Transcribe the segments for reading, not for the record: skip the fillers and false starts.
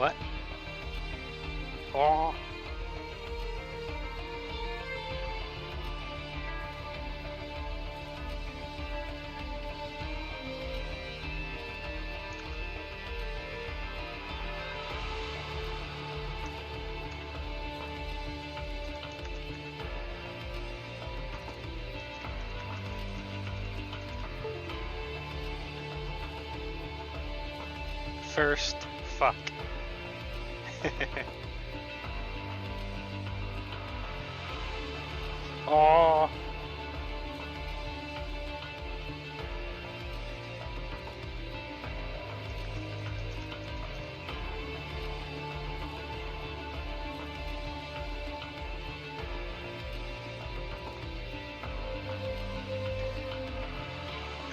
What? Oh. First, fuck. Oh.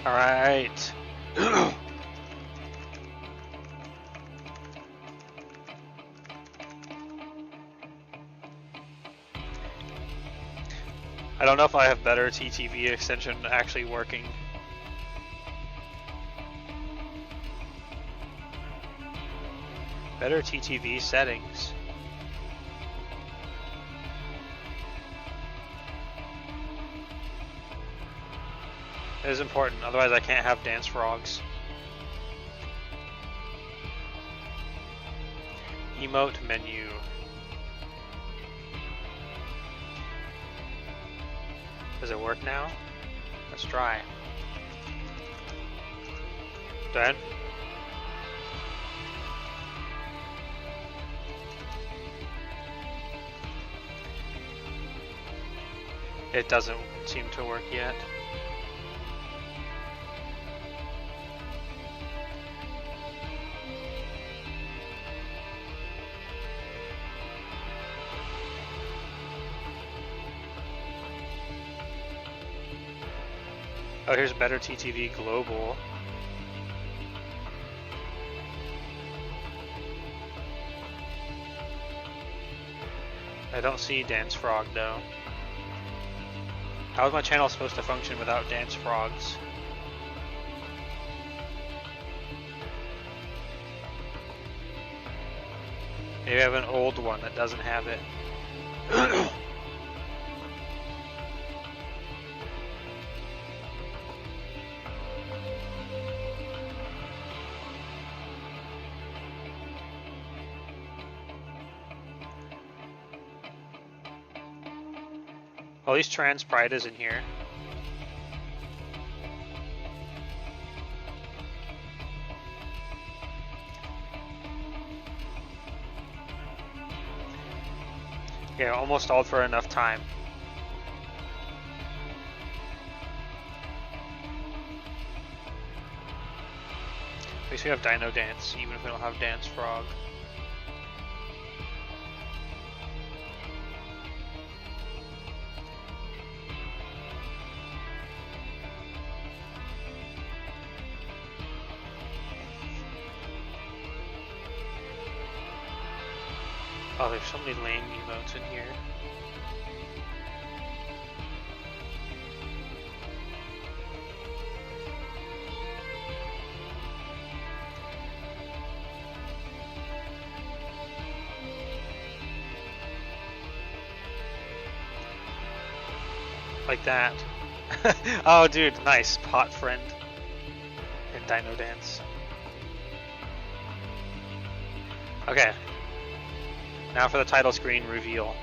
All right. I don't know if I have better TTV extension actually working. Better TTV settings. It is important, otherwise I can't have dance frogs. Emote menu. Does it work now? Let's try. Done. It doesn't seem to work yet. Oh, here's better TTV global. I don't see Dance Frog though. How is my channel supposed to function without Dance Frogs? Maybe I have an old one that doesn't have it. At least Trans Pride is in here. Yeah, almost all for enough time. At least we have Dino Dance, even if we don't have Dance Frog. Oh, there's so many lame emotes in here. Like that. Oh, dude, nice. Pot friend. And Dino Dance. Okay. Now for the title screen reveal.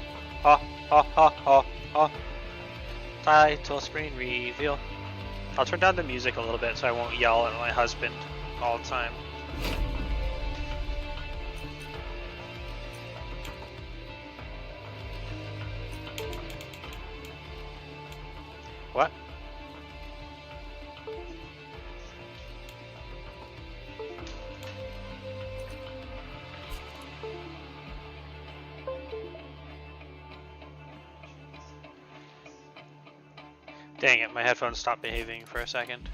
Ha ha ha ha ha. Title screen reveal. I'll turn down the music a little bit so I won't yell at my husband all the time. What? Dang it, my headphones stopped behaving for a second.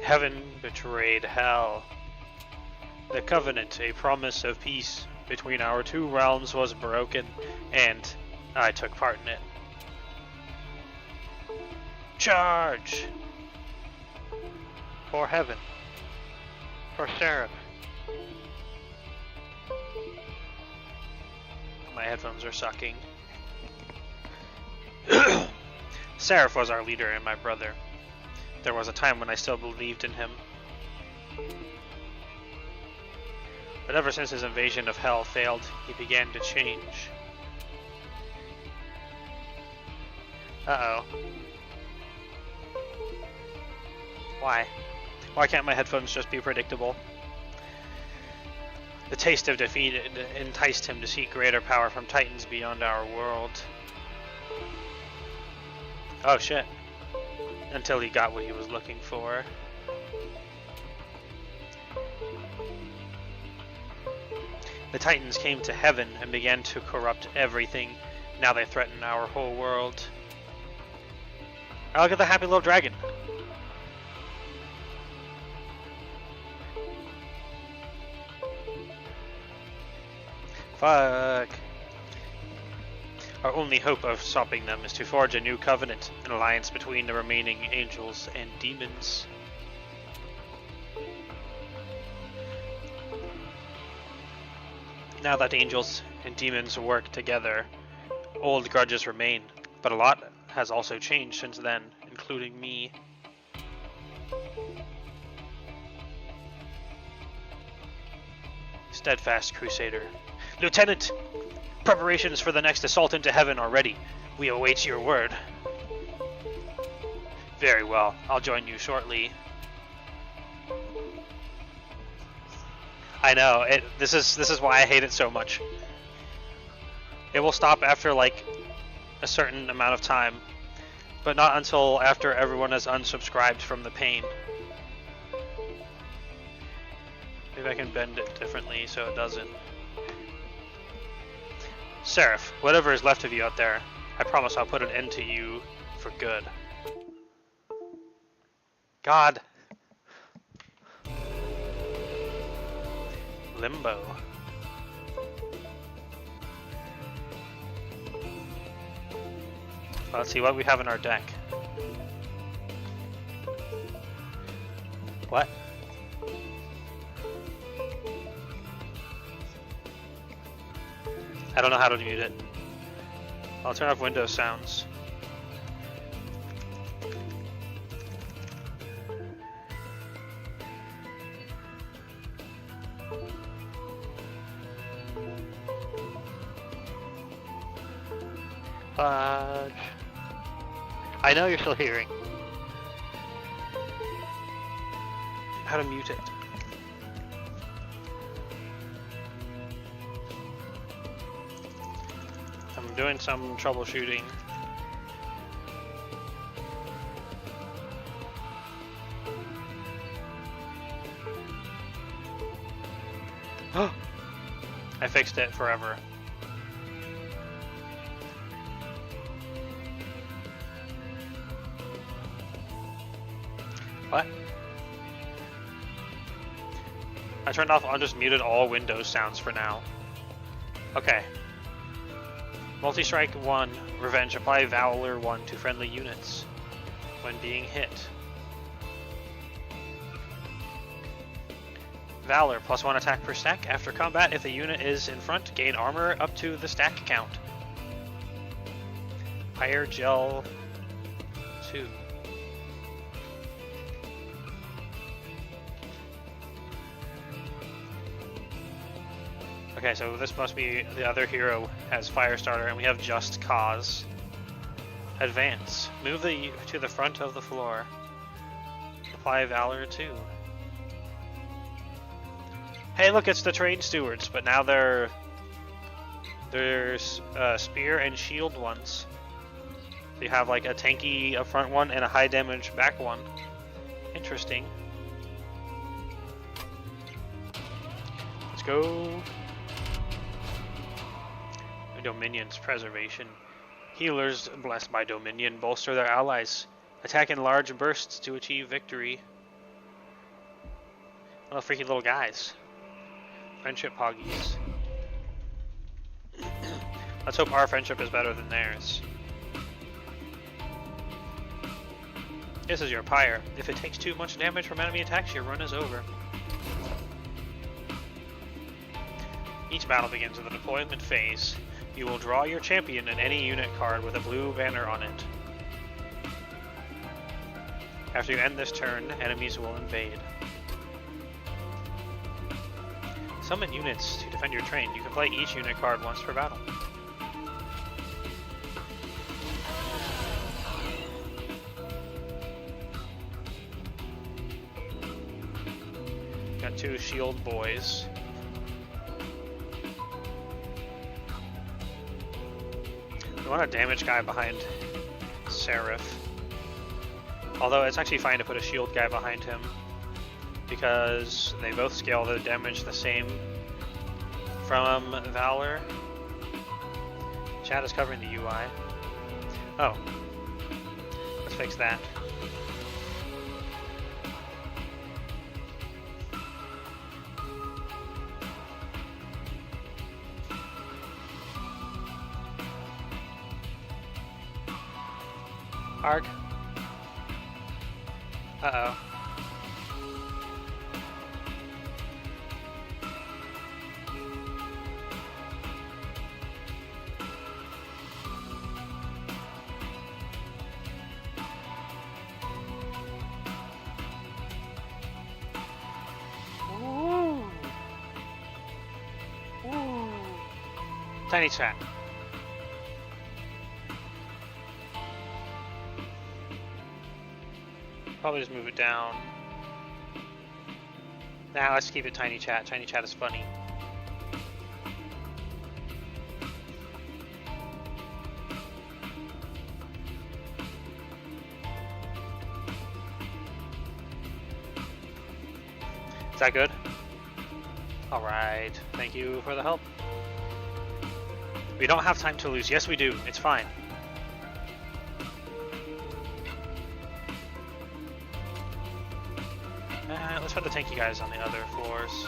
Heaven betrayed hell. The covenant, a promise of peace between our two realms, was broken, and I took part in it. Charge! For heaven. for Seraph. My headphones are sucking. Seraph was our leader and my brother. There was a time when I still believed in him. But ever since his invasion of Hell failed, he began to change. Uh-oh. Why? Why can't my headphones just be predictable? The taste of defeat enticed him to seek greater power from titans beyond our world. Oh shit. Until he got what he was looking for. The titans came to heaven and began to corrupt everything. Now they threaten our whole world. Oh, look at the happy little dragon. Fuck. Our only hope of stopping them is to forge a new covenant, an alliance between the remaining angels and demons. Now that angels and demons work together, old grudges remain, but a lot has also changed since then, including me. Steadfast Crusader. Lieutenant! Preparations for the next assault into heaven are ready. We await your word. Very well, I'll join you shortly. I know, this is why I hate it so much. It will stop after like a certain amount of time, but not until after everyone has unsubscribed from the pain. Maybe I can bend it differently so it doesn't. Seraph, whatever is left of you out there, I promise I'll put an end to you for good. God. Limbo. Let's see what we have in our deck. What? I don't know how to mute it. I'll turn off Windows sounds. Fudge. I know you're still hearing. How to mute it. I'm doing some troubleshooting. I fixed it forever. What? I turned off, I just muted all Windows sounds for now. Okay. Multi-strike 1, revenge, apply Valor 1 to friendly units when being hit. Valor, +1 attack per stack. After combat, if the unit is in front, gain armor up to the stack count. Fire Gel 2. Okay, so this must be the other hero has Firestarter, and we have Just Cause. Advance. Move to the front of the floor. Apply Valor 2. Hey, look, it's the train stewards, but now there's spear and shield ones. So you have like a tanky up front one and a high damage back one. Interesting. Let's go. Dominion's preservation. Healers blessed by Dominion bolster their allies. Attack in large bursts to achieve victory. Little freaky little guys. Friendship poggies. Let's hope our friendship is better than theirs. This is your pyre. If it takes too much damage from enemy attacks, your run is over. Each battle begins with a deployment phase. You will draw your champion and any unit card with a blue banner on it. After you end this turn, enemies will invade. Summon units to defend your train. You can play each unit card once per battle. Got 2 shield boys. We want a damage guy behind Seraph. Although it's actually fine to put a shield guy behind him, because they both scale the damage the same from Valor. Chat is covering the UI. Oh. Let's fix that. Arg. Uh-oh. Ooh. Ooh. Tiny chat. Probably just move it down. Nah, let's keep it tiny chat. Tiny chat is funny. Is that good? Alright, thank you for the help. We don't have time to lose. Yes, we do. It's fine. Let's try the tanky guys on the other floors.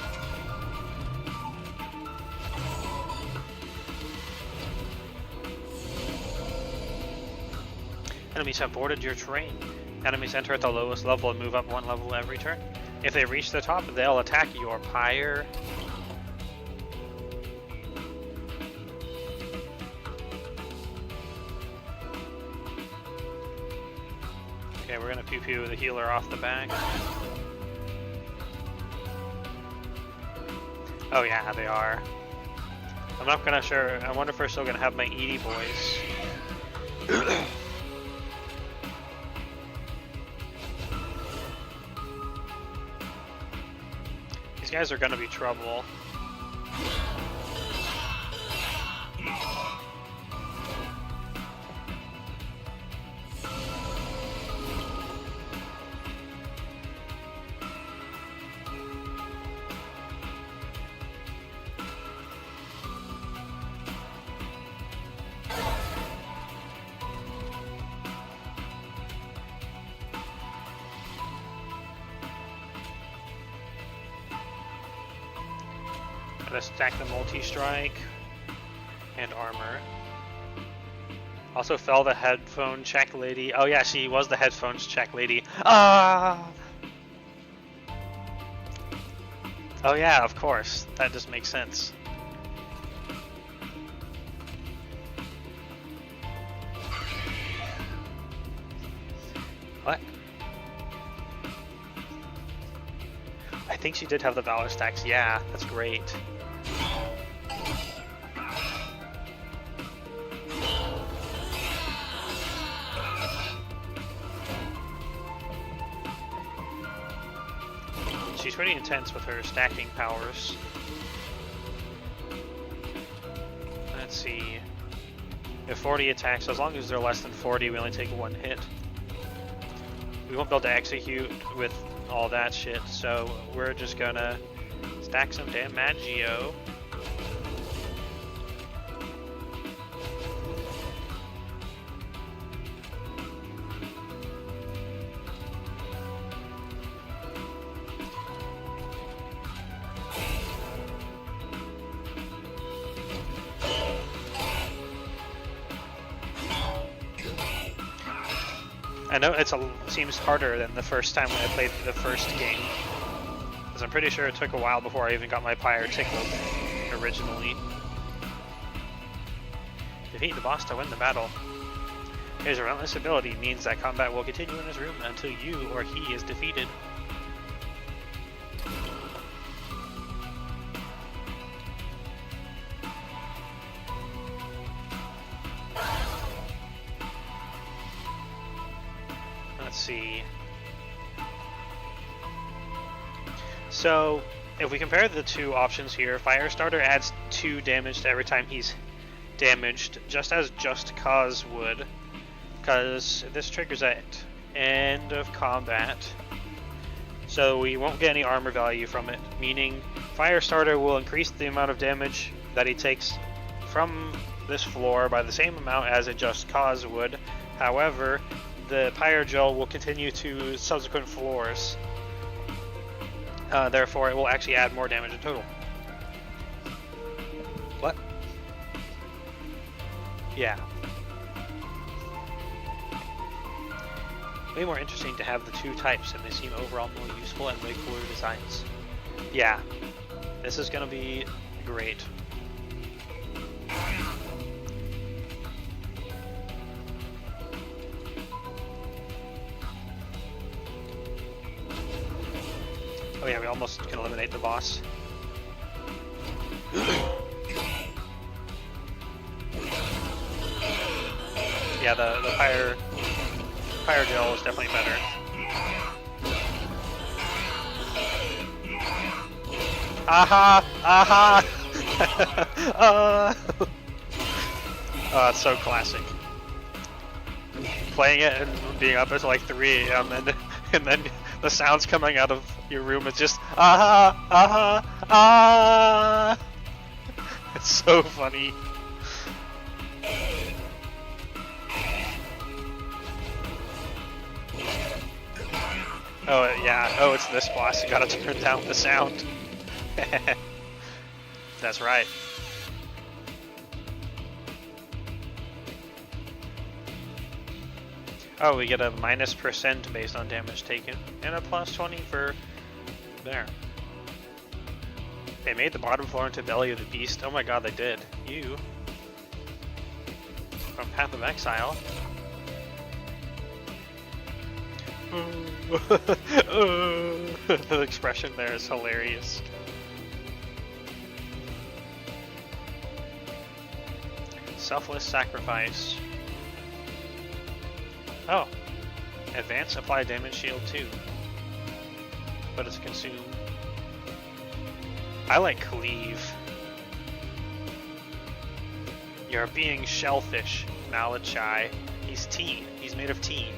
Enemies have boarded your train. Enemies enter at the lowest level and move up 1 level every turn. If they reach the top, they'll attack your pyre. Okay, we're gonna pew-pew the healer off the back. Oh yeah, they are. I'm not gonna sure. I wonder if we're still gonna have my Edie boys. These guys are gonna be trouble. Gotta stack the multi-strike and armor. Also fell the headphone check lady. Oh yeah, she was the headphones check lady. Ah! Oh yeah, of course. That just makes sense. What? I think she did have the Valor stacks. Yeah, that's great. She's pretty intense with her stacking powers. Let's see. We have 40 attacks. As long as they're less than 40, we only take 1 hit. We won't be able to execute with all that shit, so we're just gonna stack some Damagio. I know it seems harder than the first time when I played the first game, because I'm pretty sure it took a while before I even got my pyre tickled originally. Defeat the boss to win the battle. His relentless ability means that combat will continue in his room until you or he is defeated. Let's see. So, if we compare the two options here, Firestarter adds 2 damage to every time he's damaged, just as Just Cause would, because this triggers at end of combat, so we won't get any armor value from it, meaning Firestarter will increase the amount of damage that he takes from this floor by the same amount as a Just Cause would. However, the Pyrogel will continue to subsequent floors. Therefore, it will actually add more damage in total. What? Yeah. Way more interesting to have the 2 types, and they seem overall more useful and way cooler designs. Yeah. This is gonna be great. Oh yeah, we almost can eliminate the boss. Yeah, the fire gel is definitely better. Aha! Aha! Oh, it's so classic. Playing it and being up until like 3 AM and then the sounds coming out of your room is just aha, aha, ah. It's so funny. Oh yeah, oh it's this boss, you gotta turn down the sound. That's right. Oh, we get a -% based on damage taken, and a +20 for there. They made the bottom floor into Belly of the Beast. Oh my god, they did. You. From Path of Exile. The expression there is hilarious. Selfless Sacrifice. Oh, advance apply damage shield too, but it's consumed. I like cleave. You're being shellfish, Malachai. He's tea. He's made of tea.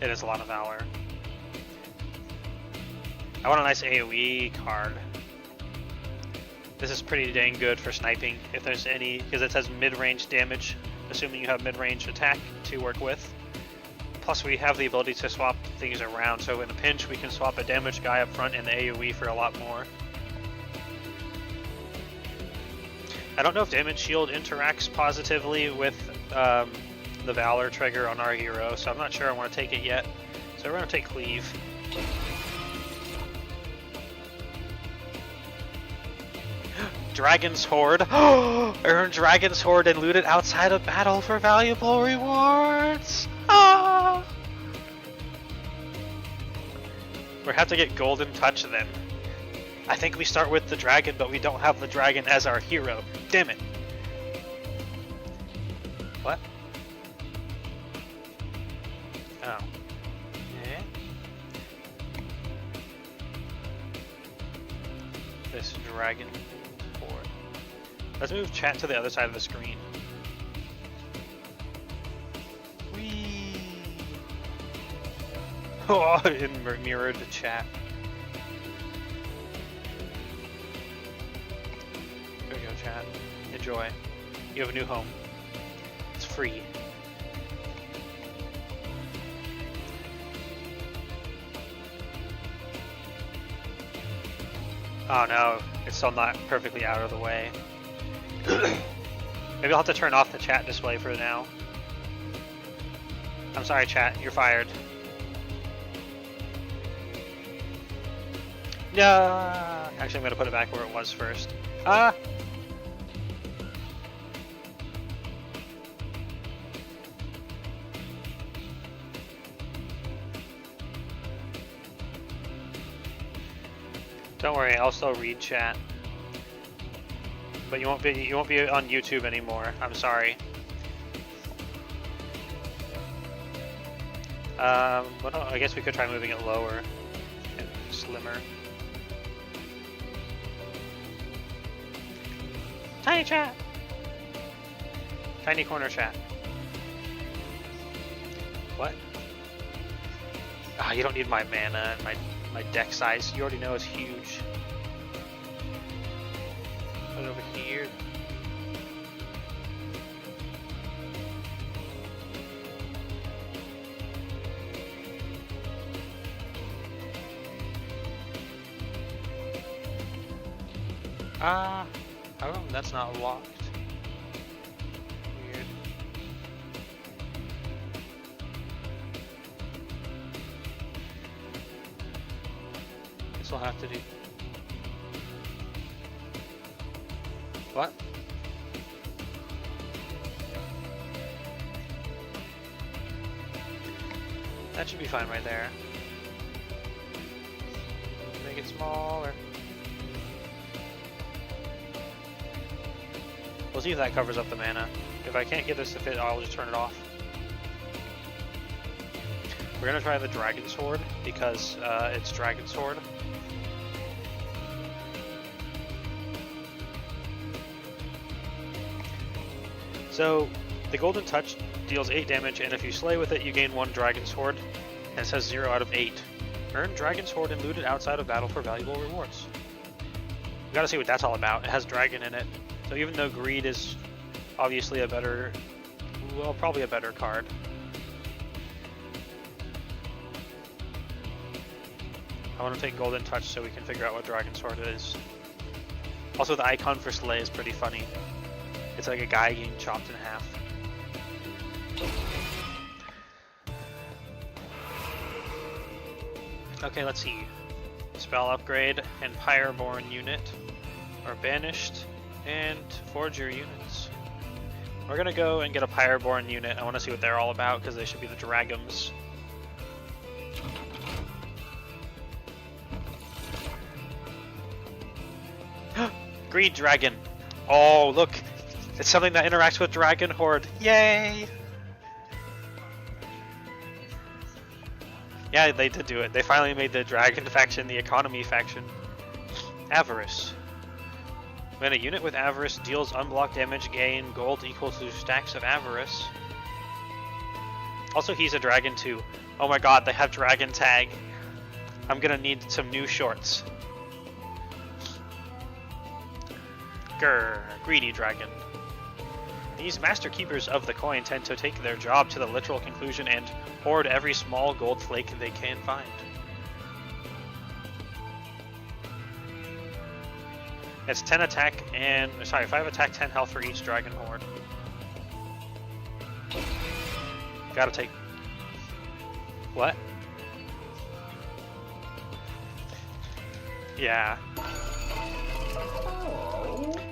It is a lot of valor. I want a nice AoE card. This is pretty dang good for sniping, if there's any, because it says mid-range damage, assuming you have mid-range attack to work with. Plus we have the ability to swap things around, so in a pinch we can swap a damage guy up front and the AoE for a lot more. I don't know if damage shield interacts positively with the Valor trigger on our hero, so I'm not sure I want to take it yet. So we're going to take Cleave. Dragon's Horde. Earn Dragon's Horde and loot it outside of battle for valuable rewards. Ah! We have to get Golden Touch then. I think we start with the dragon, but we don't have the dragon as our hero. Damn it. What? Oh. Okay. This dragon. Let's move chat to the other side of the screen. Whee! Oh, in mirrored chat. There we go, chat. Enjoy. You have a new home. It's free. Oh no, it's still not perfectly out of the way. Maybe I'll have to turn off the chat display for now. I'm sorry, chat. You're fired. Yeah. Actually, I'm gonna put it back where it was first. Ah. Don't worry, I'll still read chat. But you won't be on YouTube anymore. I'm sorry. But I guess we could try moving it lower and slimmer. Tiny chat. Tiny corner chat. What? Ah, you don't need my mana and my deck size. You already know it's huge. Put it over here. Ah, oh, that's not locked. Weird. Guess I'll have to do. What? That should be fine right there. Make it smaller. We'll see if that covers up the mana. If I can't get this to fit, I'll just turn it off. We're gonna try the Dragon Sword because it's Dragon Sword. So the Golden Touch deals 8 damage, and if you slay with it, you gain 1 Dragon Sword, and it says 0 out of 8. Earn Dragon Sword and loot it outside of battle for valuable rewards. We gotta see what that's all about. It has dragon in it. So even though Greed is obviously a better, well, probably a better card. I want to take Golden Touch so we can figure out what Dragon Sword is. Also, the icon for Slay is pretty funny. It's like a guy getting chopped in half. Okay, let's see. Spell upgrade and Pyreborn unit are banished. And forge your units. We're gonna go and get a Pyreborn unit. I want to see what they're all about because they should be the Dragons. Greed Dragon. Oh, look. It's something that interacts with Dragon Horde. Yay! Yeah, they did do it. They finally made the Dragon faction the economy faction. Avarice. When a unit with Avarice deals unblocked damage, gain gold equal to stacks of Avarice. Also, he's a dragon too. Oh my god, they have dragon tag. I'm gonna need some new shorts. Grr, greedy dragon. These master keepers of the coin tend to take their job to the literal conclusion and hoard every small gold flake they can find. It's 10 attack and, sorry, 5 attack, 10 health for each dragon horde. Gotta take... What? Yeah.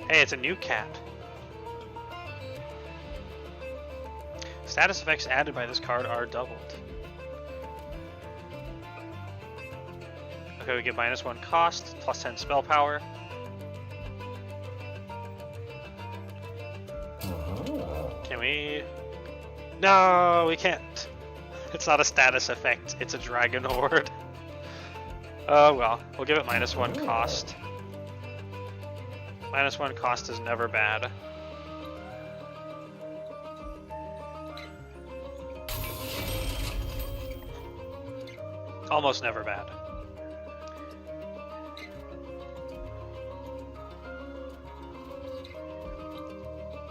Hey, it's a new cat. Status effects added by this card are doubled. Okay, we get -1 cost, plus 10 spell power. Can we... No, we can't. It's not a status effect, it's a dragon horde. Oh well, we'll give it -1 cost. -1 cost is never bad. Almost never bad.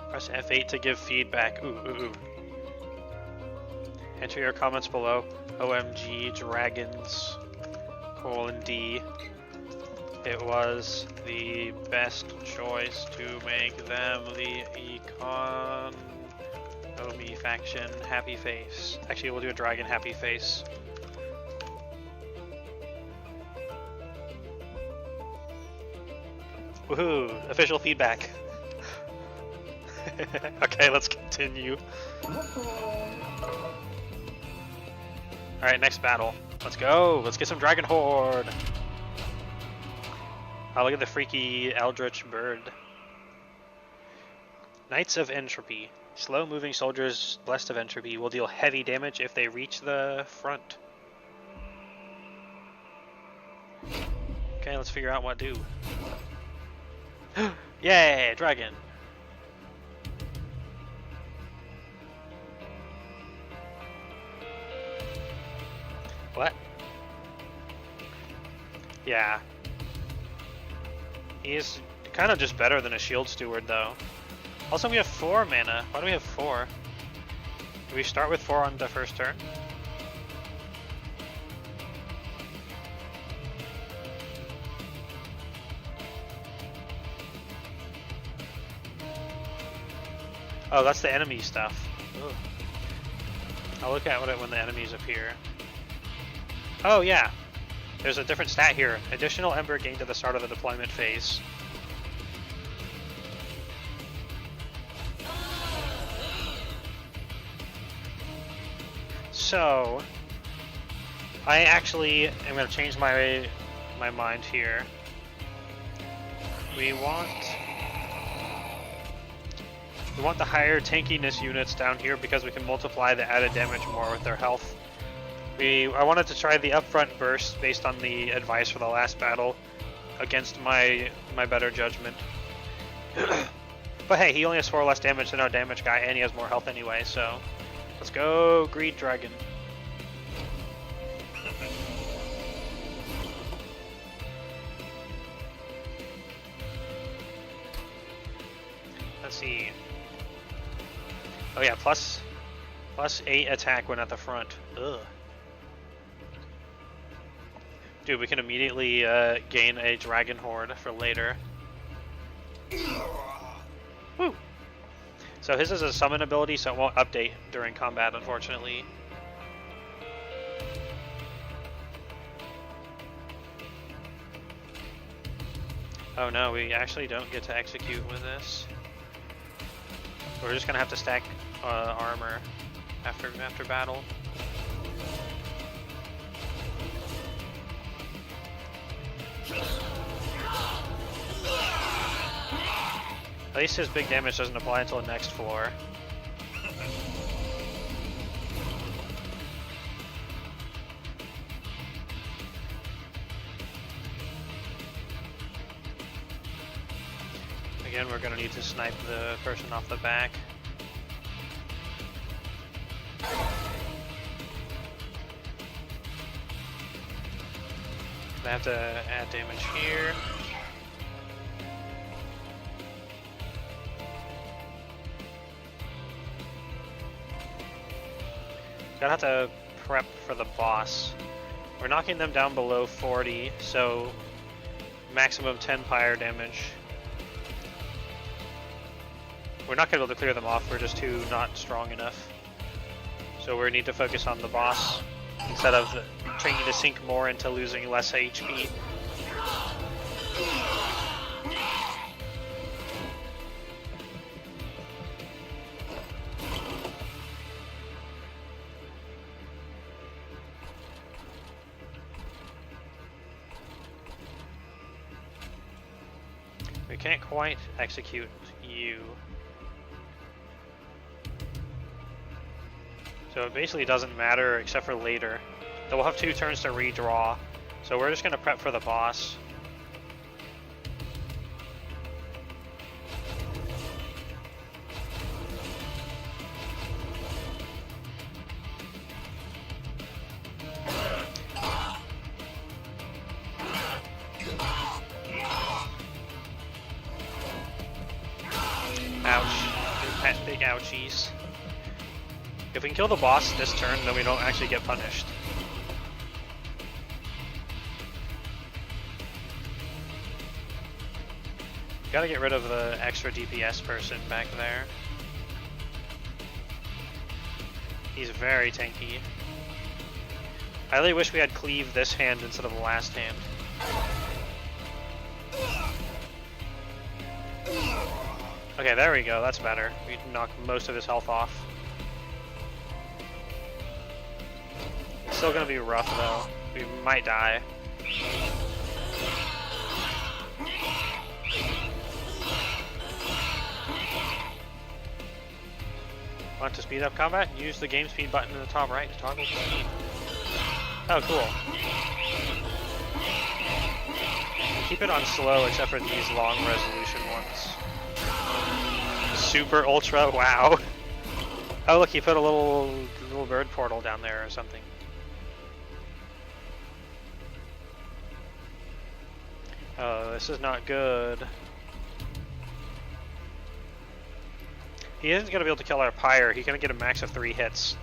Press F8 to give feedback. Ooh, ooh, ooh. Enter your comments below. OMG Dragons, :D. It was the best choice to make them the economy faction. Happy face. Actually, we'll do a dragon happy face. Woohoo! Official feedback. Okay, let's continue. Alright, next battle. Let's go! Let's get some Dragon Horde! Oh, look at the freaky Eldritch bird. Knights of Entropy. Slow-moving soldiers blessed of Entropy will deal heavy damage if they reach the front. Okay, let's figure out what to do. Yay! Dragon! What? Yeah. He's kind of just better than a shield steward, though. Also, we have 4 mana. Why do we have 4? Do we start with 4 on the first turn? Oh, that's the enemy stuff. Ugh. I'll look at it when the enemies appear. Oh yeah, there's a different stat here. Additional Ember gained at the start of the deployment phase. So, I actually am going to change my mind here. We want the higher tankiness units down here because we can multiply the added damage more with their health. I wanted to try the upfront burst based on the advice for the last battle against my better judgment. But hey, he only has 4 less damage than our damage guy and he has more health anyway, so let's go Greed Dragon. Let's see. Oh yeah, plus 8 attack when at the front. Ugh. Dude, we can immediately gain a Dragon Horde for later. Woo! So his is a summon ability, so it won't update during combat, unfortunately. Oh no, we actually don't get to execute with this. We're just gonna have to stack armor after battle. At least his big damage doesn't apply until the next floor. Again, we're gonna need to snipe the person off the back. I have to add damage here. Gonna have to prep for the boss. We're knocking them down below 40, so maximum 10 pyre damage. We're not gonna be able to clear them off, we're just too not strong enough. So we need to focus on the boss instead of trying to sink more into losing less HP. We can't quite execute you. So it basically doesn't matter except for later. Then we'll have 2 turns to redraw. So we're just going to prep for the boss. Ouch. Big ouchies. If we can kill the boss this turn, then we don't actually get punished. Gotta get rid of the extra DPS person back there. He's very tanky. I really wish we had cleave this hand instead of the last hand. Okay, there we go. That's better. We knock most of his health off. It's still gonna be rough though. We might die. Want to speed up combat? Use the game speed button in the top right to toggle speed. Oh, cool. Keep it on slow except for these long resolution ones. Super ultra, wow. Oh look, he put a little bird portal down there or something. Oh, this is not good. He isn't going to be able to kill our pyre. He's going to get a max of 3 hits.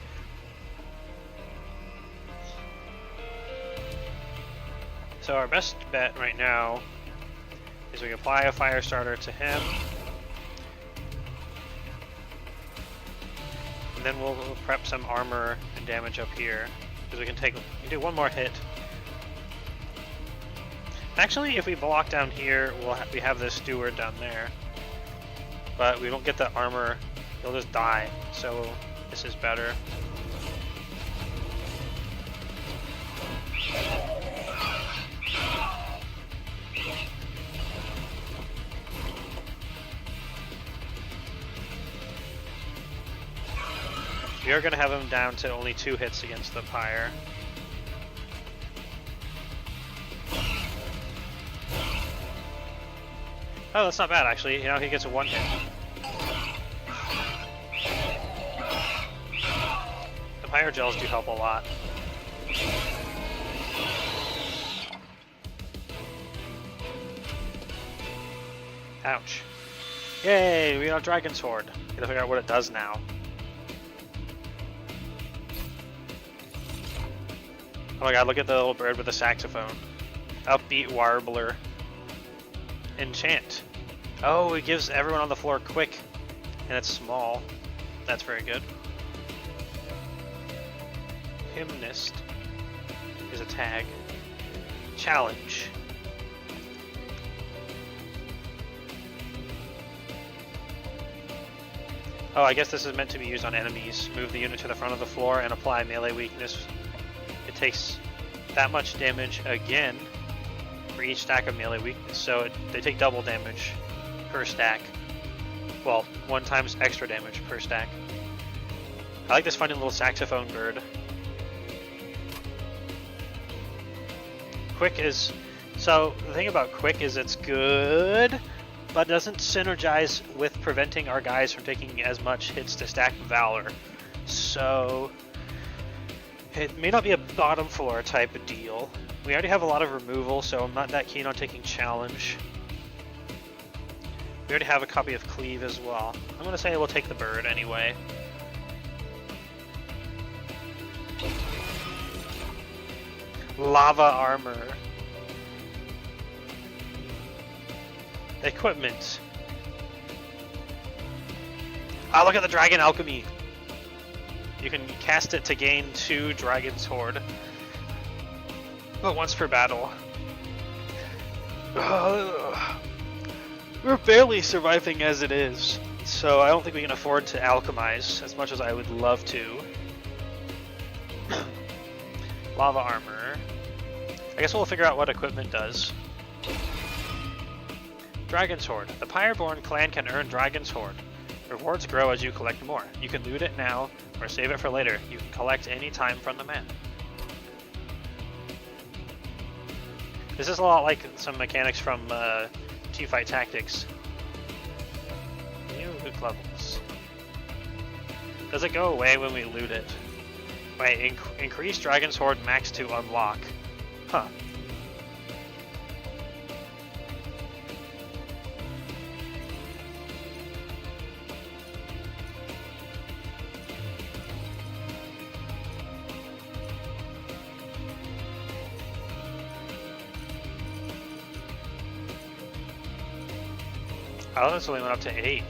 So our best bet right now is we apply a fire starter to him. And then we'll prep some armor and damage up here. Because we can do one more hit. Actually, if we block down here, we have this steward down there. But we don't get the armor, he'll just die. So this is better. We are going to have him down to only 2 hits against the pyre. Oh, that's not bad actually. You know, he gets a 1 hit. The pyre gels do help a lot. Ouch. Yay, we got a Dragon Sword. Gotta figure out what it does now. Oh my god, look at the little bird with the saxophone. Upbeat warbler. Enchant. Oh, it gives everyone on the floor quick, and it's small. That's very good. Hymnist is a tag. Challenge. Oh, I guess this is meant to be used on enemies. Move the unit to the front of the floor and apply melee weakness. It takes that much damage again for each stack of melee weakness, so they take double damage per stack. Well, 1 times extra damage per stack. I like this funny little saxophone bird. Quick is... So, the thing about Quick is it's good, but doesn't synergize with preventing our guys from taking as much hits to stack Valor. So... it may not be a bottom floor type of deal. We already have a lot of removal, so I'm not that keen on taking challenge. We already have a copy of Cleave as well. I'm going to say we'll take the bird anyway. Lava armor. Equipment. Ah, look at the dragon alchemy. You can cast it to gain 2 Dragon's Horde. But once per battle. We're barely surviving as it is, so I don't think we can afford to alchemize as much as I would love to. Lava armor. I guess we'll figure out what equipment does. Dragon's Horde. The Pyreborn clan can earn Dragon's Horde. Rewards grow as you collect more. You can loot it now or save it for later. You can collect any time from the map. This is a lot like some mechanics from Teamfight Tactics. New loot levels. Does it go away when we loot it? Wait, increase Dragon's Horde max to unlock. Huh. Oh, this only went up to 8.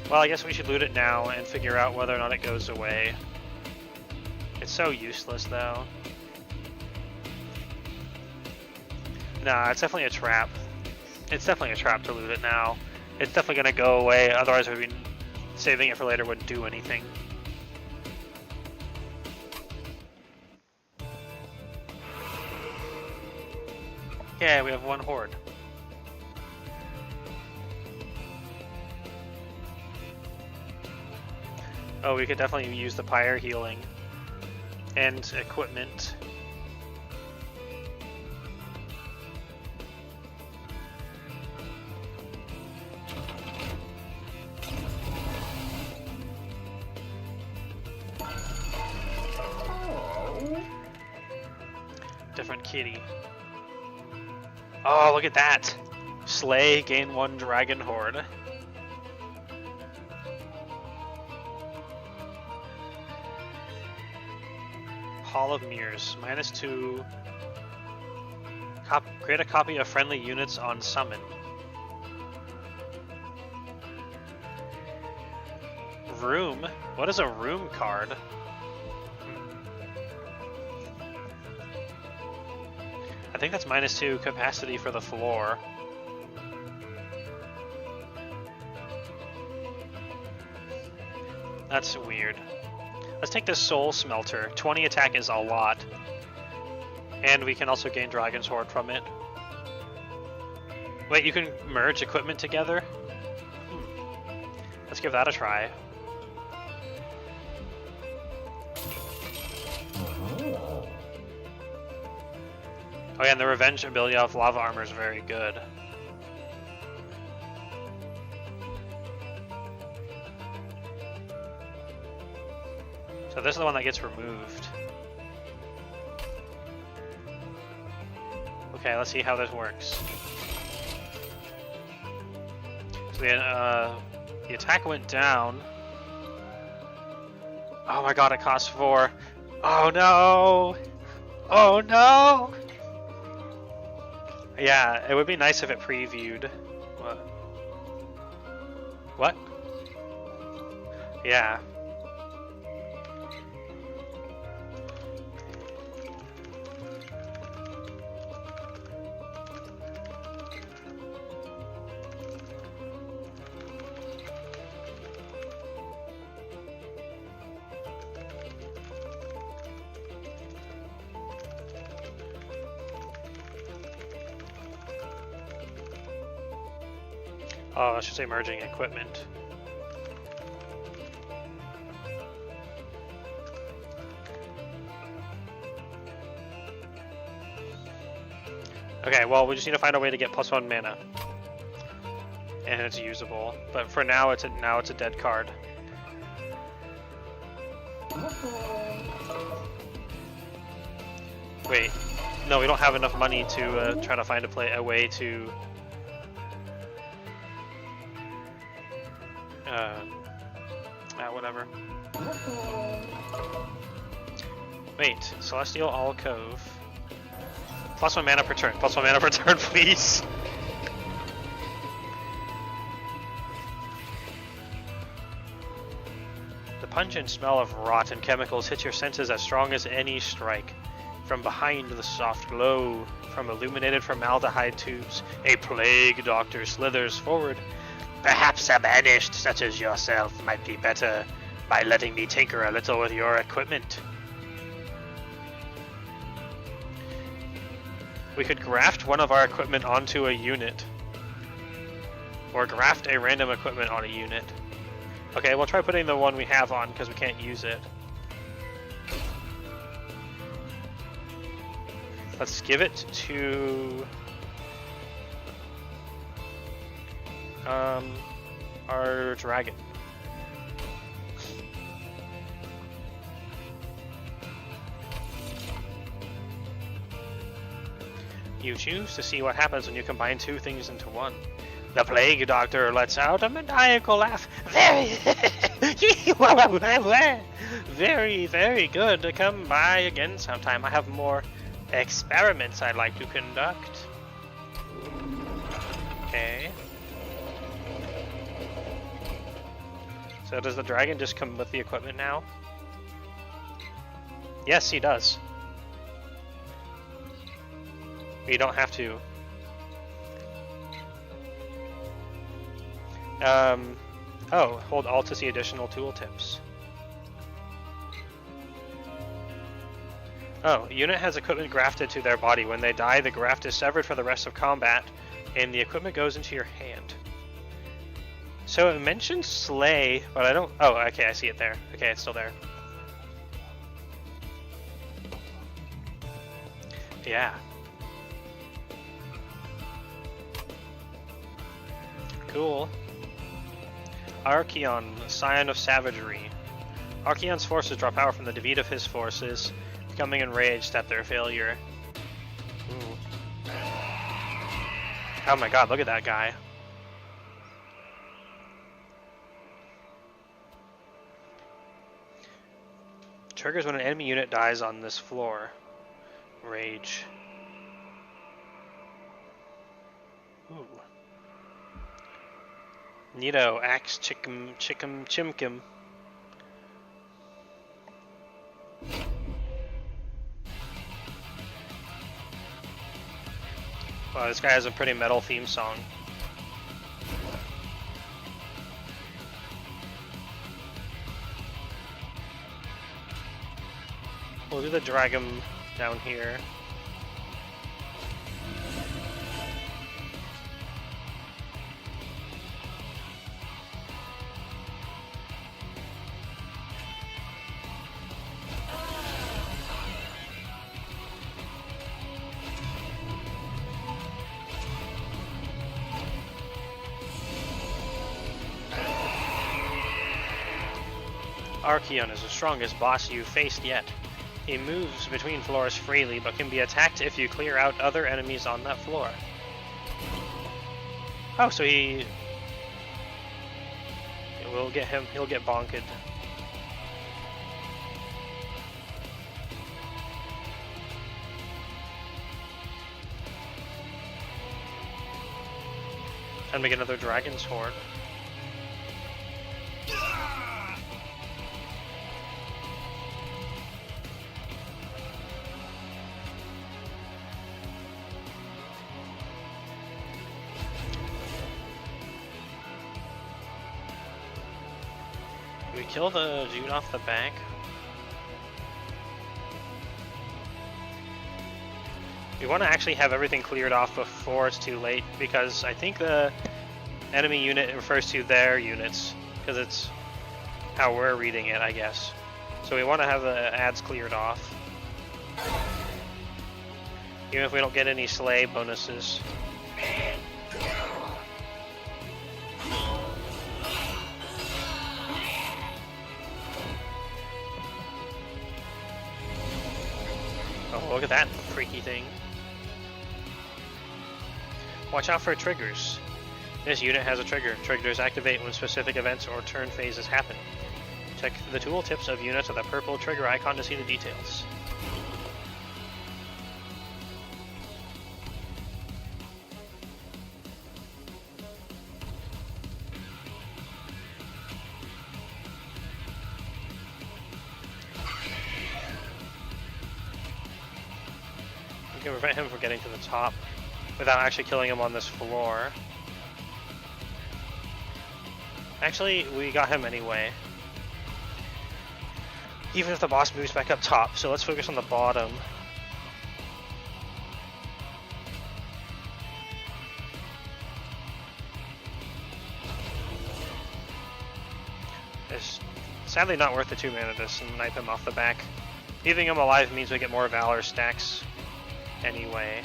Well, I guess we should loot it now and figure out whether or not it goes away. It's so useless, though. Nah, it's definitely a trap. It's definitely a trap to loot it now. It's definitely gonna go away, otherwise we'd be saving it for later wouldn't do anything. Yeah, we have one horde. Oh, we could definitely use the pyre healing and equipment. Different kitty. Oh, look at that! Slay, gain 1 dragon horde. Hall of Mirrors, -2. Create a copy of friendly units on summon. Room? What is a room card? I think that's -2 capacity for the floor. That's weird. Let's take this Soul Smelter. 20 attack is a lot. And we can also gain Dragon's Horde from it. Wait, you can merge equipment together? Let's give that a try. Oh yeah, and the Revenge ability of Lava Armor is very good. So this is the one that gets removed. Okay, let's see how this works. So the attack went down. Oh my god, it costs 4. Oh no! Oh no! Yeah, it would be nice if it previewed. What? What? Yeah. Oh, I should say merging equipment. Okay, well, we just need to find a way to get +1 mana. And it's usable. But for now, it's a dead card. Wait. No, we don't have enough money to try to find a way to... whatever. Wait, Celestial Alcove. +1 mana per turn. +1 mana per turn, please. The pungent smell of rotten chemicals hits your senses as strong as any strike. From behind the soft glow from illuminated formaldehyde tubes, a plague doctor slithers forward. Perhaps a banished such as yourself might be better by letting me tinker a little with your equipment. We could graft one of our equipment onto a unit. Or graft a random equipment on a unit. Okay, we'll try putting the one we have on because we can't use it. Let's give it to... our dragon. You choose to see what happens when you combine 2 things into one. The plague doctor lets out a maniacal laugh. Very, very good to come by again sometime. I have more experiments I'd like to conduct. Okay. So does the dragon just come with the equipment now? Yes, he does. You don't have to. Oh, hold Alt to see additional tooltips. Oh, unit has equipment grafted to their body. When they die, the graft is severed for the rest of combat, and the equipment goes into your hand. So it mentions slay, but I don't... Oh, okay, I see it there. Okay, it's still there. Yeah. Cool. Archeon, Scion of Savagery. Archeon's forces draw power from the defeat of his forces, becoming enraged at their failure. Ooh. Oh my god, look at that guy. Triggers when an enemy unit dies on this floor. Rage. Ooh. Neato, Axe, Chickum, Chimkim. Wow, this guy has a pretty metal theme song. We'll do the dragon down here. Archeon is the strongest boss you've faced yet. He moves between floors freely, but can be attacked if you clear out other enemies on that floor. Oh, so we'll get him, he'll get bonked. Time to get another dragon's horn. We kill the dude off the back. We want to actually have everything cleared off before it's too late, because I think the enemy unit refers to their units, because it's how we're reading it, I guess. So we want to have the ads cleared off, even if we don't get any slay bonuses. Oh, look at that freaky thing. Watch out for triggers. This unit has a trigger. Triggers activate when specific events or turn phases happen. Check the tooltips of units with a purple trigger icon to see the details. We can prevent him from getting to the top without actually killing him on this floor. Actually, we got him anyway. Even if the boss moves back up top, so let's focus on the bottom. It's sadly not worth the 2 mana to snipe him off the back. Leaving him alive means we get more Valor stacks anyway.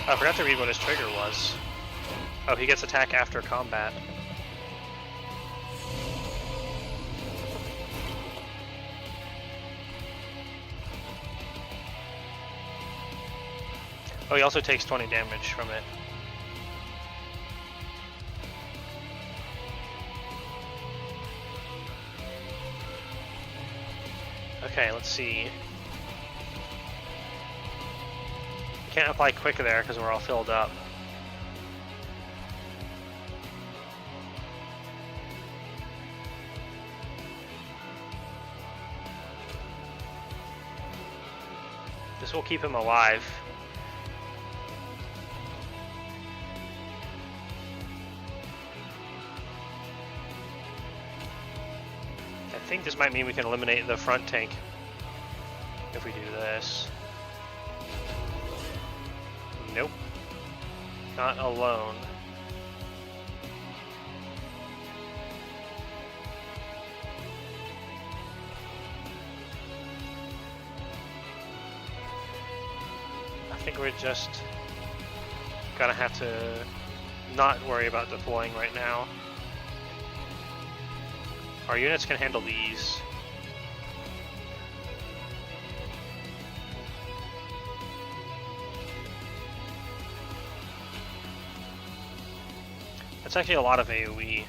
I forgot to read what his trigger was. Oh, he gets attack after combat. Oh, he also takes 20 damage from it. Okay, let's see. Can't apply quick there because we're all filled up. This will keep him alive. I think this might mean we can eliminate the front tank if we do this. Nope. Not alone. I think we're just gonna have to not worry about deploying right now. Our units can handle these. That's actually a lot of AoE.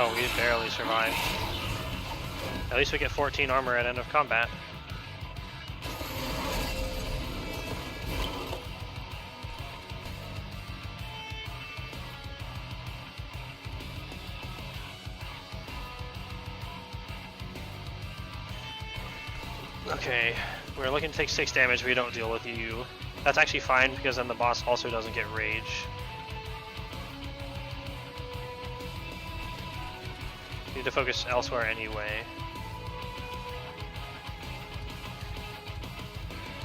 Oh, we barely survived. At least we get 14 armor at end of combat. Okay, we're looking to take 6 damage, we don't deal with you. That's actually fine because then the boss also doesn't get rage. Need to focus elsewhere anyway.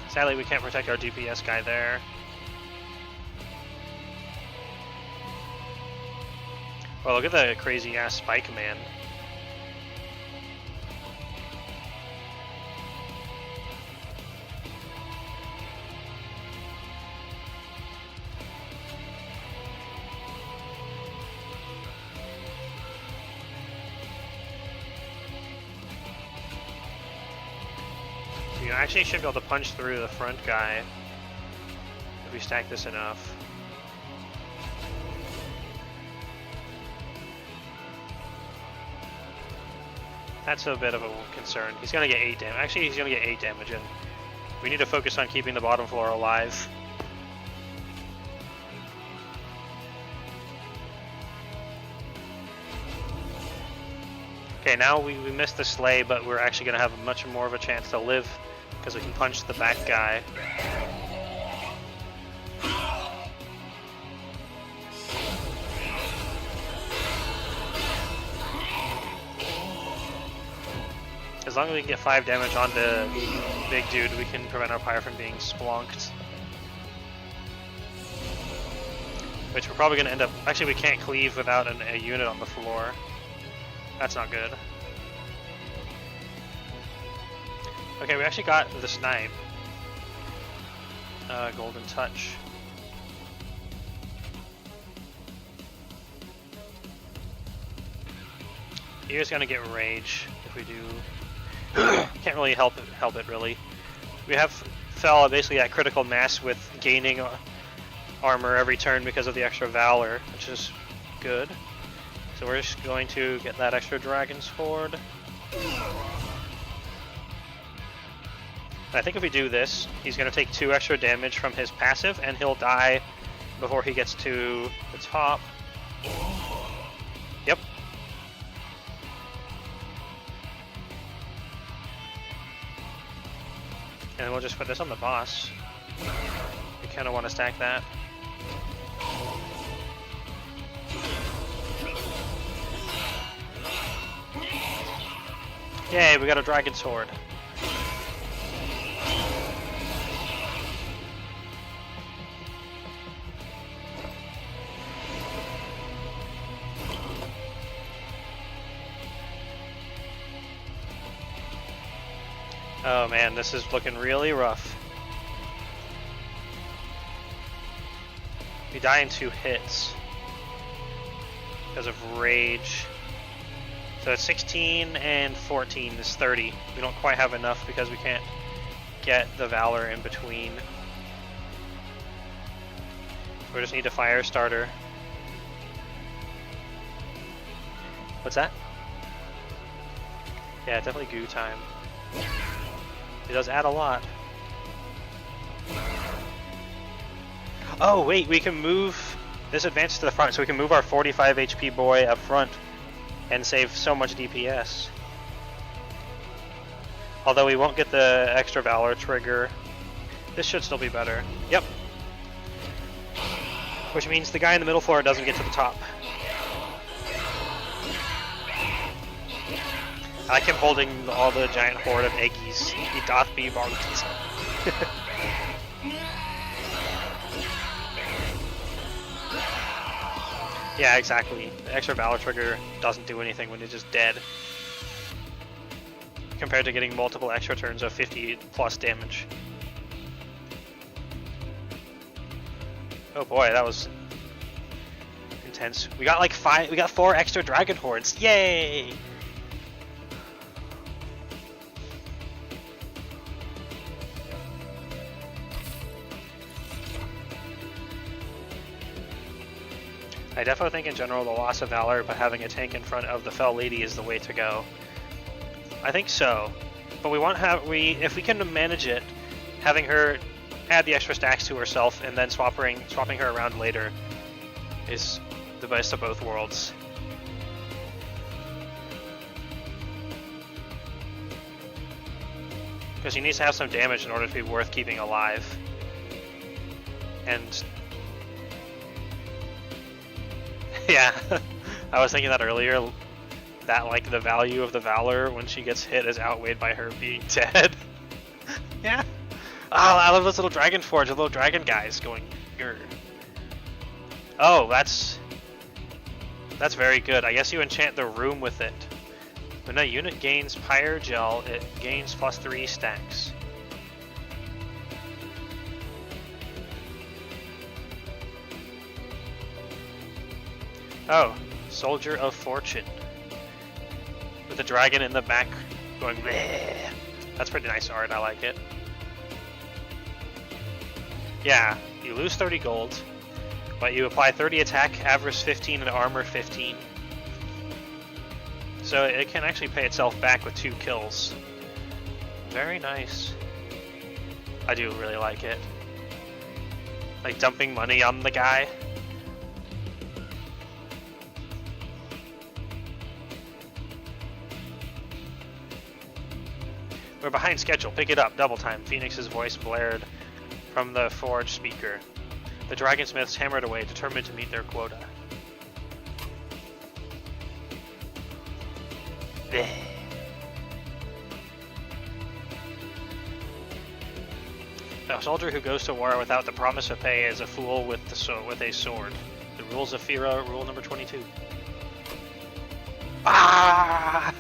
Sadly, we can't protect our DPS guy there. Well, look at the crazy ass spike man. You actually should be able to punch through the front guy if we stack this enough. That's a bit of a concern. He's gonna get 8 damage. Actually, he's gonna get 8 damage, and we need to focus on keeping the bottom floor alive. Okay, now we missed the sleigh, but we're actually gonna have much more of a chance to live because we can punch the back guy. As long as we can get 5 damage onto Big Dude, we can prevent our pyre from being splunked. Which we're probably going to end up... Actually, we can't cleave without a unit on the floor. That's not good. Okay, we actually got the snipe. Golden touch. He is going to get rage if we do... Can't really help it really. We have fell basically at critical mass with gaining armor every turn because of the extra valor, which is good. So we're just going to get that extra dragon's sword. I think if we do this, he's going to take 2 extra damage from his passive, and he'll die before he gets to the top. Yep. And we'll just put this on the boss. We kind of want to stack that. Yay, we got a dragon sword. Oh man, this is looking really rough. We die in 2 hits because of rage. So it's 16 and 14 is 30. We don't quite have enough because we can't get the valor in between. We just need a fire starter. What's that? Yeah, definitely goo time. It does add a lot. Oh wait, we can move this advance to the front, so we can move our 45 HP boy up front and save so much DPS. Although we won't get the extra Valor trigger. This should still be better. Yep. Which means the guy in the middle floor doesn't get to the top. I like him holding all the giant horde of eggies. He doth be bonked. Yeah, exactly. The extra Valor trigger doesn't do anything when it's just dead. Compared to getting multiple extra turns of 50 plus damage. Oh boy, that was intense. We got like 4 extra dragon hordes. Yay! I definitely think in general the loss of Valor, but having a tank in front of the Fell Lady is the way to go. I think so, but if we can manage it, having her add the extra stacks to herself and then swapping her around later is the best of both worlds. Because she needs to have some damage in order to be worth keeping alive. And yeah, I was thinking that earlier, that like the value of the Valor when she gets hit is outweighed by her being dead. Yeah. Oh, I love those little dragon forge, the little dragon guys going grr. Oh, that's very good. I guess you enchant the room with it. When a unit gains Pyre Gel, it gains +3 stacks. Oh, Soldier of Fortune. With the dragon in the back going bleh. That's pretty nice art, I like it. Yeah, you lose 30 gold, but you apply 30 attack, avarice 15, and armor 15. So it can actually pay itself back with 2 kills. Very nice. I do really like it. Like dumping money on the guy. We're behind schedule. Pick it up. Double time. Phoenix's voice blared from the forge speaker. The dragonsmiths hammered away, determined to meet their quota. Bleh. A soldier who goes to war without the promise of pay is a fool with a sword. The rules of Fira, rule number 22. Ah!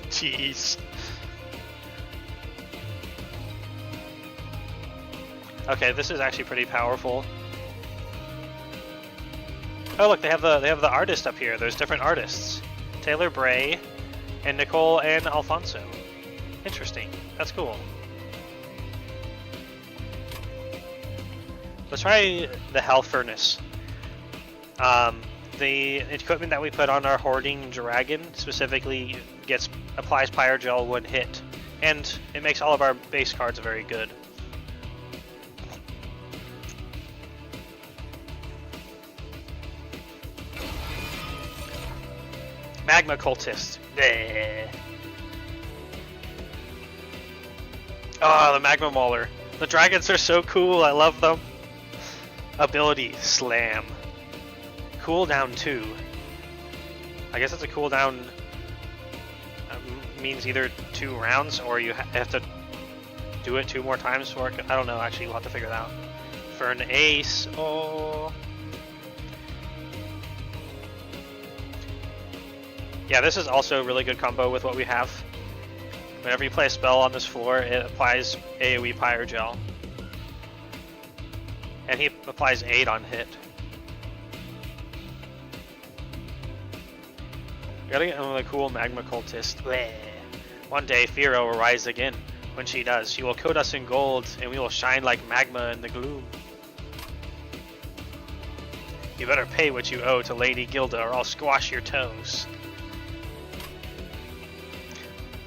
Jeez. Okay, this is actually pretty powerful. Oh look, they have the artist up here. There's different artists. Taylor Bray and Nicole and Alfonso. Interesting. That's cool. Let's try the Hell Furnace. The equipment that we put on our Hoarding Dragon specifically applies Pyre Gel when hit, and it makes all of our base cards very good. Magma Cultist. Bleh. Oh, the Magma Mauler. The dragons are so cool, I love them. Ability, Slam. Cooldown 2. I guess it's a cooldown means either 2 rounds or you have to do it 2 more times for it. I don't know, actually, we'll have to figure it out. For an ace, oh. Yeah, this is also a really good combo with what we have. Whenever you play a spell on this floor, it applies AoE Pyre Gel. And he applies 8 on hit. Gotta get another cool Magma Cultist. Bleh. One day, Firo will rise again. When she does, she will coat us in gold, and we will shine like magma in the gloom. You better pay what you owe to Lady Gilda, or I'll squash your toes.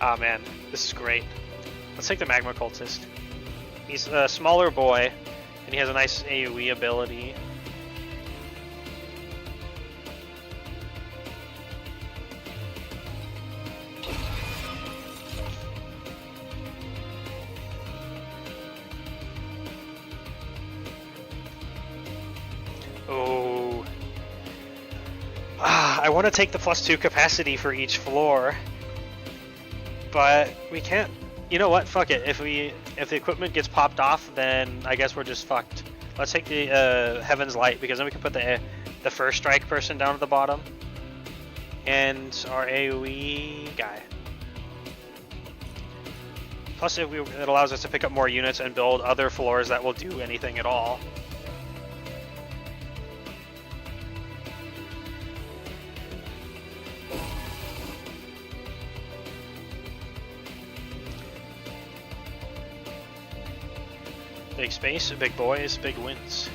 Ah man, this is great. Let's take the Magma Cultist. He's a smaller boy, and he has a nice AoE ability. Oh. I want to take the +2 capacity for each floor, but we can't. You know what? Fuck it. If the equipment gets popped off, then I guess we're just fucked. Let's take the Heaven's Light, because then we can put the first strike person down at the bottom, and our AoE guy. Plus, it allows us to pick up more units and build other floors that will do anything at all. Big space, big boys, big wins.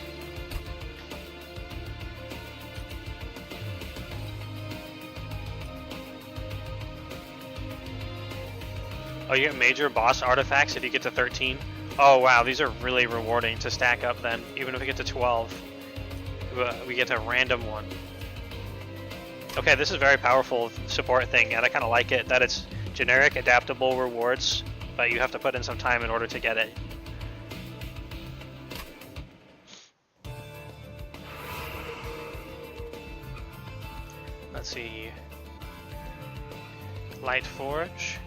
Oh, you get major boss artifacts if you get to 13? Oh wow, these are really rewarding to stack up then. Even if we get to 12, we get a random one. Okay, this is a very powerful support thing, and I kind of like it, that it's generic, adaptable rewards, but you have to put in some time in order to get it. Let's see. Light Forge.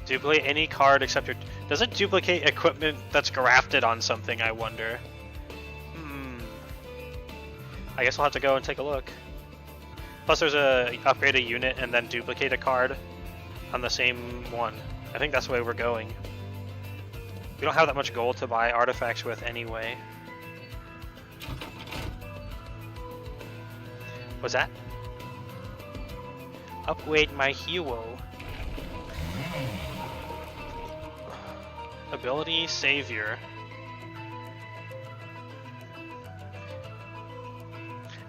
Duplicate any card except your... Does it duplicate equipment that's grafted on something, I wonder? I guess I'll have to go and take a look. Plus there's a upgrade a unit and then duplicate a card on the same one. I think that's the way we're going. We don't have that much gold to buy artifacts with anyway. What's that? Upgrade my hero. Ability Savior.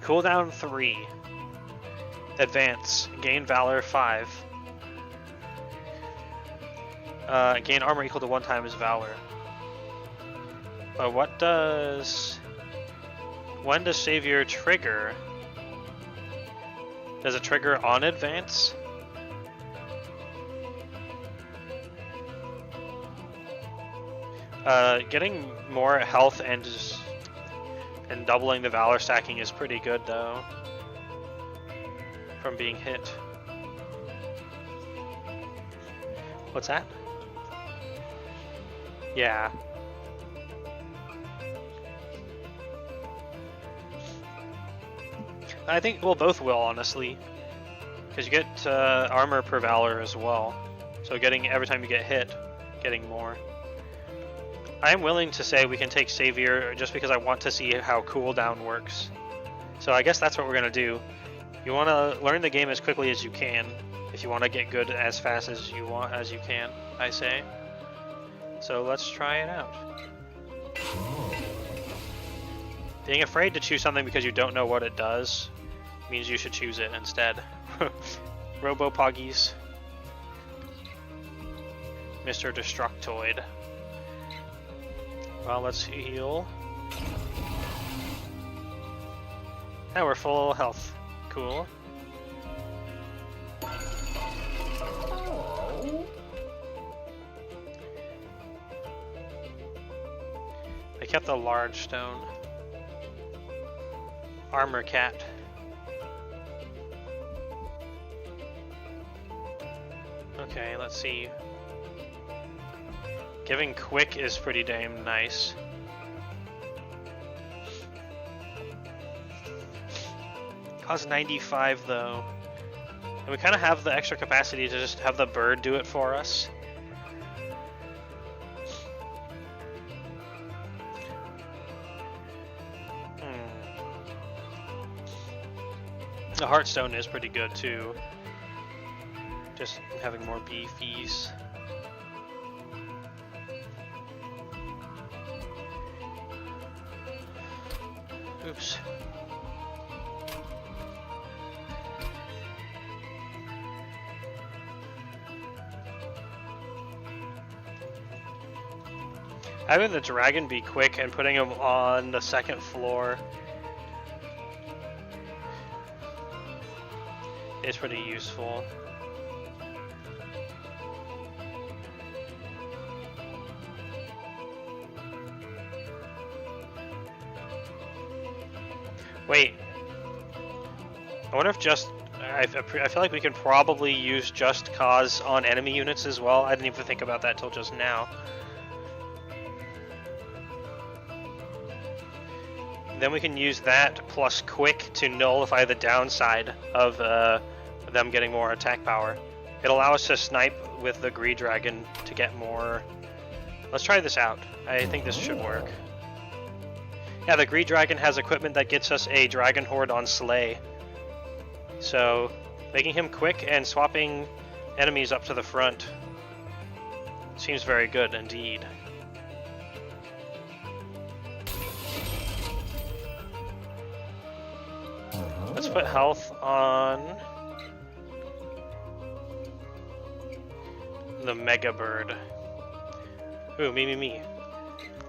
Cooldown 3. Advance. Gain Valor 5. Gain armor equal to 1 times Valor. What does... When does Savior trigger? Does it trigger on advance? Getting more health and doubling the Valor stacking is pretty good though, from being hit. What's that? Yeah. I think we'll both will, honestly, because you get armor per Valor as well. So getting every time you get hit, getting more. I am willing to say we can take Savior just because I want to see how cooldown works. So I guess that's what we're gonna do. You want to learn the game as quickly as you can if you want to get good as fast as you can, I say. So let's try it out. Being afraid to choose something because you don't know what it does means you should choose it instead. Robo-Poggies. Mr. Destructoid. Well, let's heal. Now we're full health. Cool. I kept the large stone. Armor cat. Okay, let's see. Giving quick is pretty damn nice. Costs 95 though. And we kind of have the extra capacity to just have the bird do it for us. The Heartstone is pretty good too. Just having more beefies. Oops. Having the dragon be quick and putting him on the second floor is pretty useful. Wait. I wonder if I feel like we can probably use Just Cause on enemy units as well. I didn't even think about that till just now. Then we can use that plus Quick to nullify the downside of them getting more attack power. It'll allow us to snipe with the Greed Dragon to get more... Let's try this out. I think this should work. Yeah, the Greed Dragon has equipment that gets us a Dragon Horde on Slay. So, making him quick and swapping enemies up to the front seems very good indeed. Let's put health on the Mega Bird. Ooh, me.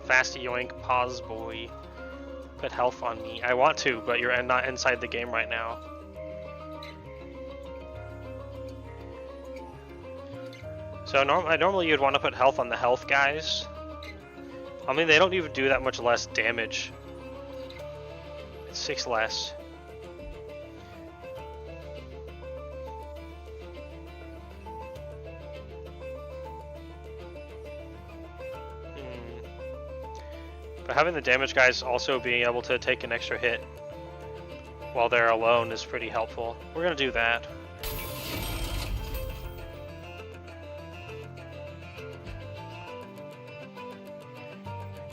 Fast yoink, pause boy. Put health on me. I want to, but you're not inside the game right now. So normally you'd want to put health on the health guys. I mean, they don't even do that much less damage. It's 6 less. But having the damage guys also being able to take an extra hit while they're alone is pretty helpful. We're gonna do that.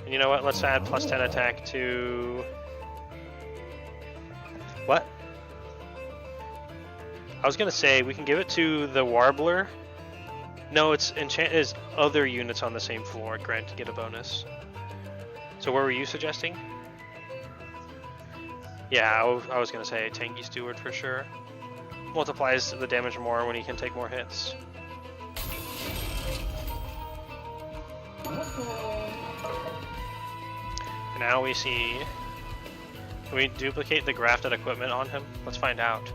And you know what? Let's add plus 10 attack to... What? I was gonna say we can give it to the Warbler. No, it's other units on the same floor grant to get a bonus. So what were you suggesting? Yeah, I was gonna say Tanky Steward for sure. Multiplies the damage more when he can take more hits. Now we see... Can we duplicate the grafted equipment on him? Let's find out.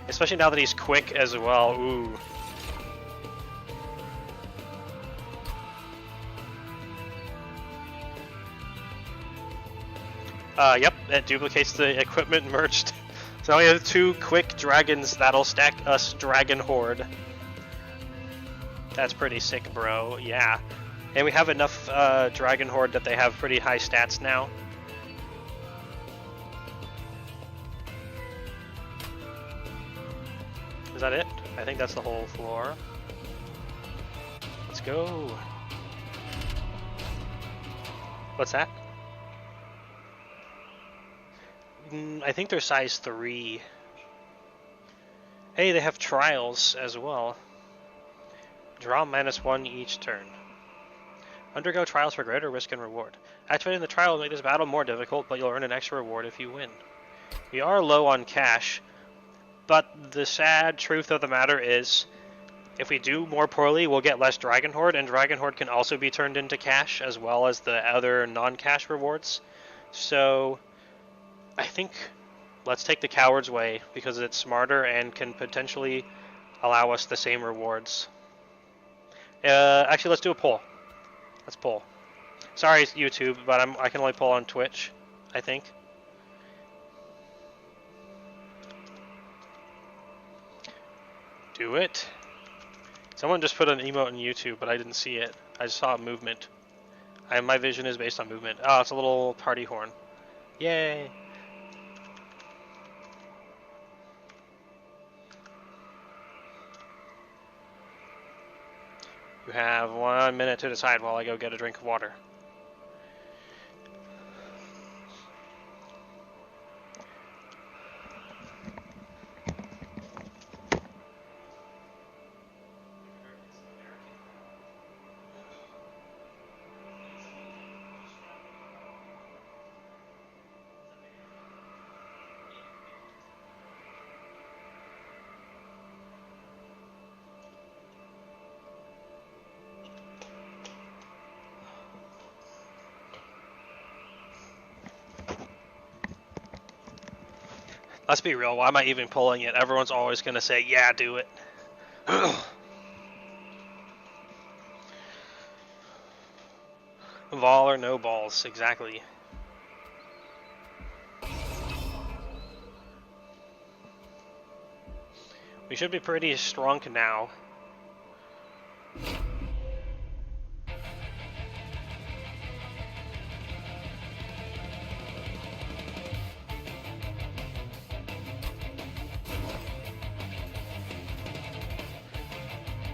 Especially now that he's quick as well. Ooh. Yep, it duplicates the equipment merged. So now we have 2 quick dragons that'll stack us Dragon Horde. That's pretty sick, bro. Yeah. And we have enough Dragon Horde that they have pretty high stats now. Is that it? I think that's the whole floor. Let's go. What's that? I think they're size 3. Hey, they have trials as well. Draw -1 each turn. Undergo trials for greater risk and reward. Activating the trial will make this battle more difficult, but you'll earn an extra reward if you win. We are low on cash, but the sad truth of the matter is, if we do more poorly, we'll get less Dragon Horde, and Dragon Horde can also be turned into cash, as well as the other non-cash rewards. So, I think let's take the coward's way, because it's smarter and can potentially allow us the same rewards. Actually, let's do a poll. Let's poll. Sorry, YouTube, but I can only poll on Twitch, I think. Do it. Someone just put an emote on YouTube, but I didn't see it. I just saw a movement. My vision is based on movement. Oh, it's a little party horn. Yay! You have 1 minute to decide while I go get a drink of water. Let's be real, why am I even pulling it? Everyone's always gonna say, yeah, do it. Vol or no balls, exactly. We should be pretty strong now.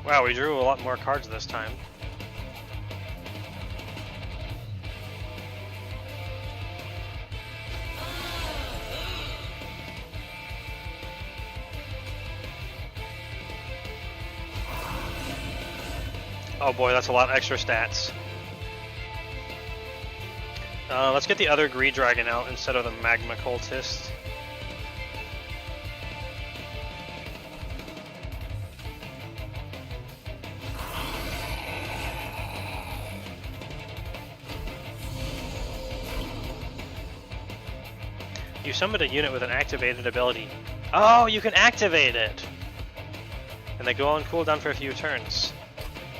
Wow, we drew a lot more cards this time. Oh boy, that's a lot of extra stats. Let's get the other Greed Dragon out instead of the Magma Cultist. You summoned a unit with an activated ability. Oh, you can activate it! And they go on cooldown for a few turns.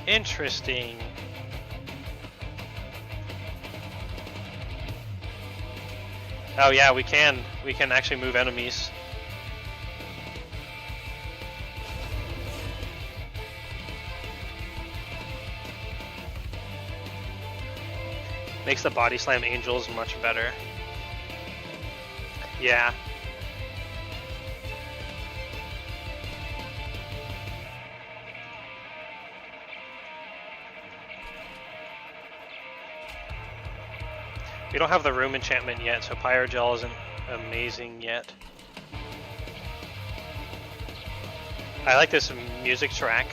Interesting. Oh yeah, we can actually move enemies. Makes the body slam angels much better. Yeah. We don't have the room enchantment yet, so Pyrogel isn't amazing yet. I like this music track.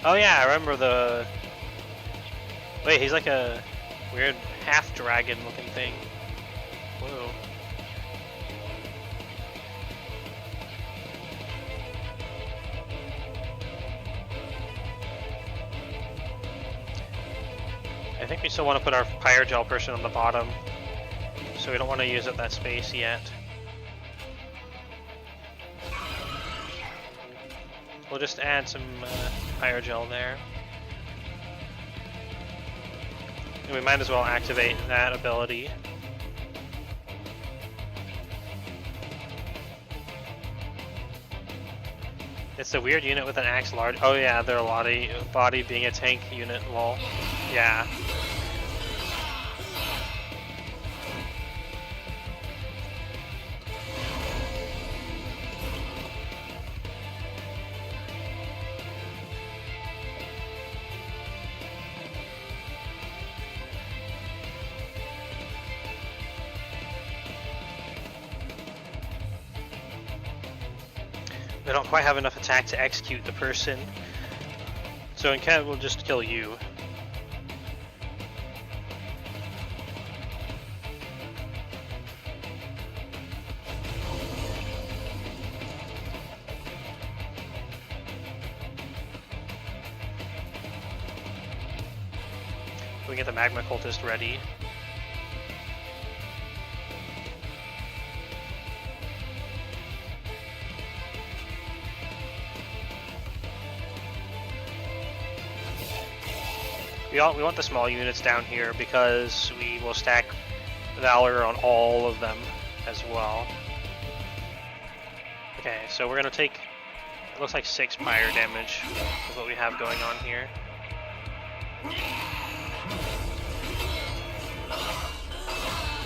Oh yeah, I remember the... Wait, he's like a weird half-dragon looking thing. Whoa. I think we still want to put our Pyrogel person on the bottom, so we don't want to use up that space yet. We'll just add some Pyrogel there. And we might as well activate that ability. It's a weird unit with an axe large. Oh yeah, their body being a tank unit, lol. Yeah. They don't quite have enough attack to execute the person. So Encat will just kill you. We get the Magma Cultist ready. We want the small units down here because we will stack Valor on all of them as well. Okay, so we're gonna take, it looks like 6 fire damage is what we have going on here.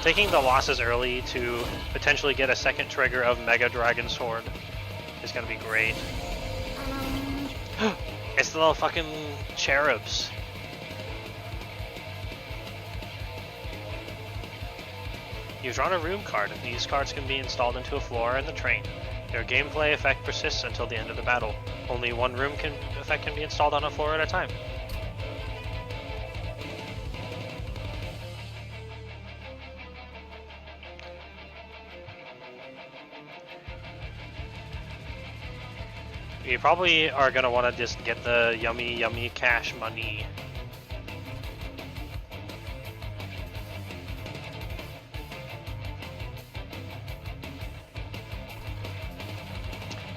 Taking the losses early to potentially get a second trigger of Mega Dragon Sword is gonna be great. It's the little fucking cherubs. You've drawn a room card. These cards can be installed into a floor in the train. Their gameplay effect persists until the end of the battle. Only one room effect can be installed on a floor at a time. You probably are going to want to just get the yummy cash money.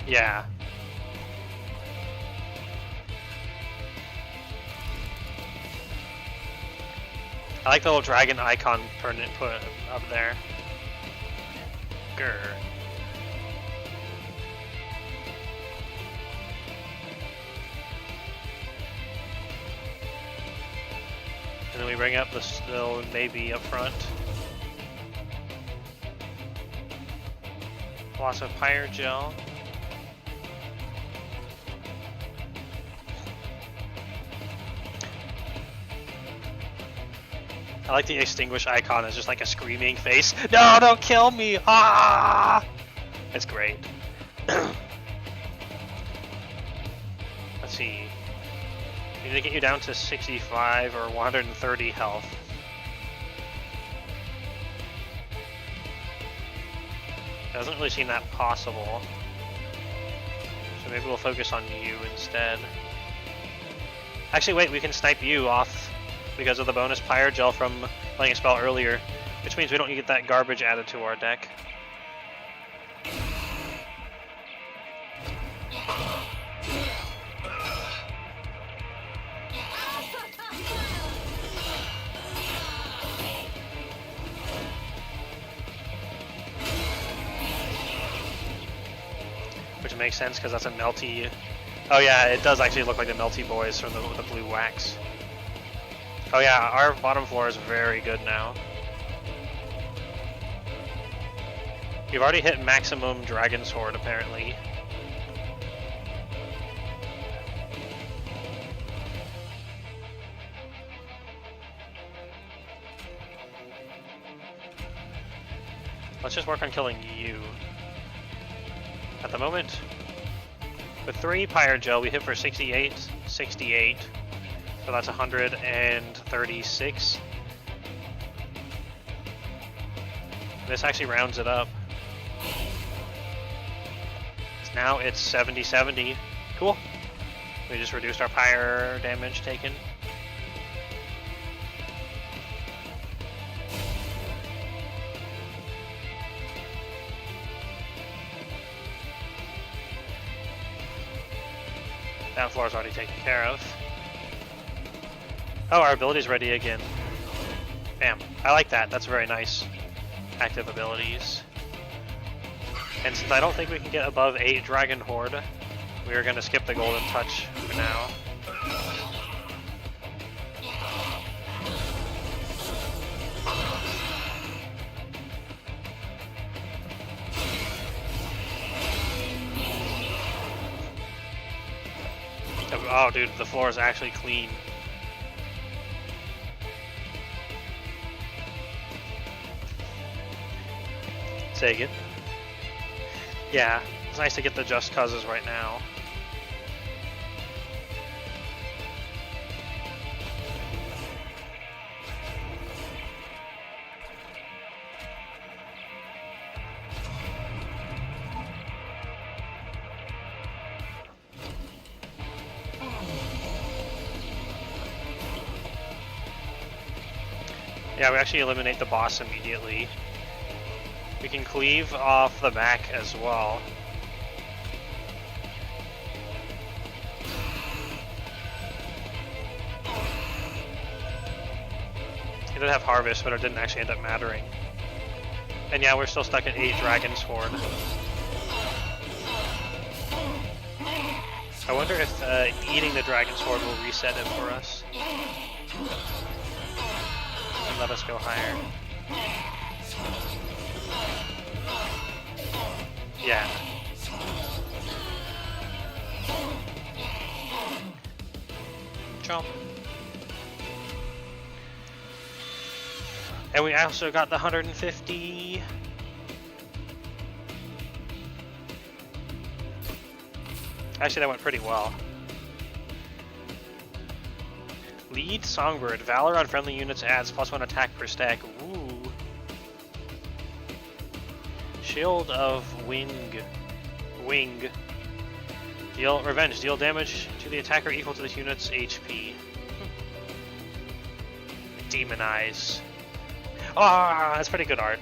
Yeah. I like the little dragon icon put up there. Grr. And then we bring up the little baby up front. Lots of pyre gel. I like the extinguish icon as just like a screaming face. No, don't kill me! Ah! It's great. Let's see. We need to get you down to 65 or 130 health. Doesn't really seem that possible. So maybe we'll focus on you instead. Actually, wait, we can snipe you off because of the bonus pyre gel from playing a spell earlier, which means we don't get that garbage added to our deck. Which makes sense because that's a melty. Oh yeah, it does actually look like the melty boys from the blue wax. Oh yeah, our bottom floor is very good now. You've already hit maximum Dragon's Horde apparently. Let's just work on killing you. At the moment, with 3 pyre gel, we hit for 68, 68. So that's 136. This actually rounds it up. Now it's 70-70. Cool. We just reduced our pyre damage taken. That floor is already taken care of. Oh, our ability's ready again. Bam. I like that. That's very nice. Active abilities. And since I don't think we can get above 8 Dragon Horde, we are going to skip the Golden Touch for now. Oh, dude, the floor is actually clean. Say again? Yeah, it's nice to get the just causes right now. Yeah, we actually eliminate the boss immediately. We can cleave off the back as well. It did have Harvest, but it didn't actually end up mattering. And yeah, we're still stuck at 8 Dragon's Horde. I wonder if eating the Dragon's Horde will reset it for us. And let us go higher. Yeah. Chomp. And we also got the 150. Actually, that went pretty well. Lead Songbird. Valor on friendly units adds +1 attack per stack. Ooh. Shield of Wing. Deal Revenge. Deal damage to the attacker equal to this unit's HP. Demonize. Ah, that's pretty good art.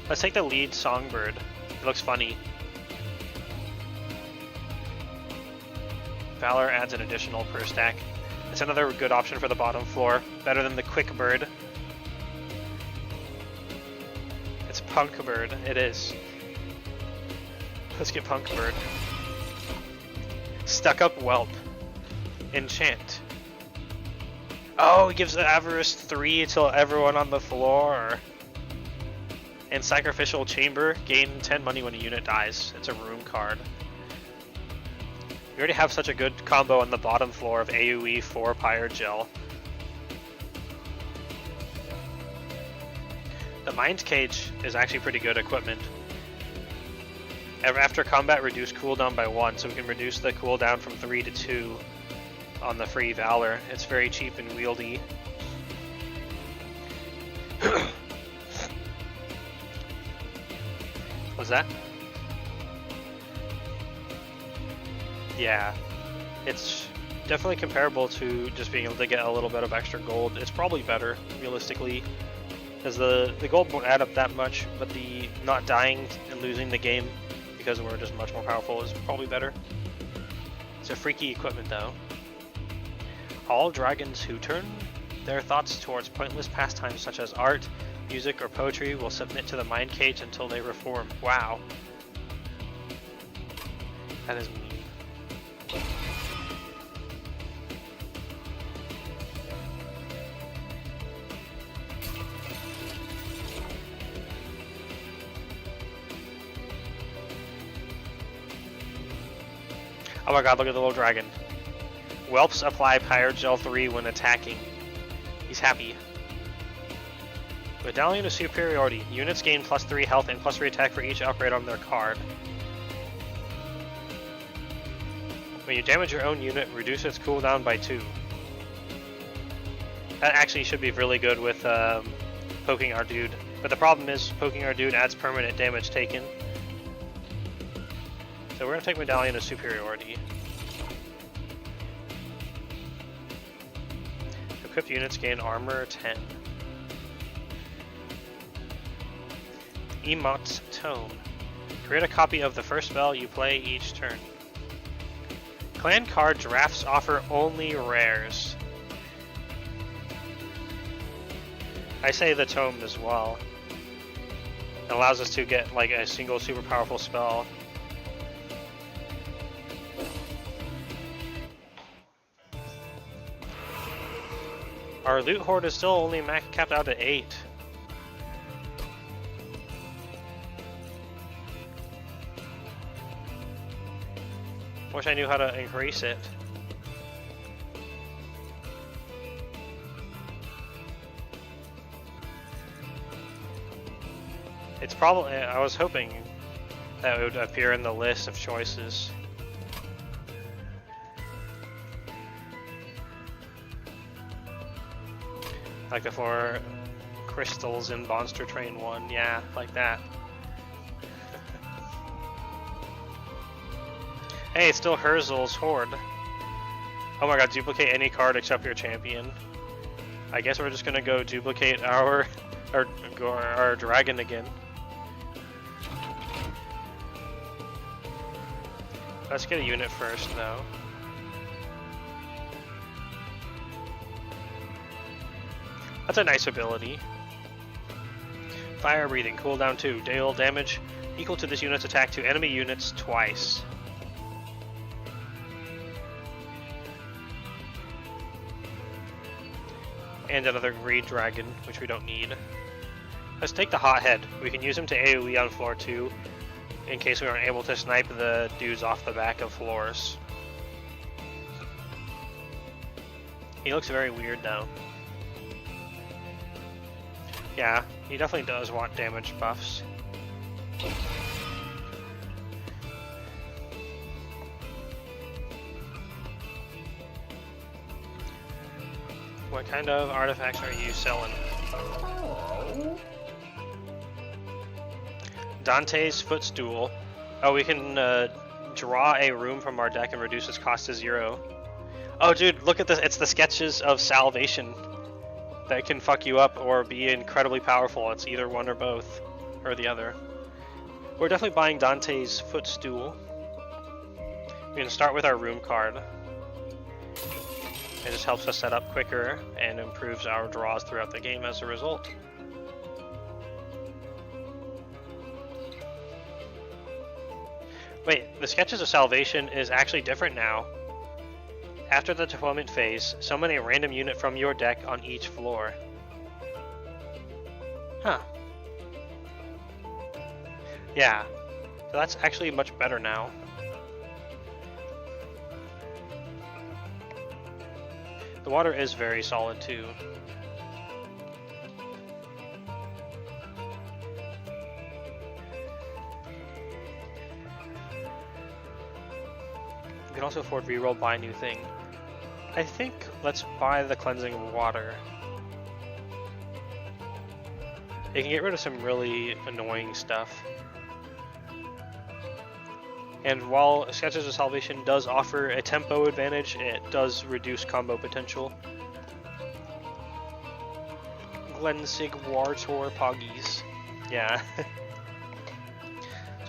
Let's take the Lead Songbird. It looks funny. Valor adds an additional per stack. It's another good option for the bottom floor. Better than the Quick Bird. It's Punk Bird. It is. Let's get Punk Bird. Stuck Up Whelp. Enchant. Oh, it gives the Avarice 3 to everyone on the floor. And Sacrificial Chamber. Gain 10 money when a unit dies. It's a room card. We already have such a good combo on the bottom floor of AoE 4 Pyre Gel. The Mind Cage is actually pretty good equipment. After combat, reduce cooldown by 1, so we can reduce the cooldown from 3 to 2 on the free Valor. It's very cheap and wieldy. What's that? Yeah, it's definitely comparable to just being able to get a little bit of extra gold. It's probably better, realistically, because the gold won't add up that much, but the not dying and losing the game because we're just much more powerful is probably better. It's a freaky equipment, though. All dragons who turn their thoughts towards pointless pastimes such as art, music, or poetry will submit to the Mind Cage until they reform. Wow. That is mean. Oh my god, look at the little dragon. Whelps apply Pyre Gel 3 when attacking. He's happy. Medallion of Superiority. Units gain +3 health and +3 attack for each upgrade on their card. When you damage your own unit, reduce its cooldown by 2. That actually should be really good with poking our dude. But the problem is, poking our dude adds permanent damage taken. So we're going to take Medallion of Superiority. Equipped units gain armor 10. Emote's Tome. Create a copy of the first spell you play each turn. Clan card drafts offer only rares. I say the Tome as well. It allows us to get like a single super powerful spell. Our loot hoard is still only capped out at 8. Wish I knew how to increase it. It's probably, I was hoping that it would appear in the list of choices. Like the 4 crystals in Monster Train 1, yeah, like that. Hey, it's still Herzl's Horde. Oh my god, duplicate any card except your champion. I guess we're just gonna go duplicate our dragon again. Let's get a unit first, though. That's a nice ability. Fire Breathing, cooldown 2. Deal damage equal to this unit's attack to enemy units twice. And another Greed Dragon, which we don't need. Let's take the Hothead. We can use him to AoE on floor 2, in case we aren't able to snipe the dudes off the back of floors. He looks very weird though. Yeah, he definitely does want damage buffs. What kind of artifacts are you selling? Dante's Footstool. Oh, we can draw a room from our deck and reduce its cost to 0. Oh dude, look at this, it's the Sketches of Salvation that can fuck you up or be incredibly powerful. It's either one or both, or the other. We're definitely buying Dante's footstool. We're going to start with our room card. It just helps us set up quicker and improves our draws throughout the game as a result. Wait, the Sketches of Salvation is actually different now. After the deployment phase, summon a random unit from your deck on each floor. Huh. Yeah, so that's actually much better now. The water is very solid too. We can also afford reroll buy new thing. I think let's buy the cleansing water. It can get rid of some really annoying stuff. And while Sketches of Salvation does offer a tempo advantage, it does reduce combo potential. Glensig Wartor Poggies. Yeah. So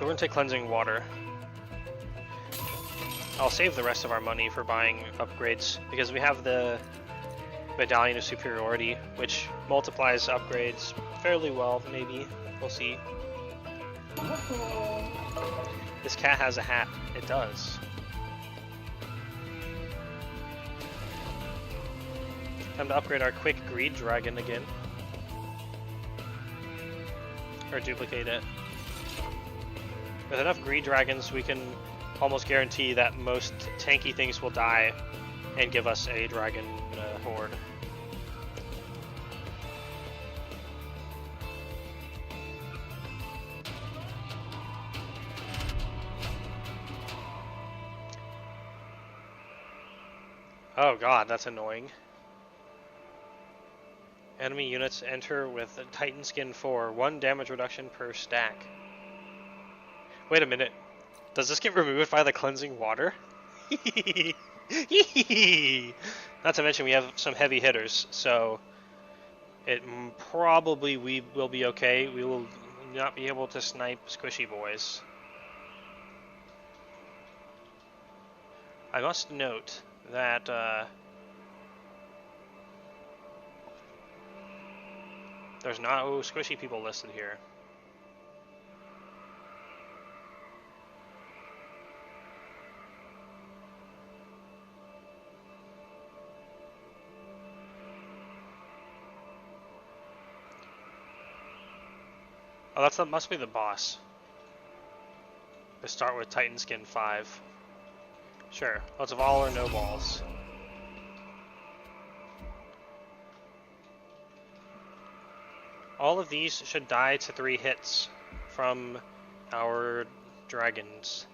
we're gonna take Cleansing Water. I'll save the rest of our money for buying upgrades, because we have the Medallion of Superiority, which multiplies upgrades fairly well, maybe. We'll see. This cat has a hat. It does. Time to upgrade our quick greed dragon again. Or duplicate it. With enough greed dragons, we can almost guarantee that most tanky things will die and give us a dragon horde. Oh god, that's annoying. Enemy units enter with a Titan Skin 4, 1 damage reduction per stack. Wait a minute. Does this get removed by the cleansing water? Not to mention we have some heavy hitters, so it probably we will be okay. We will not be able to snipe squishy boys. I must note that there's no squishy people listed here. Oh, that must be the boss. Let's start with Titan Skin 5. Sure, let's have all or no balls. All of these should die to 3 hits from our dragons.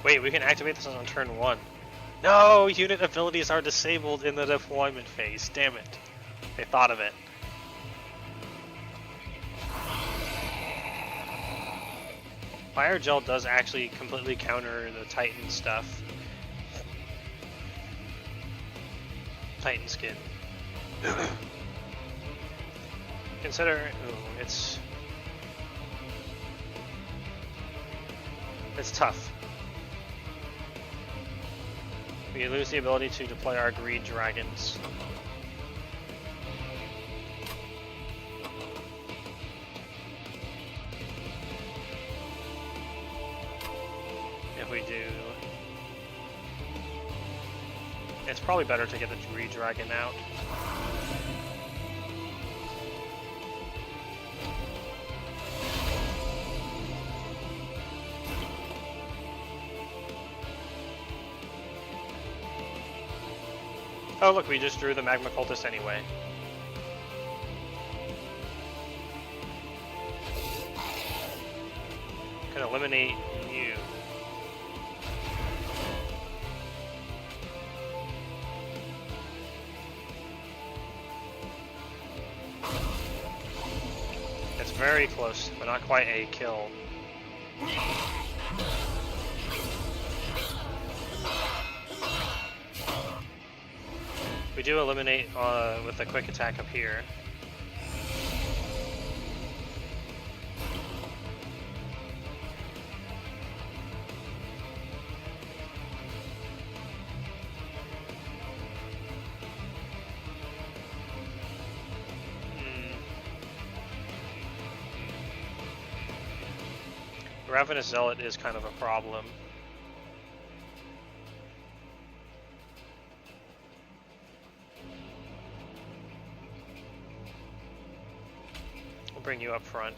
Wait, we can activate this on turn 1. No! Unit abilities are disabled in the deployment phase. Damn it. They thought of it. Fire Gel does actually completely counter the Titan stuff. Titan Skin. Consider... Ooh, it's tough. We lose the ability to deploy our greed dragons. If we do, it's probably better to get the greed dragon out. Oh look, we just drew the Magma Cultist anyway. Can eliminate you. It's very close, but not quite a kill. We do eliminate with a quick attack up here. Ravenous Zealot is kind of a problem. We'll bring you up front.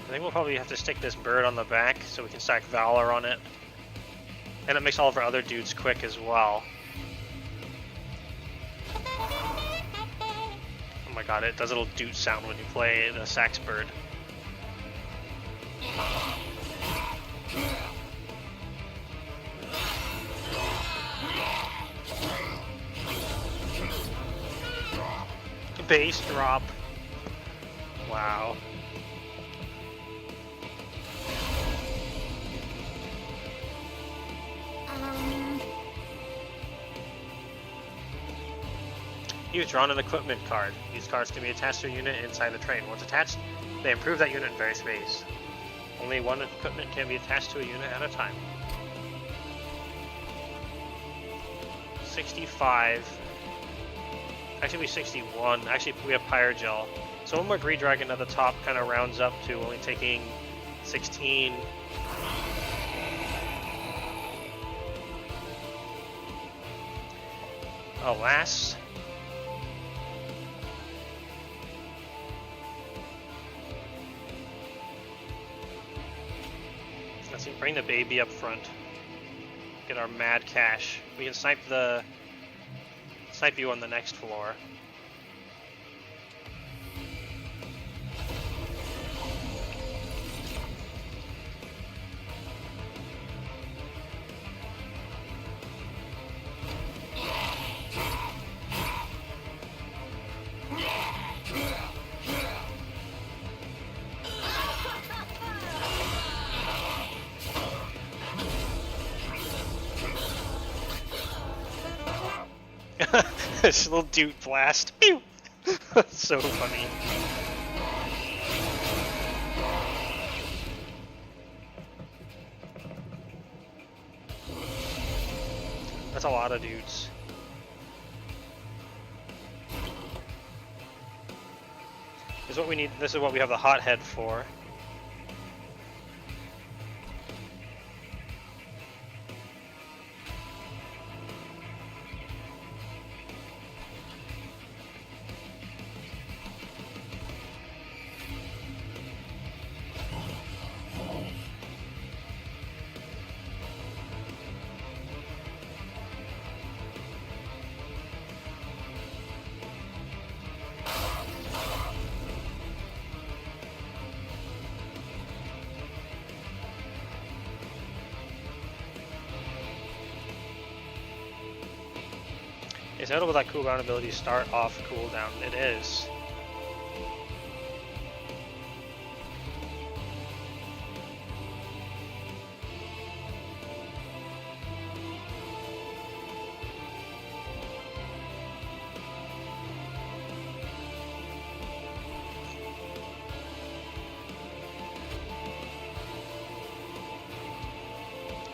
I think we'll probably have to stick this bird on the back so we can stack Valor on it. And it makes all of our other dudes quick as well. Oh my god, it does a little doot sound when you play the sax bird. Bass drop. Wow. You've drawn an equipment card. These cards can be attached to a unit inside the train. Once attached, they improve that unit in various ways. Only one equipment can be attached to a unit at a time. 65. Actually, 61. Actually, we have Pyrogel. So one more Greed Dragon at the top kind of rounds up to only taking 16. Alas. Let's see, bring the baby up front. Get our mad cash. We can snipe you on the next floor. This little dude blast. Pew! So funny. That's a lot of dudes. This is what we need. This is what we have the hothead for. It's notable that cooldown abilities start off cooldown. It is.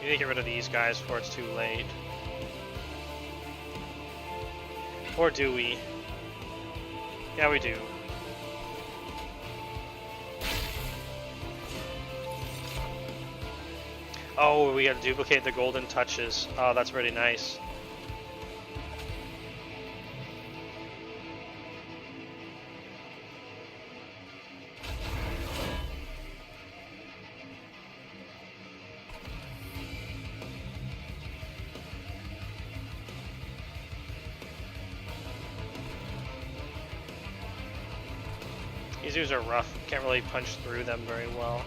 You need to get rid of these guys before it's too late. Or do we? Yeah, we do. Oh, we gotta duplicate the golden touches. Oh, that's really nice. These dudes are rough. Can't really punch through them very well.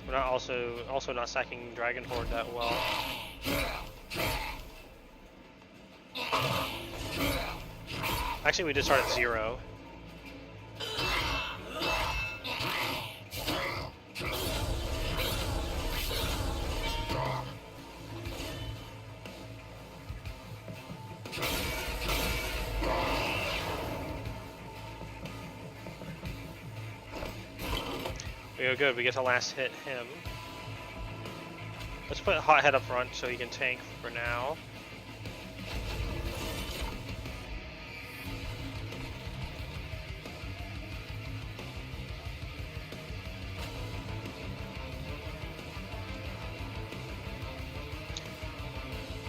We're not also not stacking Dragon Horde that well. Actually, we did start at 0. We go good. We get to last hit him. Let's put Hothead up front so he can tank for now.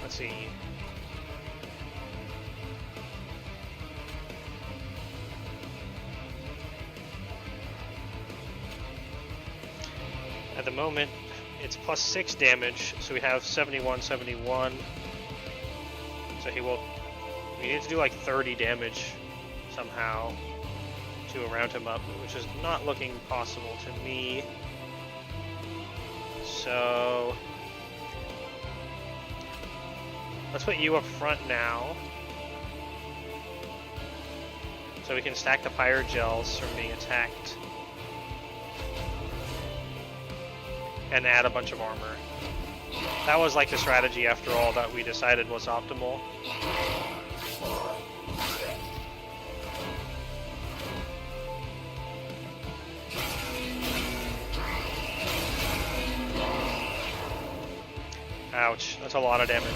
Let's see. At the moment, it's plus 6 damage, so we have 71, 71. So we need to do like 30 damage somehow to round him up, which is not looking possible to me. So let's put you up front now, so we can stack the Pyre Gels from being attacked. And add a bunch of armor. That was like the strategy after all that we decided was optimal. Ouch, that's a lot of damage.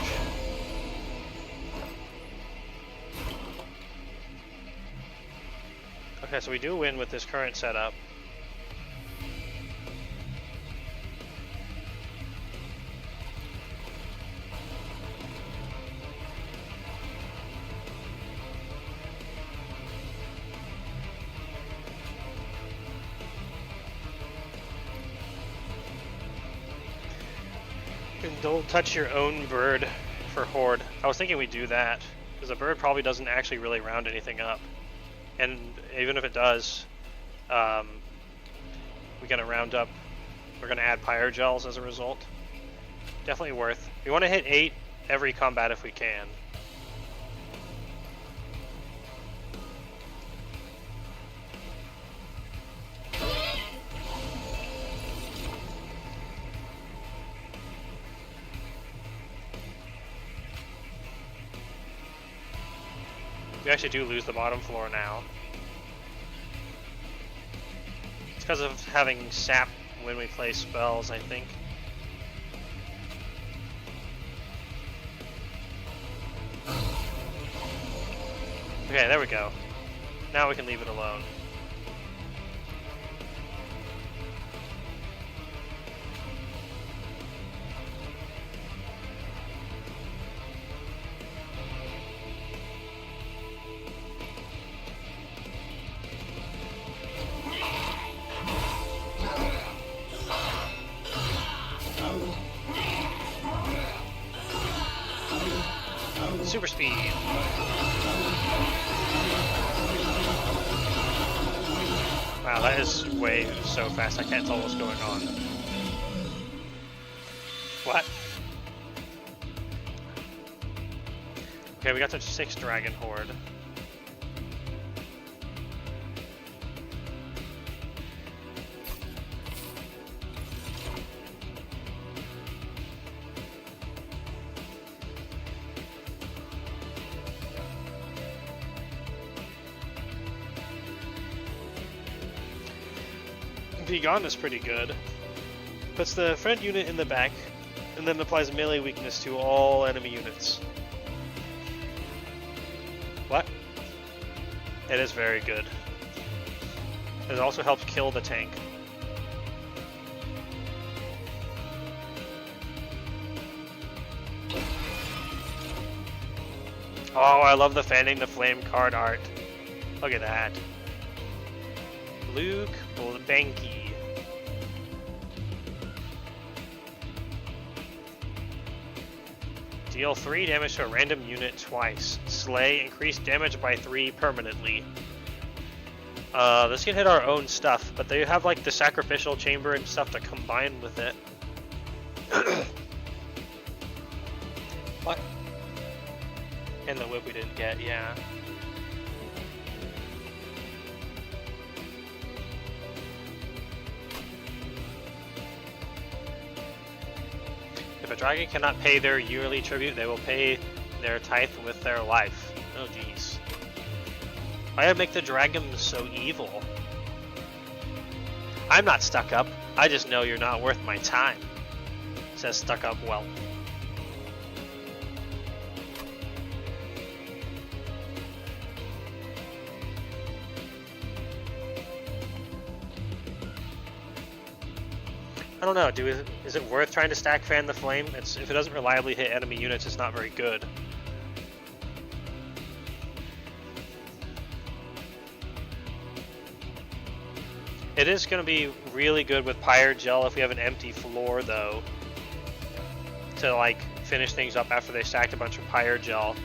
Okay, so we do win with this current setup. Don't touch your own bird for Horde. I was thinking we'd do that, because the bird probably doesn't actually really round anything up. And even if it does, we're going to round up, we're going to add Pyre Gels as a result. Definitely worth. We want to hit 8 every combat if we can. We actually do lose the bottom floor now. It's because of having sap when we play spells, I think. Okay, there we go. Now we can leave it alone. Super speed. Wow, that is way so fast. I can't tell what's going on. What? Okay, we got to 6 Dragon Horde. Begone is pretty good. Puts the friend unit in the back, and then applies melee weakness to all enemy units. What? It is very good. It also helps kill the tank. Oh, I love the fanning the flame card art. Look at that. Luke Banky. Deal 3 damage to a random unit twice. Slay, increase damage by 3 permanently. This can hit our own stuff, but they have like the sacrificial chamber and stuff to combine with it. What? And the whip we didn't get, yeah. If a dragon cannot pay their yearly tribute, they will pay their tithe with their life. Oh jeez. Why did I make the dragons so evil? I'm not stuck up. I just know you're not worth my time. Says stuck up whelp. I don't know, is it worth trying to stack Fan the Flame? If it doesn't reliably hit enemy units, it's not very good. It is going to be really good with Pyre Gel if we have an empty floor, though, to like finish things up after they stacked a bunch of Pyre Gel.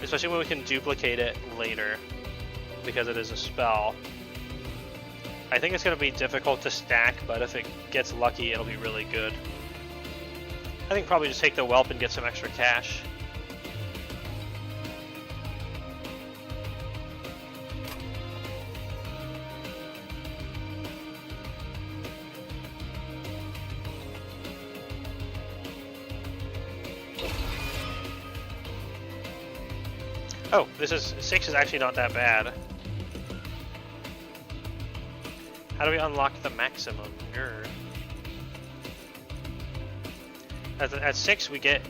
Especially when we can duplicate it later, because it is a spell. I think it's going to be difficult to stack, but if it gets lucky, it'll be really good. I think probably just take the whelp and get some extra cash. Oh, 6 is actually not that bad. How do we unlock the maximum? At 6 we get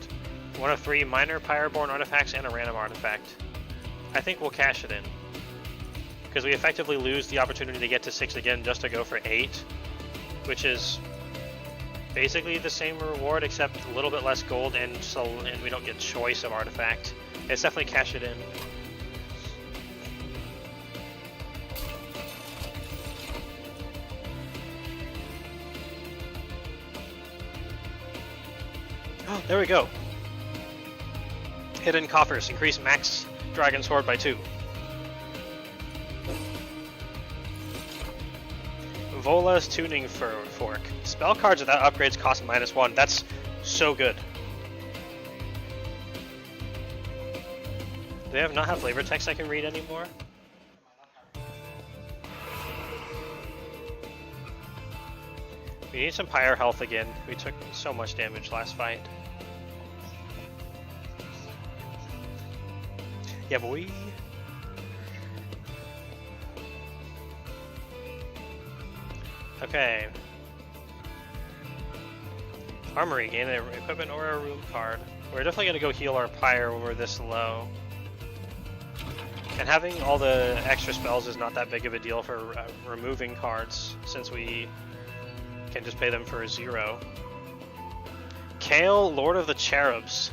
one of 3 minor Pyreborn artifacts and a random artifact. I think we'll cash it in, because we effectively lose the opportunity to get to 6 again just to go for 8, which is basically the same reward except a little bit less gold, and we don't get choice of artifact. It's definitely cash it in. Oh, there we go. Hidden coffers. Increase max dragon sword by 2. Vola's tuning fork. Spell cards without upgrades cost -1. That's so good. Do they not have flavor text I can read anymore? We need some Pyre health again. We took so much damage last fight. Yeah, boy. Okay. Armory, gain an equipment or a room card. We're definitely going to go heal our Pyre when we're this low. And having all the extra spells is not that big of a deal for removing cards, since we can just pay them for 0. Kale, Lord of the Cherubs.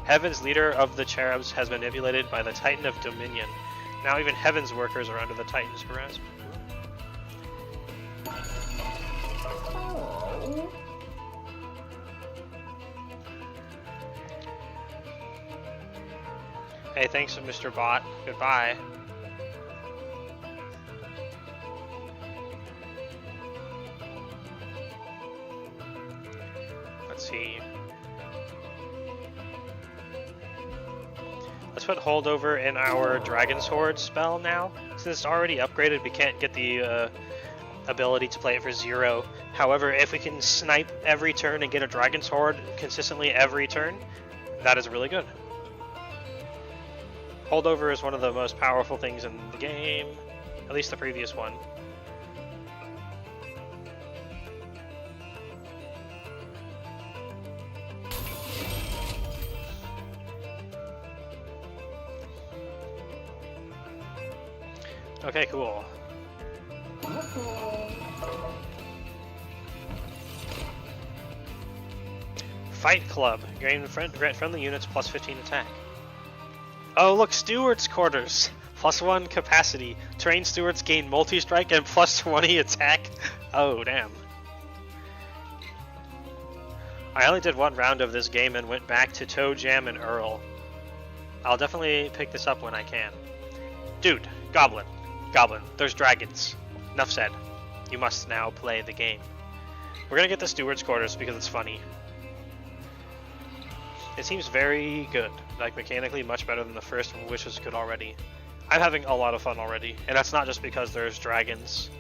Heaven's leader of the Cherubs has been manipulated by the Titan of Dominion. Now even Heaven's workers are under the Titan's harassment. Hey, thanks, Mr. Bot. Goodbye. Let's see. Let's put holdover in our Dragon's Horde spell now. Since it's already upgraded, we can't get the ability to play it for 0. However, if we can snipe every turn and get a Dragon's Horde consistently every turn, that is really good. Holdover is one of the most powerful things in the game, at least the previous one. Okay, cool. Fight Club. Gain friendly units plus 15 attack. Oh look, Steward's Quarters. +1 capacity. Trained stewards gain multi-strike and plus 20 attack. Oh damn. I only did one round of this game and went back to Toe Jam and Earl. I'll definitely pick this up when I can. Dude, Goblin, there's dragons. Enough said. You must now play the game. We're gonna get the Steward's Quarters because it's funny. It seems very good, like mechanically much better than the first one, which was good already. I'm having a lot of fun already, and that's not just because there's dragons.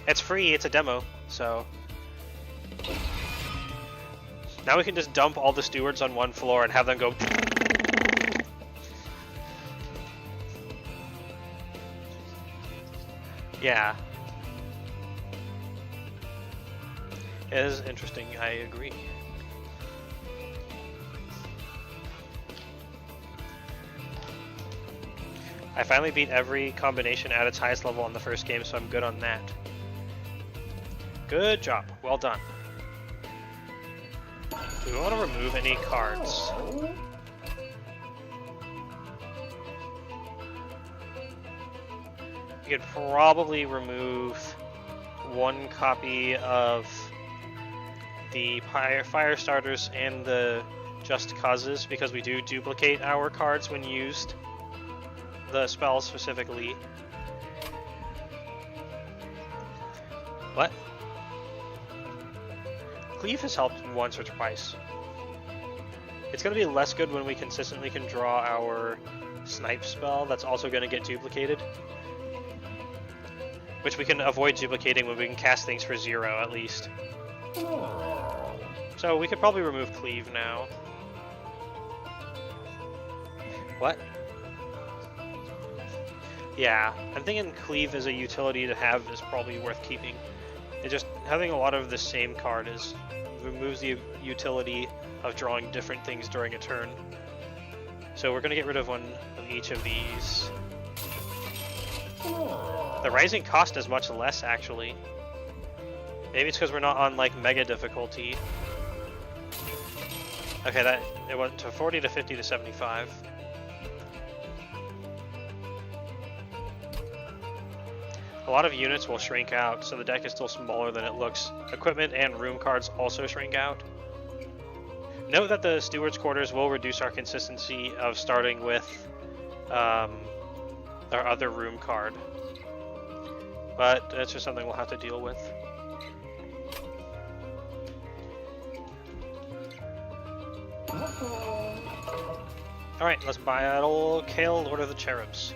It's free, it's a demo, so... Now we can just dump all the stewards on one floor and have them go... Yeah. It is interesting, I agree. I finally beat every combination at its highest level on the first game, so I'm good on that. Good job. Well done. Do we want to remove any cards? You could probably remove one copy of the fire starters and the just causes, because we do duplicate our cards when used. The spell specifically. What? Cleave has helped once or twice. It's going to be less good when we consistently can draw our snipe spell that's also going to get duplicated. Which we can avoid duplicating when we can cast things for 0 at least. So we could probably remove Cleave now. What? Yeah, I'm thinking Cleave as a utility to have is probably worth keeping. It just having a lot of the same card removes the utility of drawing different things during a turn. So we're going to get rid of one of each of these. The rising cost is much less, actually. Maybe it's because we're not on like mega difficulty. Okay, that it went to 40 to 50 to 75. A lot of units will shrink out, so the deck is still smaller than it looks. Equipment and room cards also shrink out. Note that the Steward's Quarters will reduce our consistency of starting with our other room card. But that's just something we'll have to deal with. Alright, let's battle Kale, Lord of the Cherubs.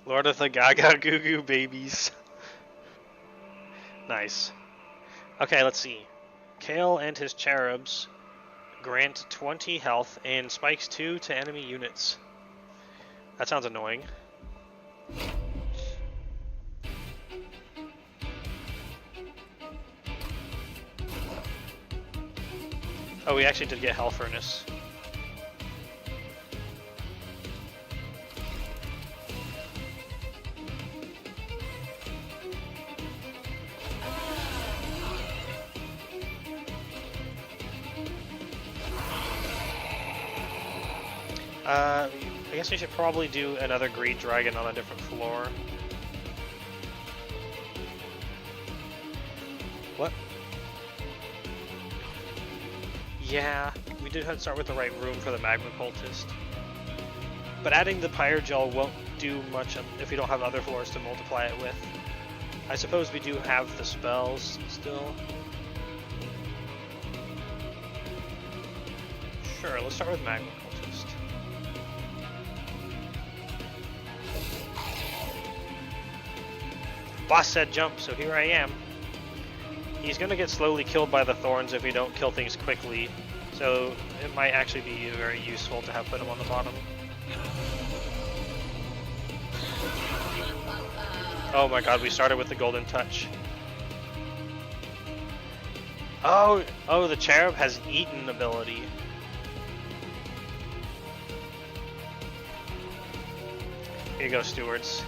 Lord of the Gaga Goo Goo Babies. Nice. Okay, let's see. Kale and his cherubs grant 20 health and spikes 2 to enemy units. That sounds annoying. Oh, we actually did get Hell Furnace. I guess we should probably do another Greed Dragon on a different floor. What? Yeah, we did have to start with the right room for the Magma Cultist. But adding the Pyre Gel won't do much if we don't have other floors to multiply it with. I suppose we do have the spells still. Sure, let's start with Magma Cultist. Boss said jump, so here I am. He's gonna get slowly killed by the thorns if we don't kill things quickly, so it might actually be very useful to have put him on the bottom. Oh my god, we started with the Golden Touch. Oh, the Cherub has Eaten ability. Here you go, Stewards.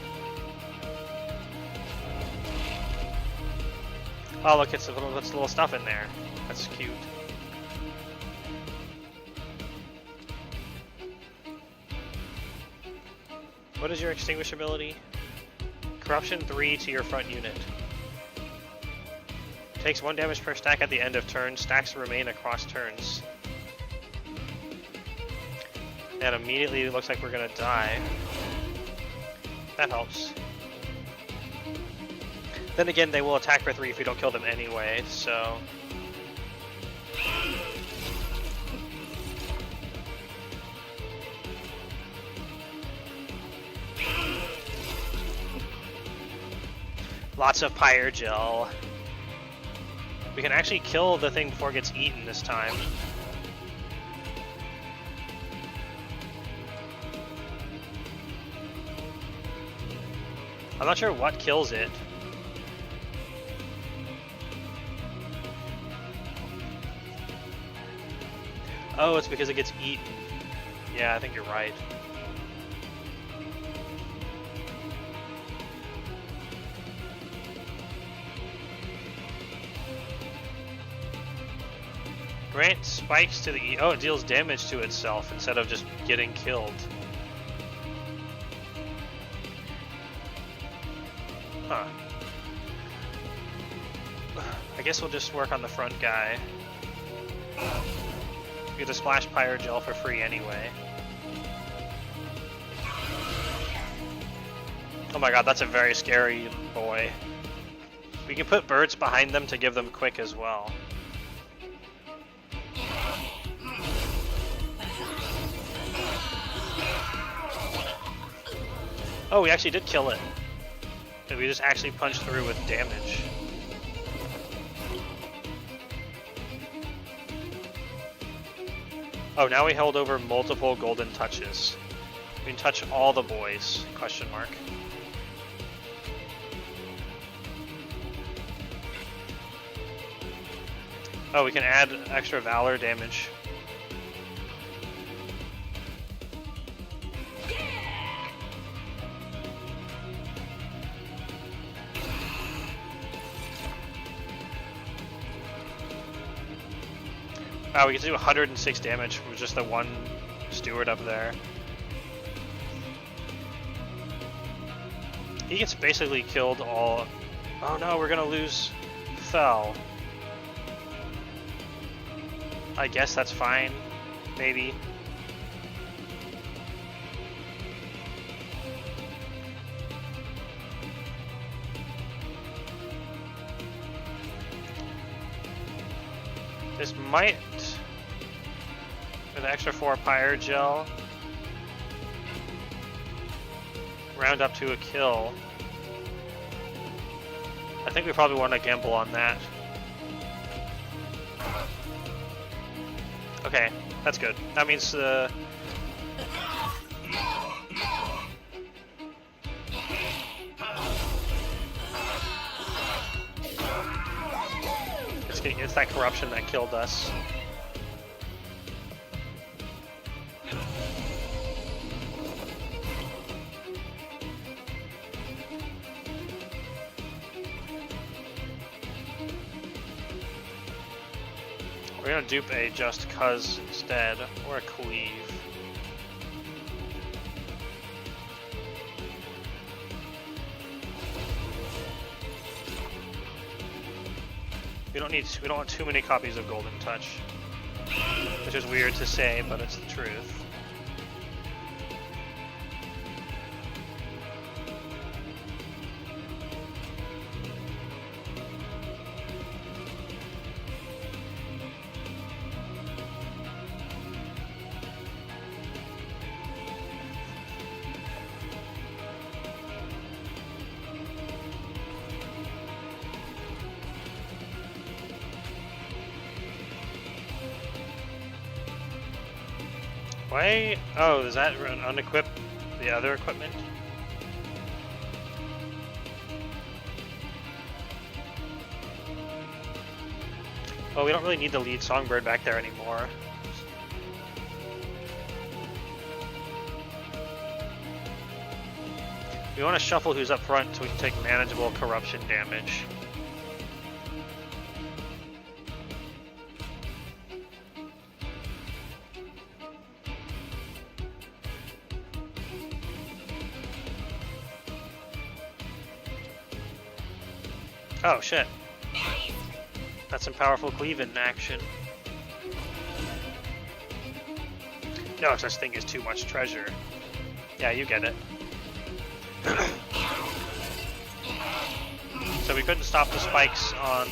Oh look, it's a little stuff in there. That's cute. What is your extinguish ability? Corruption 3 to your front unit. Takes 1 damage per stack at the end of turn. Stacks remain across turns. And immediately it looks like we're gonna die. That helps. Then again, they will attack for 3 if we don't kill them anyway, so... Lots of Pyre Gel. We can actually kill the thing before it gets eaten this time. I'm not sure what kills it. Oh, it's because it gets eaten. Yeah, I think you're right. Grant spikes to the oh, it deals damage to itself instead of just getting killed. Huh. I guess we'll just work on the front guy. We get a splash Pyre Gel for free anyway. Oh my god, that's a very scary boy. We can put birds behind them to give them quick as well. Oh, we actually did kill it. We just actually punched through with damage. Oh, now we held over multiple golden touches. We can touch all the boys, question mark. Oh, we can add extra Valor damage. Wow, we can do 106 damage from just the one steward up there. He gets basically killed all... Oh no, we're gonna lose Fel. I guess that's fine. Maybe. This might, with an extra 4 Pyre Gel, round up to a kill. I think we probably want to gamble on that. Okay, that's good. That means it's that corruption that killed us. We're gonna dupe a Just Cuz instead, or a Cleave. We don't want too many copies of Golden Touch, which is weird to say, but it's the truth. Why? Oh, does that unequip the other equipment? Oh, we don't really need the lead songbird back there anymore. We want to shuffle who's up front so we can take manageable corruption damage. Oh shit. That's some powerful cleave-in action. No such thing as too much treasure. Yeah, you get it. So we couldn't stop the spikes on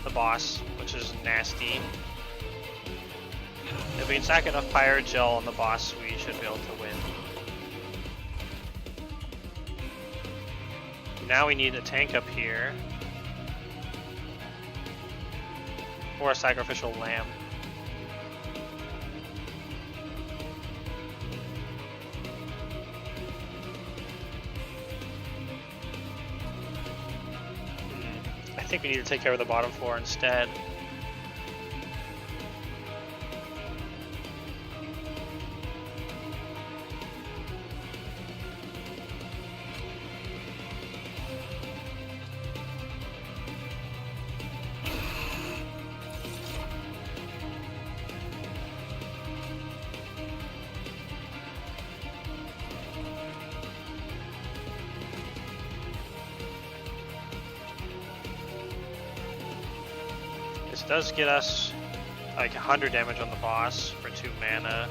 the boss, which is nasty. If we can stack enough Pyre Gel on the boss, we should be able to win. Now we need a tank up here. Or a sacrificial lamb. I think we need to take care of the bottom floor instead. This does get us like 100 damage on the boss for 2 mana.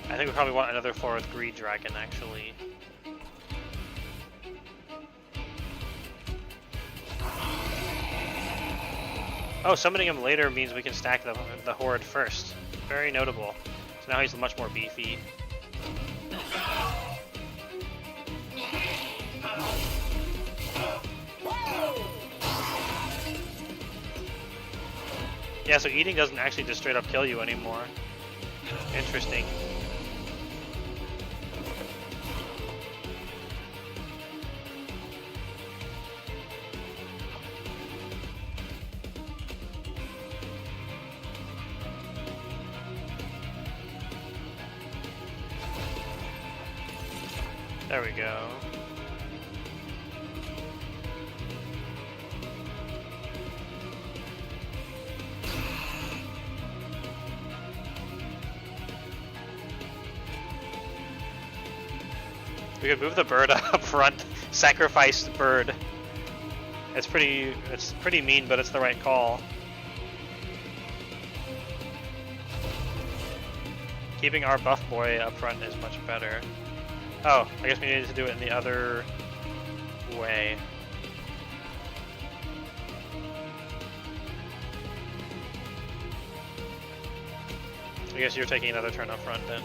I think we probably want another floor with Greed Dragon actually. Oh, summoning him later means we can stack the Horde first. Very notable. So now he's much more beefy. Yeah, so eating doesn't actually just straight up kill you anymore. Interesting. There we go. We could move the bird up front, sacrifice the bird. It's pretty mean, but it's the right call. Keeping our buff boy up front is much better. Oh, I guess we needed to do it in the other way. I guess you're taking another turn up front then.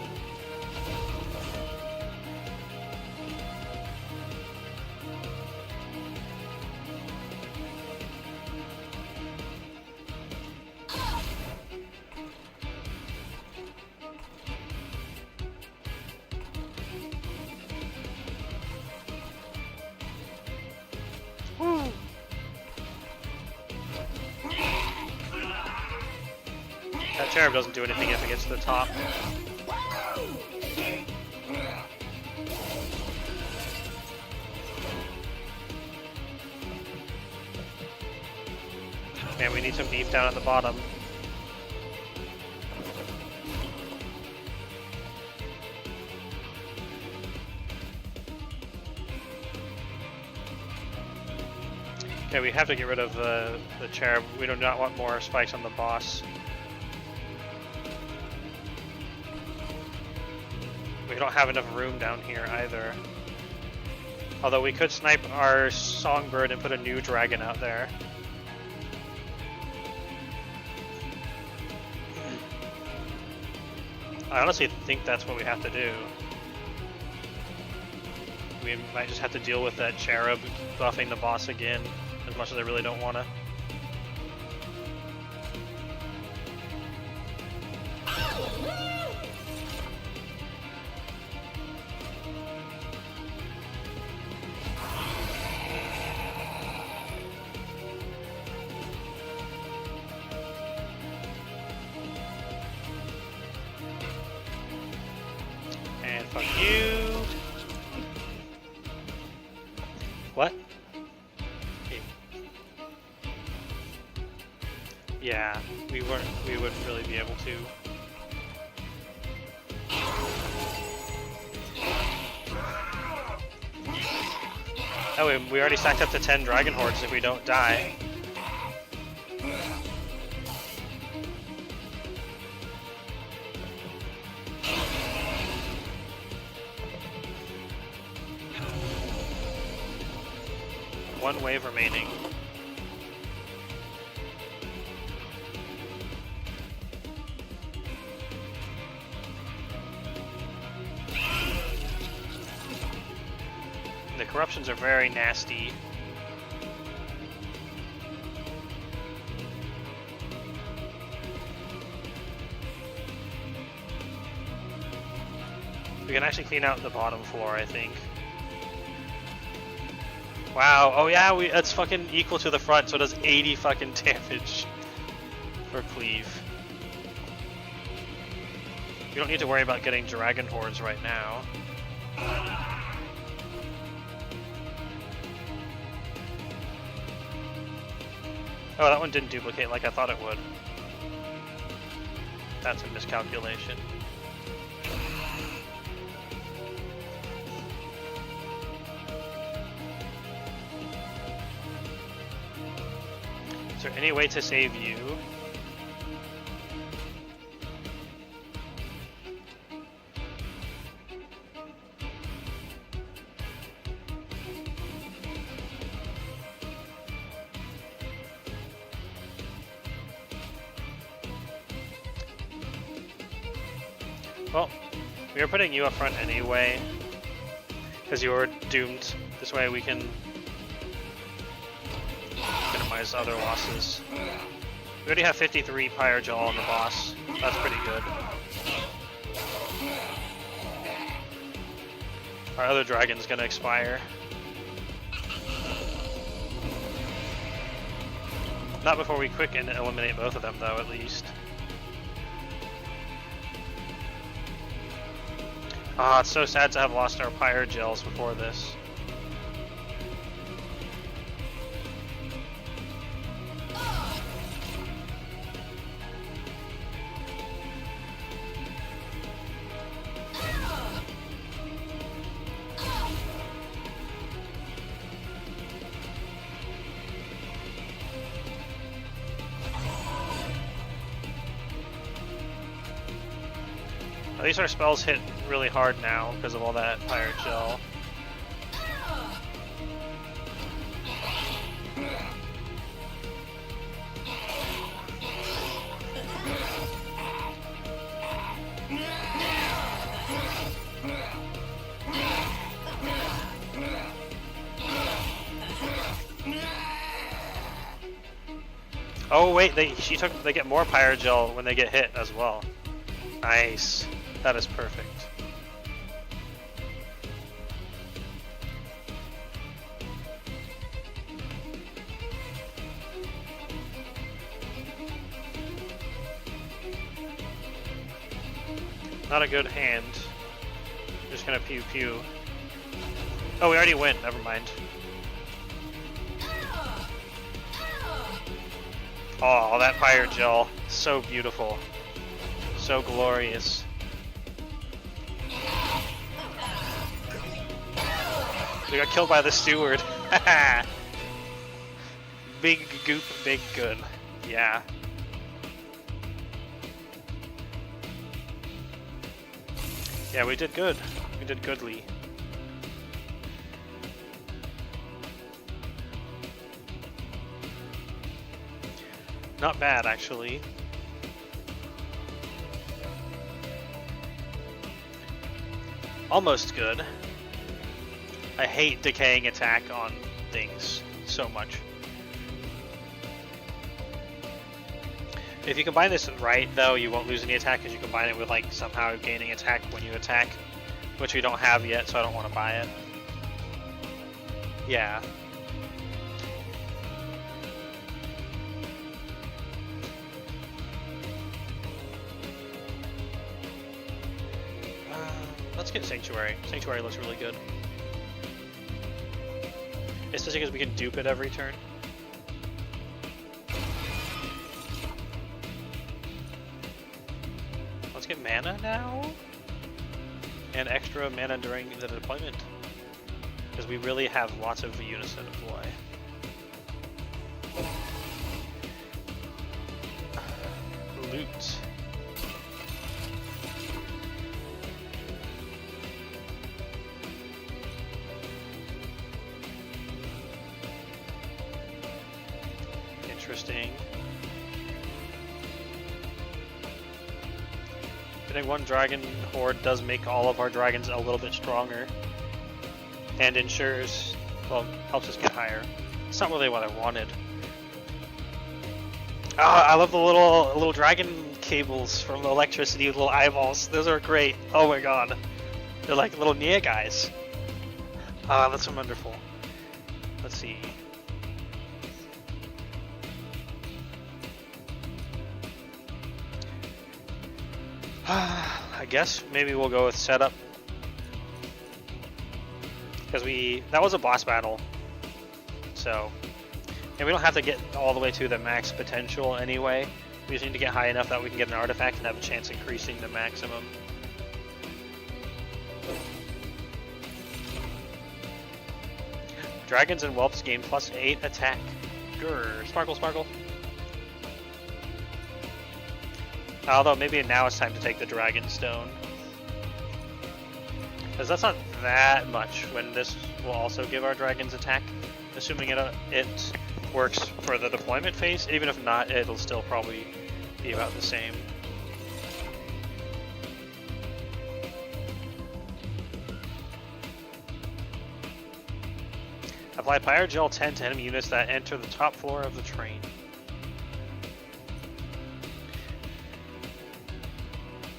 That cherub doesn't do anything if it gets to the top. Man, we need some beef down at the bottom. Okay, we have to get rid of the cherub. We do not want more spikes on the boss. We don't have enough room down here either. Although we could snipe our songbird and put a new dragon out there. I honestly think that's what we have to do. We might just have to deal with that cherub buffing the boss again, as much as I really don't want to. And fuck you. What? Okay. Yeah, we wouldn't really be able to. Oh, we already stacked up to 10 Dragon Hordes if we don't die. One wave remaining. The corruptions are very nasty. We can actually clean out the bottom floor, I think. Wow, oh yeah, that's fucking equal to the front, so it does 80 fucking damage for cleave. We don't need to worry about getting Dragon Hordes right now. Oh, that one didn't duplicate like I thought it would. That's a miscalculation. Is there any way to save you? Well, we are putting you up front anyway, because you are doomed. This way we can minimize other losses. We already have 53 Pyre Jaw on the boss. That's pretty good. Our other dragon's gonna expire. Not before we quick and eliminate both of them though, at least. Ah, it's so sad to have lost our Pyre Gels before this. At least our spells hit really hard now because of all that Pyre Gel. Oh wait, they get more Pyre Gel when they get hit as well. Nice. That is perfect. Not a good hand. Just gonna pew pew. Oh, we already went. Never mind. Oh, that Pyre Gel. So beautiful. So glorious. We got killed by the steward. Big goop, big good. Yeah. Yeah, we did good. We did goodly. Not bad, actually. Almost good. I hate decaying attack on things so much. If you combine this right, though, you won't lose any attack because you combine it with like somehow gaining attack when you attack, which we don't have yet, so I don't want to buy it. Yeah. Let's get Sanctuary. Sanctuary looks really good. Especially because we can dupe it every turn. Let's get mana now. And extra mana during the deployment. because we really have lots of units to deploy. Loot. Interesting. Getting one dragon horde does make all of our dragons a little bit stronger, and ensures, well, helps us get higher. It's not really what I wanted. I love the little dragon cables from the electricity with little eyeballs. Those are great. Oh my god. They're like little Nia guys. Ah, that's wonderful. Let's see. I guess maybe we'll go with setup. Because that was a boss battle. So, and we don't have to get all the way to the max potential anyway. We just need to get high enough that we can get an artifact and have a chance increasing the maximum. Dragons and Whelps gain +8 attack. Grr, sparkle, sparkle. Although maybe now it's time to take the Dragon Stone. Because that's not that much when this will also give our dragons attack. Assuming it works for the deployment phase. Even if not, it'll still probably be about the same. Apply Pyre Gel 10 to enemy units that enter the top floor of the train.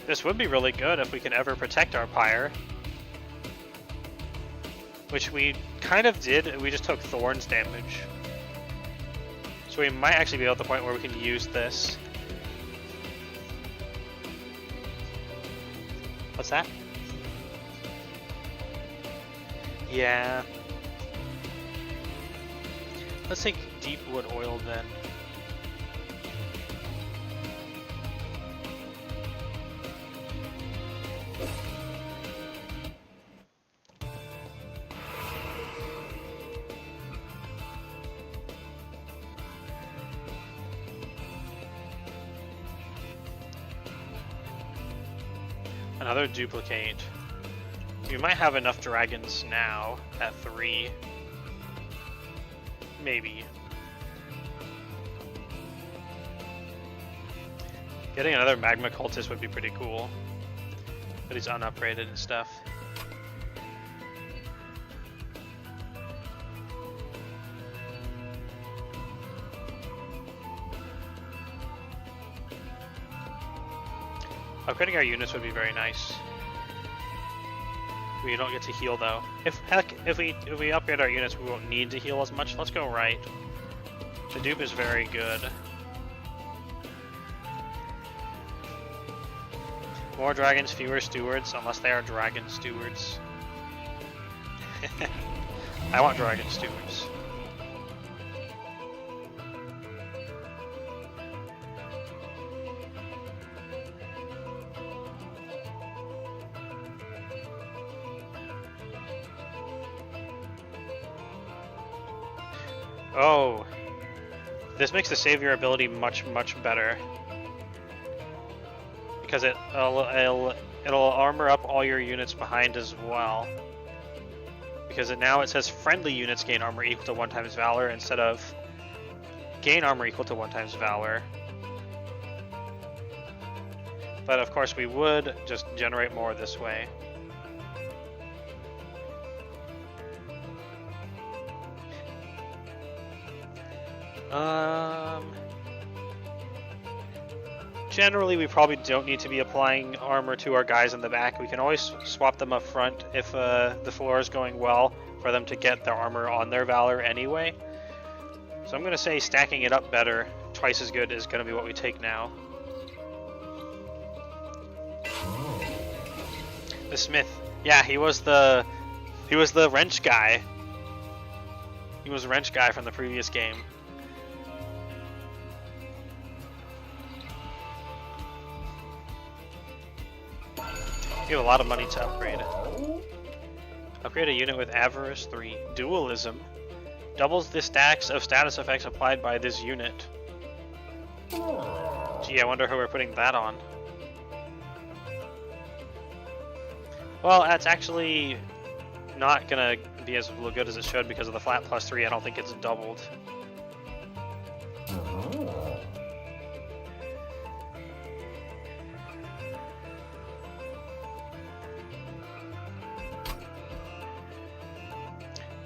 This would be really good if we can ever protect our Pyre. Which we kind of did, we just took Thorns damage. So we might actually be at the point where we can use this. What's that? Yeah. Let's take Deep Wood Oil then. Another duplicate. We might have enough dragons now at 3. Maybe. Getting another magma cultist would be pretty cool. But he's unupgraded and stuff. Upgrading our units would be very nice. We don't get to heal though. If we upgrade our units, we won't need to heal as much. Let's go right. The dupe is very good. More dragons, fewer stewards, unless they are dragon stewards. I want dragon stewards. Oh, this makes the savior ability much better because it'll armor up all your units behind as well. Because now it says friendly units gain armor equal to 1 times valor instead of gain armor equal to 1 times valor. But of course we would just generate more this way. Generally, we probably don't need to be applying armor to our guys in the back. We can always swap them up front if the floor is going well for them to get their armor on their valor anyway. So I'm going to say stacking it up better, twice as good, is going to be what we take now. The Smith. Yeah, he was the wrench guy. He was the wrench guy from the previous game. We have a lot of money to upgrade. Upgrade a unit with Avarice 3. Dualism. Doubles the stacks of status effects applied by this unit. Gee, I wonder who we're putting that on. Well, that's actually not gonna be as good as it should because of the flat +3. I don't think it's doubled.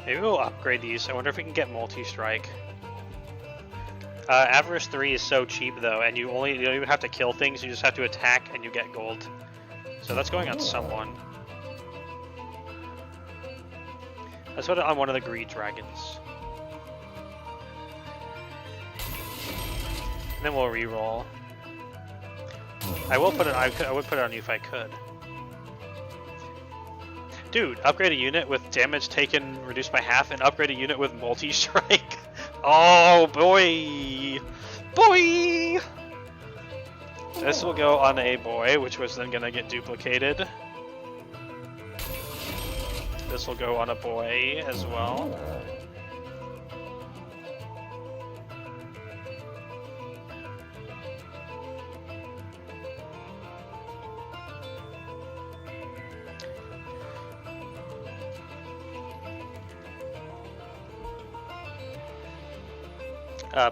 Maybe we'll upgrade these. I wonder if we can get multi-strike. Avarice 3 is so cheap though, and you don't even have to kill things, you just have to attack and you get gold. So that's going on someone. Let's put it on one of the greed dragons. And then we'll re-roll. I would put it on you if I could. Dude, upgrade a unit with damage taken reduced by half and upgrade a unit with multi-strike. Oh boy! Boy! This will go on a boy, which was then gonna get duplicated. This will go on a boy as well.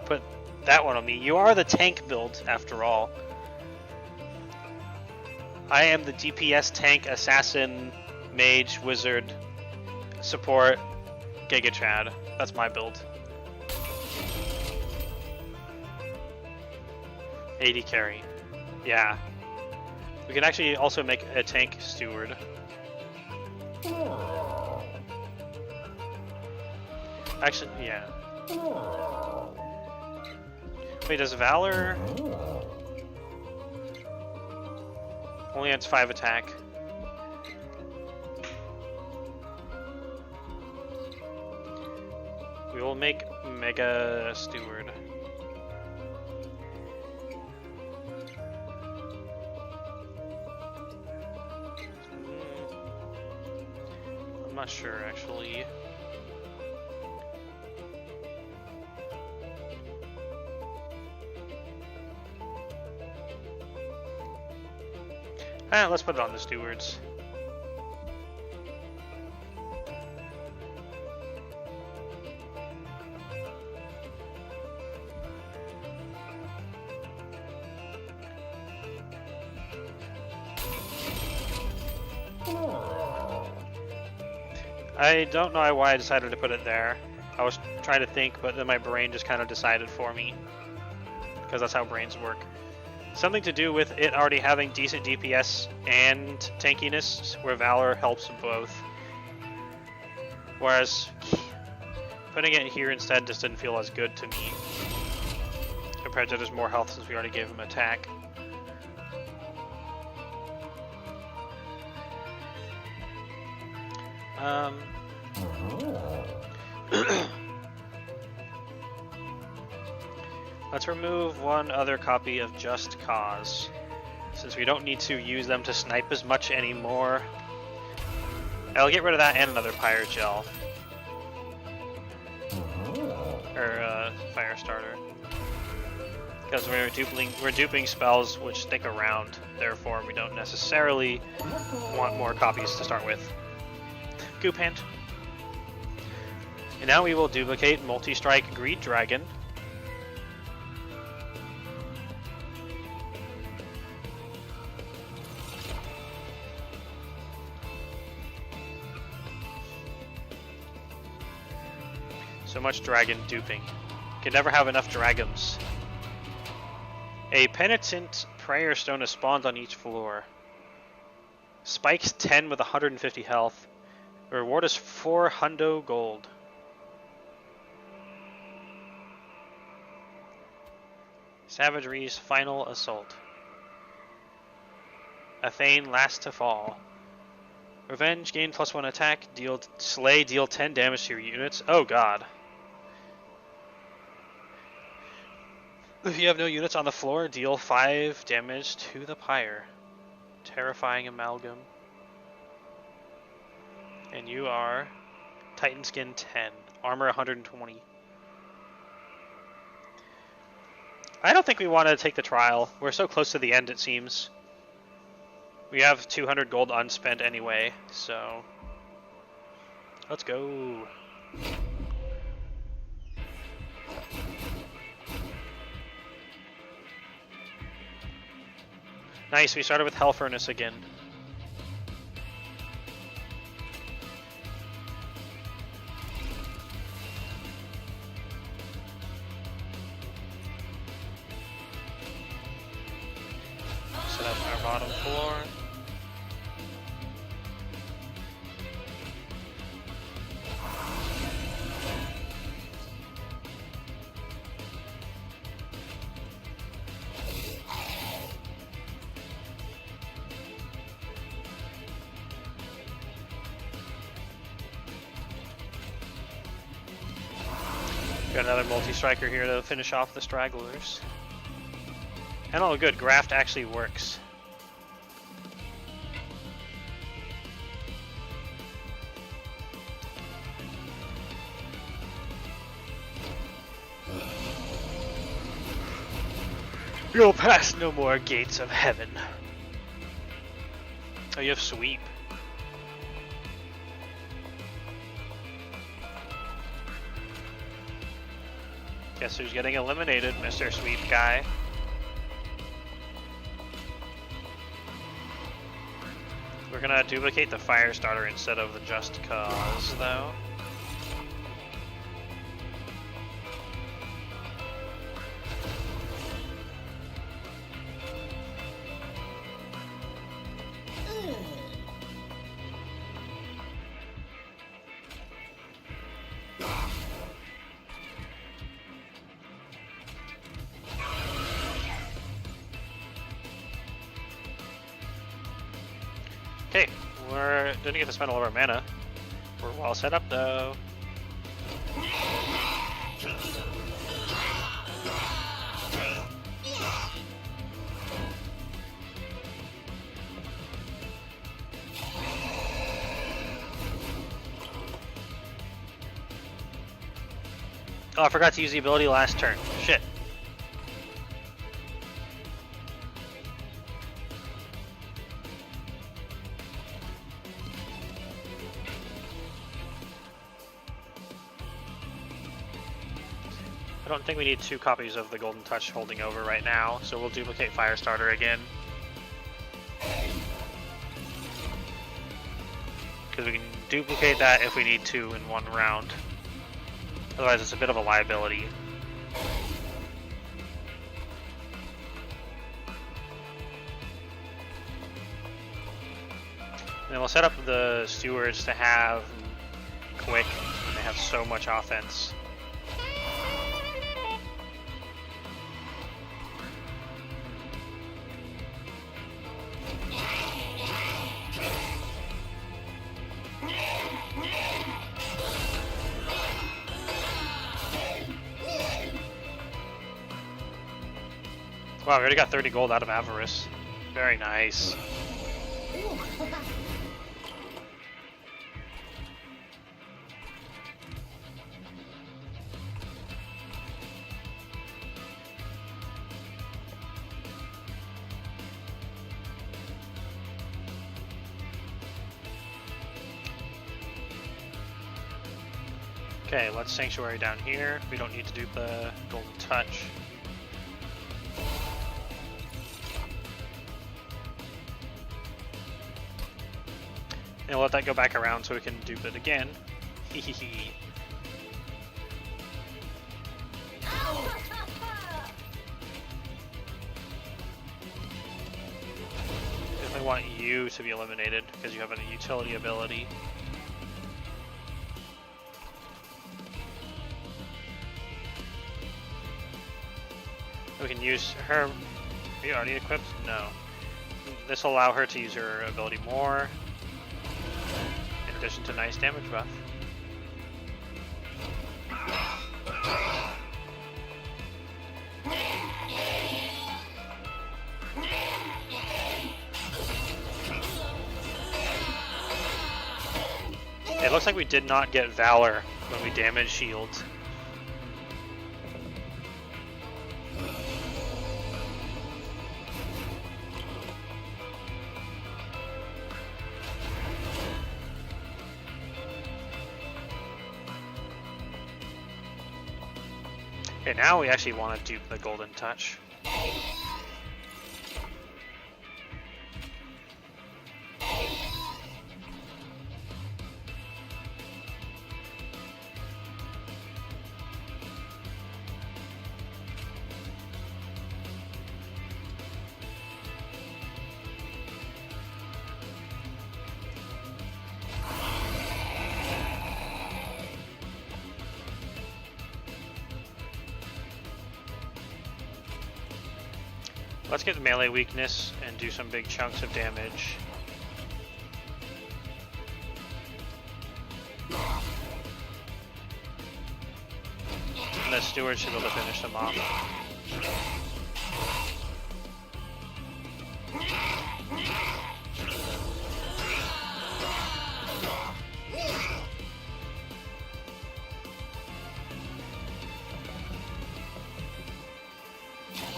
Put that one on me. You are the tank build, after all. I am the DPS tank, assassin, mage, wizard, support, Giga Chad. That's my build. 80 carry. Yeah. We can actually also make a tank steward. Actually, yeah. Wait, does Valor only adds 5 attack? We will make Mega Steward. I'm not sure actually. Let's put it on the stewards. I don't know why I decided to put it there. I was trying to think, but then my brain just kind of decided for me. Because that's how brains work. Something to do with it already having decent DPS and tankiness, where Valor helps both. Whereas putting it here instead just didn't feel as good to me. Compared to just more health since we already gave him attack. Let's remove one other copy of Just Cause, since we don't need to use them to snipe as much anymore. I'll get rid of that and another Pyre Gel. Or Fire Starter. Because we're duping spells which stick around, therefore we don't necessarily want more copies to start with. Goop Hand. And now we will duplicate Multi-Strike Greed Dragon. So much dragon duping. Can never have enough dragons. A penitent prayer stone is spawned on each floor. Spikes 10 with 150 health. The reward is 4 hundo gold. Savagery's final assault. Athane last to fall. Revenge, gain +1 attack, deal 10 damage to your units. Oh god. If you have no units on the floor, deal 5 damage to the pyre. Terrifying amalgam. And you are Titan Skin 10, Armor 120. I don't think we want to take the trial. We're so close to the end, it seems. We have 200 gold unspent anyway, so let's go. Nice, we started with Hell Furnace again. Set up our bottom floor. Got another multi-striker here to finish off the stragglers. And oh good, graft actually works. You'll pass no more gates of heaven. Oh, you have sweep. Guess who's getting eliminated, Mr. Sweep Guy. We're gonna duplicate the fire starter instead of the just cause, though. Okay, we're didn't get to spend all of our mana. We're well set up though. Oh, I forgot to use the ability last turn. Shit. I don't think we need 2 copies of the Golden Touch holding over right now, so we'll duplicate Firestarter again. Because we can duplicate that if we need to in one round. Otherwise it's a bit of a liability. And then we'll set up the stewards to have quick, and they have so much offense. Wow, we already got 30 gold out of Avarice. Very nice. Okay, let's Sanctuary down here. We don't need to dupe the Golden Touch. And we'll let that go back around so we can dupe it again. Hehehe. Definitely want you to be eliminated because you have a utility ability. We can use her. Are you already equipped? No. This will allow her to use her ability more. In addition to nice damage buff. It looks like we did not get Valor when we damaged shields. Okay, now we actually want to dupe the Golden Touch. Let's get the melee weakness and do some big chunks of damage. And the steward should be able to finish them off.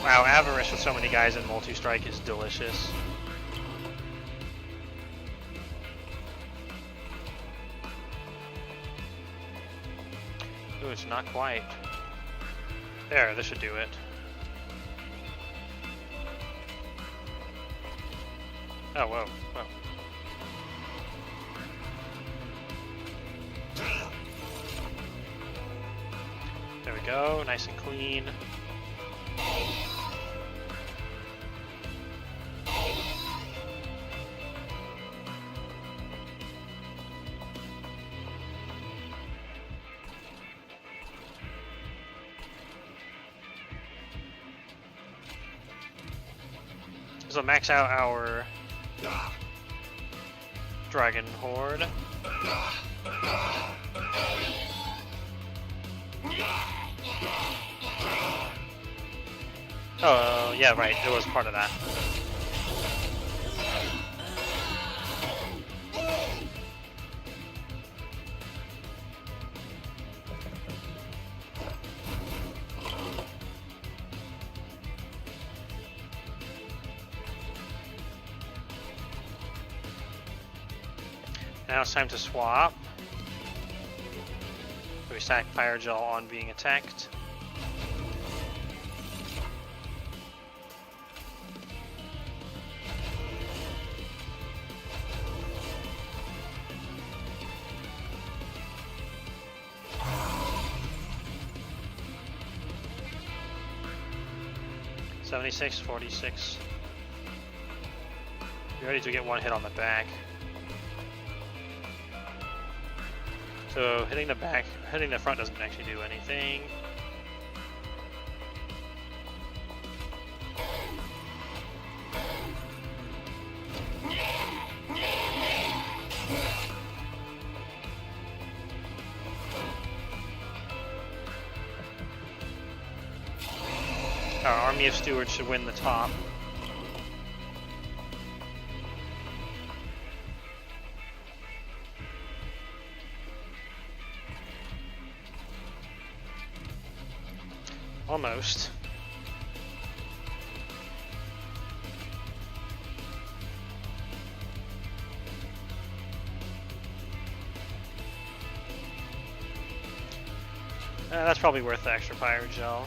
Wow, Avarice with so many guys in multi-strike is delicious. Ooh, it's not quite. There, this should do it. Oh, whoa, whoa. There we go, nice and clean. So max out our Dragon Horde. Oh, yeah, right, it was part of that. Now it's time to swap. We stack Fire Gel on being attacked. $76, $46. You're ready to get one hit on the back. So hitting the back, hitting the front doesn't actually do anything. Our army of stewards should win the top. Almost. That's probably worth the extra Fire Gel.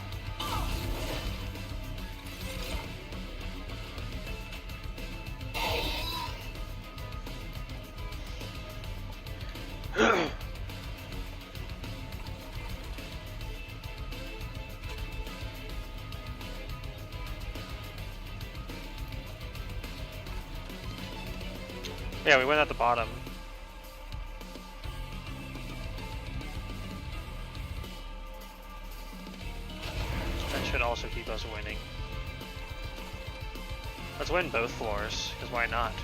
Yeah, we went at the bottom. That should also keep us winning. Let's win both floors, because why not?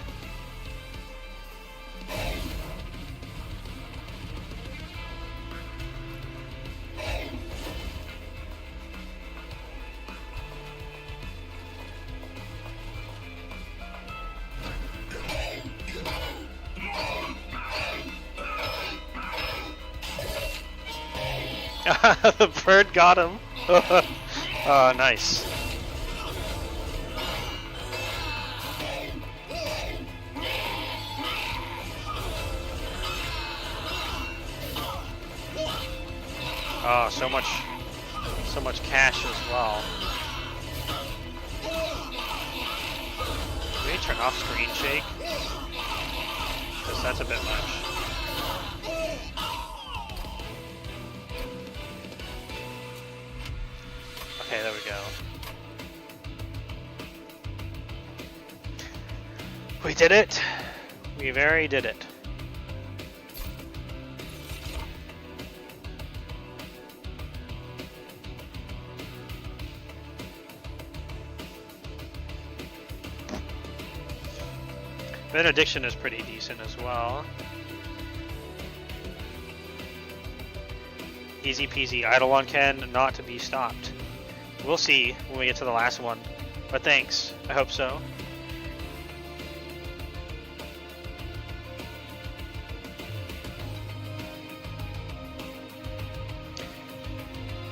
The bird got him. Nice. Oh, so much cash as well. Can we turn off screen shake? Because that's a bit much. Okay, there we go. We did it! We very did it. Benediction is pretty decent as well. Easy peasy, Eidolon not to be stopped. We'll see when we get to the last one. But thanks, I hope so.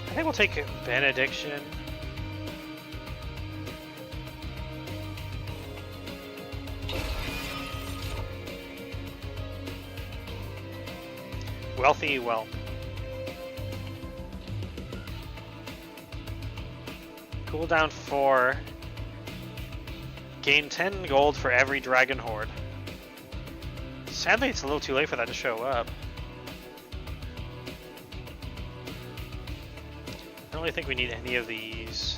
I think we'll take Benediction. Wealthy Whelp. Cooldown 4. Gain 10 gold for every dragon horde. Sadly, it's a little too late for that to show up. I don't really think we need any of these.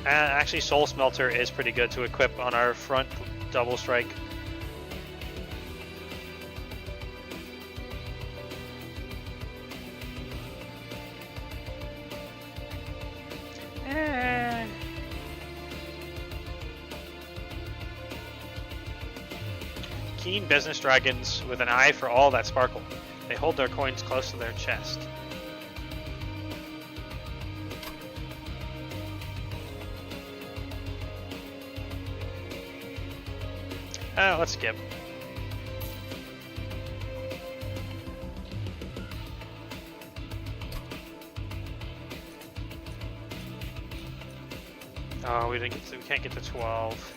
Actually, Soul Smelter is pretty good to equip on our front double strike. Keen business dragons with an eye for all that sparkle. They hold their coins close to their chest. Let's skip. Oh, we can't get to 12.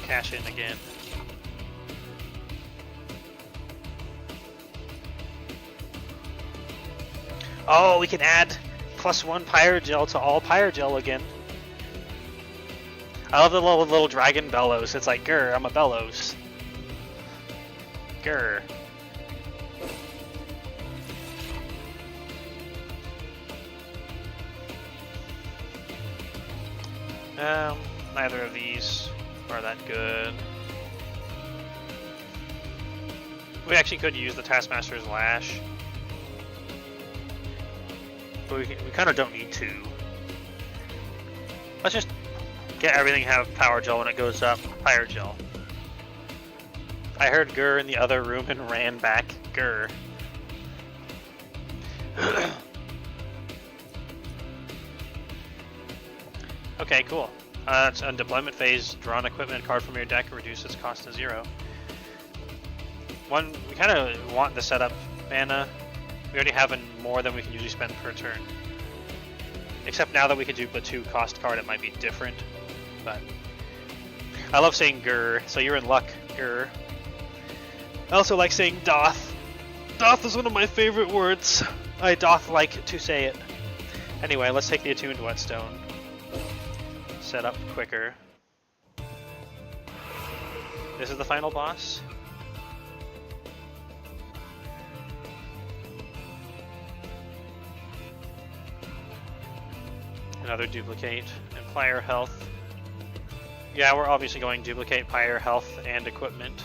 Cash in again. Oh, we can add +1 Pyrogel to all Pyrogel again. I love the little dragon bellows. It's like, grr, I'm a bellows. Grr. Neither of these are that good. We actually could use the Taskmaster's Lash, but we kind of don't need to. Let's just get everything have Power Gel when it goes up. Pyre Gel. I heard Grr in the other room and ran back. Grr. Okay, cool. It's on deployment phase. Draw an equipment card from your deck and reduce its cost to 0. We kind of want the setup mana. We already have more than we can usually spend per turn. Except now that we can do the 2 cost card, it might be different. But I love saying Grr, so you're in luck, Grr. I also like saying Doth. Doth is one of my favorite words. I doth like to say it. Anyway, let's take the Attuned Whetstone. Set up quicker. This is the final boss. Another duplicate and Pyre health. Yeah, we're obviously going to duplicate Pyre health and equipment.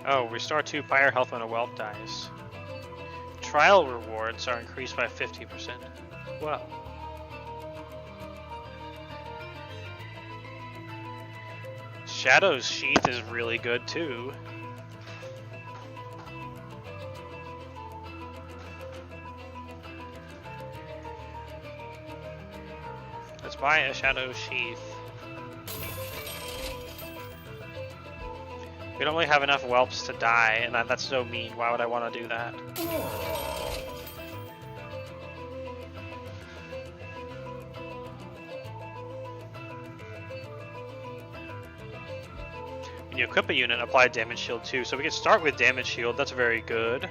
Oh, restore 2 Pyre health when a whelp dies. Trial rewards are increased by 50%. Wow. Shadow's Sheath is really good too. Let's buy a Shadow Sheath. We don't really have enough whelps to die, and that's so mean. Why would I want to do that? When you equip a unit, apply damage shield too. So we can start with damage shield. That's very good.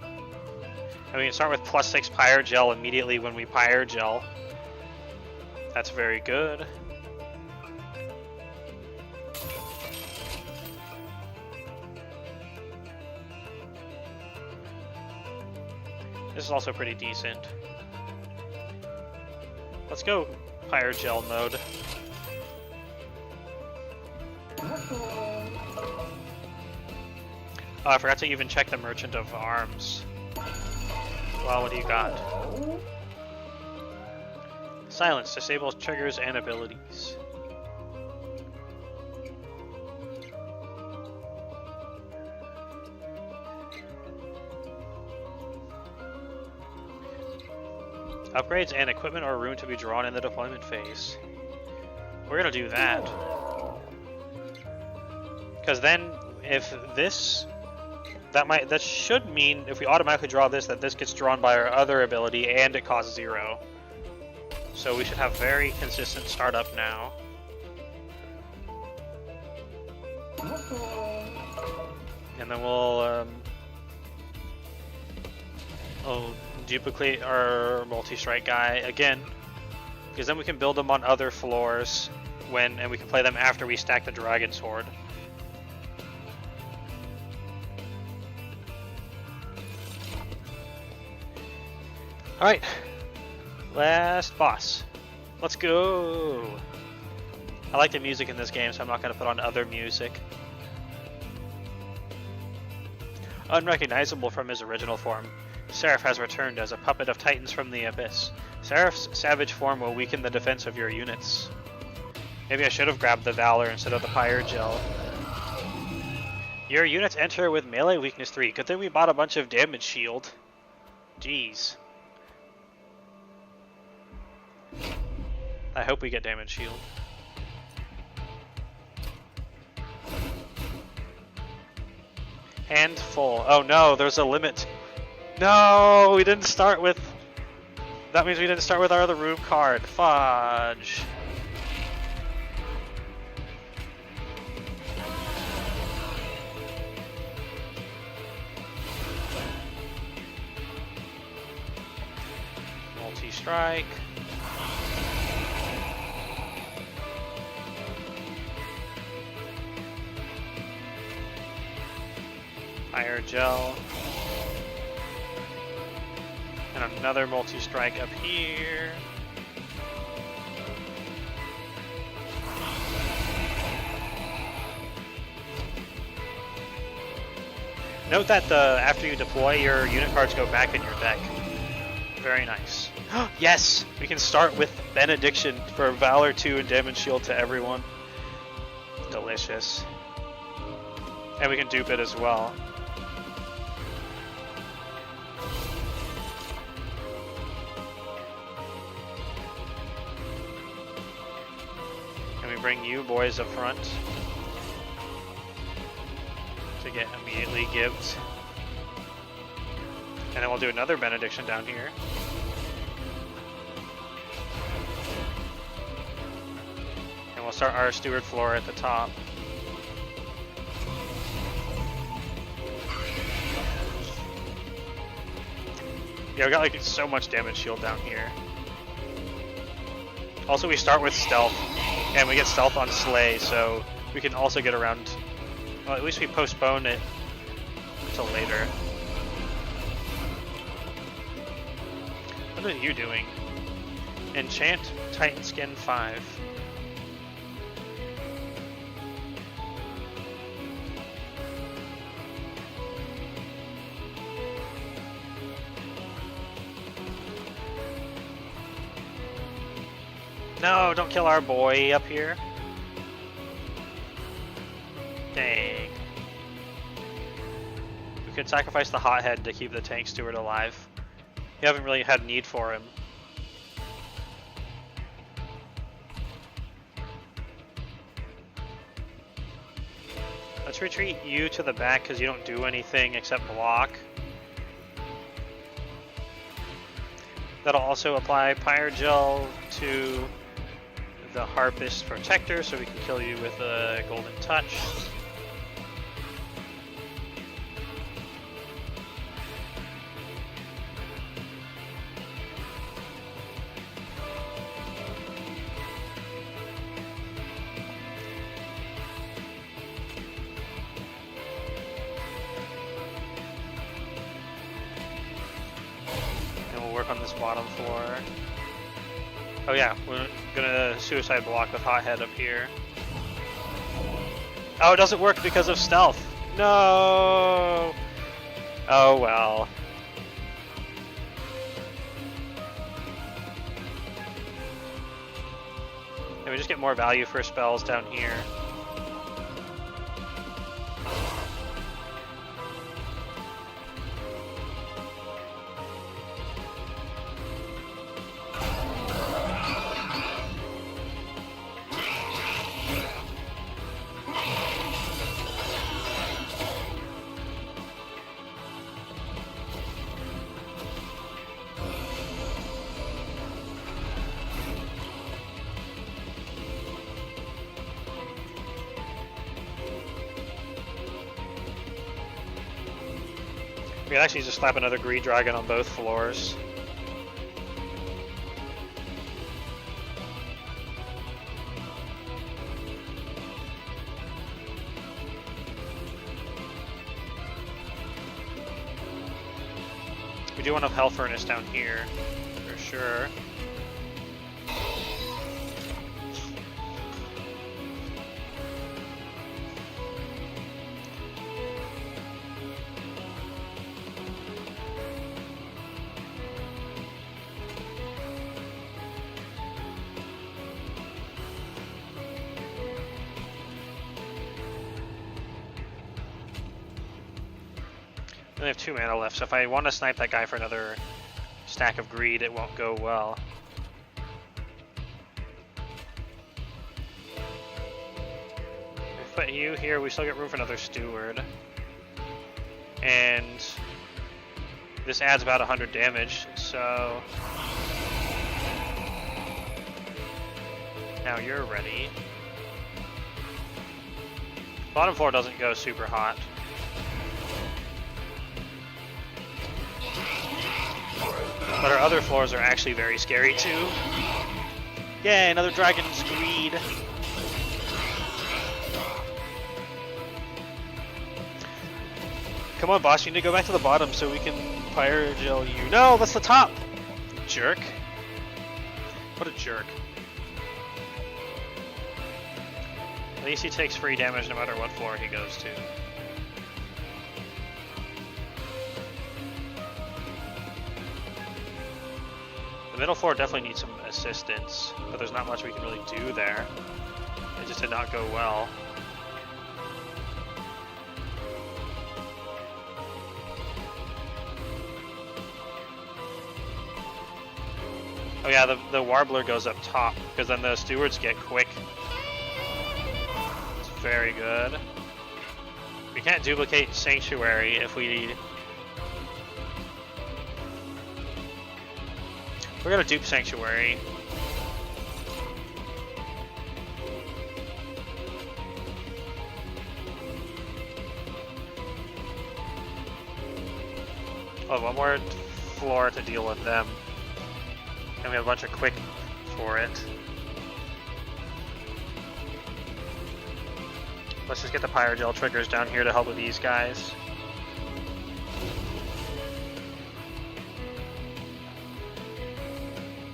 And we can start with +6 Pyre Gel immediately when we Pyre Gel. That's very good. This is also pretty decent. Let's go Pyre Gel mode. Oh, I forgot to even check the Merchant of Arms. Well, what do you got? Silence disables triggers and abilities. Upgrades and equipment or rune to be drawn in the deployment phase. We're gonna do that. Because then, if this... That should mean, if we automatically draw this, that this gets drawn by our other ability and it costs 0. So we should have very consistent startup now. And then we'll duplicate our multi-strike guy again, because then we can build them on other floors and we can play them after we stack the Dragon Sword. Alright, last boss. Let's go! I like the music in this game, so I'm not going to put on other music. Unrecognizable from his original form, Seraph has returned as a puppet of Titans from the Abyss. Seraph's savage form will weaken the defense of your units. Maybe I should have grabbed the Valor instead of the Pyre Gel. Your units enter with melee weakness 3. Good thing we bought a bunch of damage shield. Jeez. I hope we get damage shield. Handful. Oh no, there's a limit. No, we didn't start with... That means we didn't start with our other room card. Fudge. Multi-strike. Pyre Gel. And another multi-strike up here. Note that after you deploy, your unit cards go back in your deck. Very nice. Yes! We can start with Benediction for Valor 2 and Damage Shield to everyone. Delicious. And we can dupe it as well. And we bring you boys up front to get immediately gived. And then we'll do another Benediction down here. And we'll start our Steward floor at the top. Yeah, we got like so much damage shield down here. Also, we start with stealth, and we get stealth on Slay, so we can also get around. Well, at least we postpone it until later. What are you doing? Enchant Titan Skin 5. No, don't kill our boy up here. Dang. We could sacrifice the Hothead to keep the Tank Steward alive. We haven't really had need for him. Let's retreat you to the back because you don't do anything except block. That'll also apply Pyre Gel to the Harpist Protector so we can kill you with a Golden Touch. Work on this bottom floor. Oh yeah, we're gonna suicide block with Hothead up here. Oh, it doesn't work because of stealth. No. Oh well. And we just get more value for spells down here. We can actually just slap another Greed Dragon on both floors. We do want a Hell Furnace down here, for sure. I have 2 mana left, so if I want to snipe that guy for another stack of greed, it won't go well. If we put you here, we still get room for another steward. And this adds about 100 damage, so now you're ready. Bottom floor doesn't go super hot. But our other floors are actually very scary too. Yay, another Dragon's Greed. Come on, boss, you need to go back to the bottom so we can Pyre Gel you. No, that's the top! Jerk. What a jerk. At least he takes free damage no matter what floor he goes to. The middle floor definitely needs some assistance, but there's not much we can really do there. It just did not go well. Oh yeah, the Warbler goes up top, because then the stewards get quick. It's very good. We can't duplicate Sanctuary if we... We're gonna dupe Sanctuary. Oh, one more floor to deal with them. And we have a bunch of quick for it. Let's just get the Pyre Gel triggers down here to help with these guys.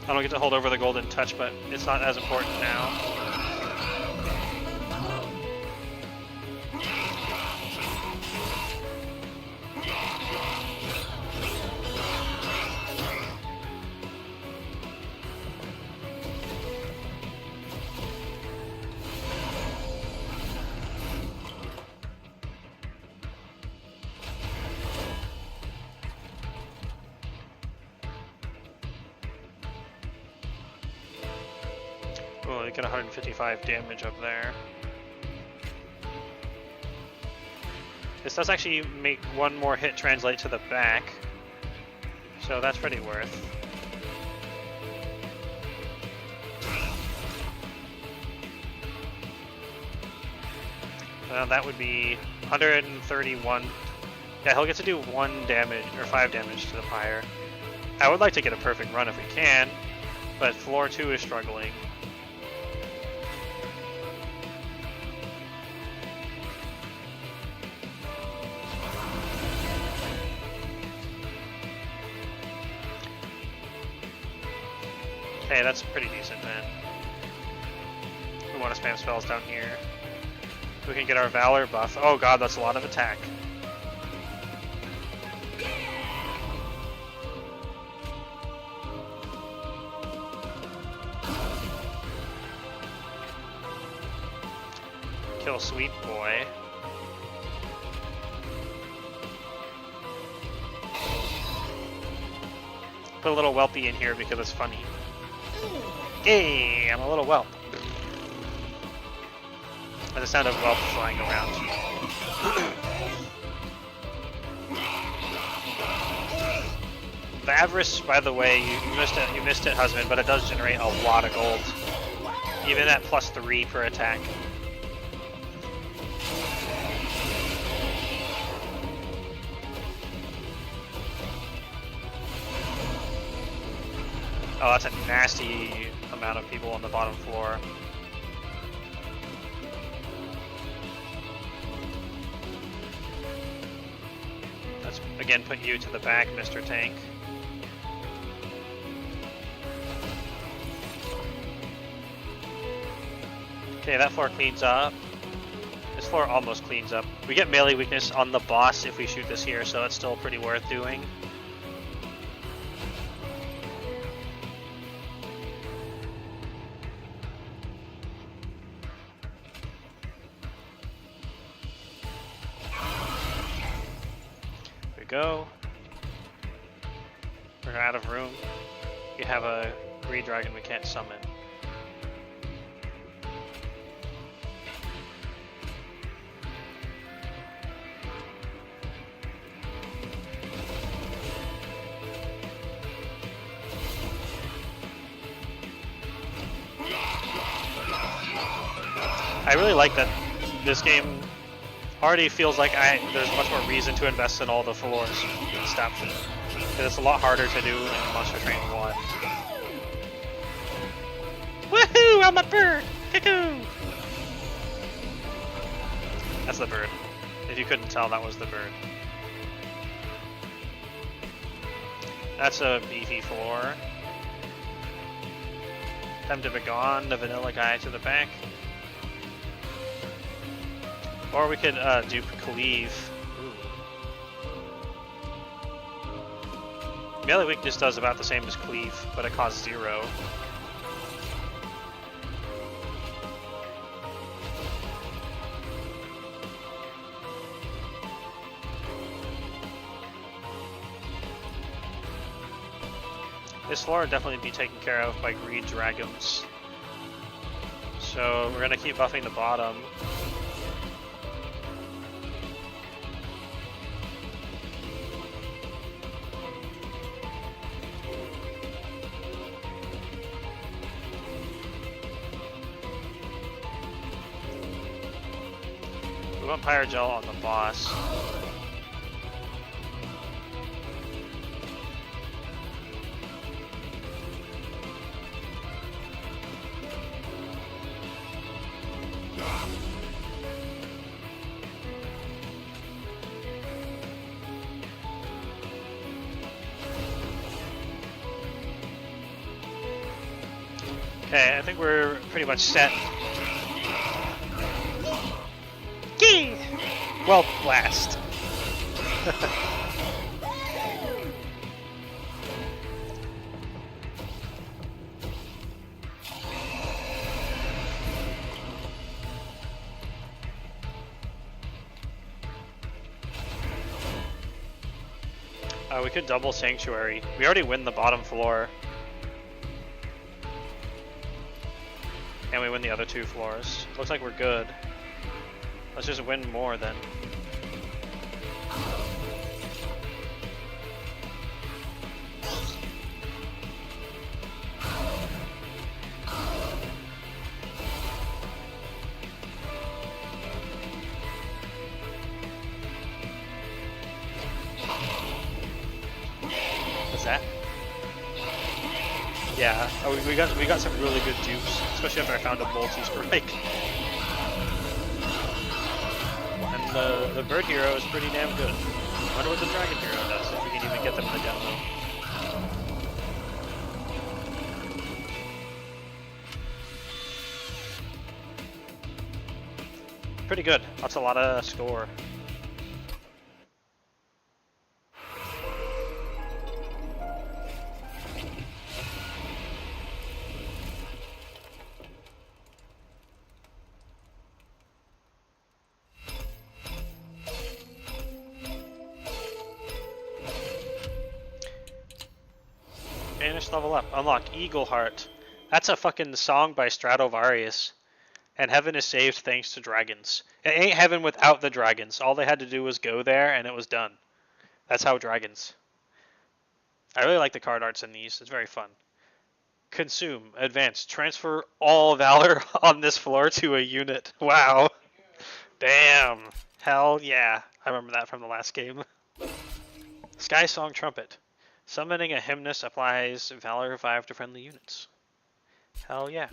I don't get to hold over the Golden Touch, but it's not as important now. Oh, they get 155 damage up there. This does actually make one more hit translate to the back, so that's pretty worth. That would be 131. Yeah, he'll get to do 1 damage, or 5 damage to the pyre. I would like to get a perfect run if we can, but floor 2 is struggling. Okay, that's pretty decent, man. We want to spam spells down here. We can get our Valor buff. Oh god, that's a lot of attack. Kill Sweet Boy. Put a little Whelpy in here because it's funny. Hey, I'm a little whelp. And the sound of whelp flying around. The Avarice, by the way, you missed it, husband, but it does generate a lot of gold. Even at +3 per attack. Oh, that's a nasty amount of people on the bottom floor. Let's again put you to the back, Mr. Tank. Okay, that floor cleans up. This floor almost cleans up. We get melee weakness on the boss if we shoot this here, so that's still pretty worth doing. Go. We're out of room. We have a greed dragon we can't summon. I really like that this game already feels like there's much more reason to invest in all the floors and stuff. Because it's a lot harder to do in Monster Train 1. Woohoo! I'm a bird! Cuckoo! That's the bird. If you couldn't tell, that was the bird. That's a beefy floor. Time to begone the vanilla guy to the back. Or we could dupe Cleave. Ooh. Melee weakness does about the same as Cleave, but it costs 0. This floor would definitely be taken care of by greed dragons. So we're gonna keep buffing the bottom. We want Pyre Gel on the boss. Okay, I think we're pretty much set. Gee! Well, blast. We could double Sanctuary. We already win the bottom floor. And we win the other 2 floors. Looks like we're good. Let's just win more then. that? Yeah, oh, we got some really good dupes, especially after I found a multi-strike. And the bird hero is pretty damn good. I wonder what the dragon hero does, if we can even get them in the demo. Pretty good. That's a lot of score. Finish level up. Unlock Eagle Heart. That's a fucking song by Stratovarius. And heaven is saved thanks to dragons. It ain't heaven without the dragons. All they had to do was go there and it was done. That's how dragons. I really like the card arts in these. It's very fun. Consume. Advance. Transfer all valor on this floor to a unit. Wow. Damn. Hell yeah. I remember that from the last game. Sky Song Trumpet. Summoning a hymnus applies Valor 5 to friendly units. Hell yeah.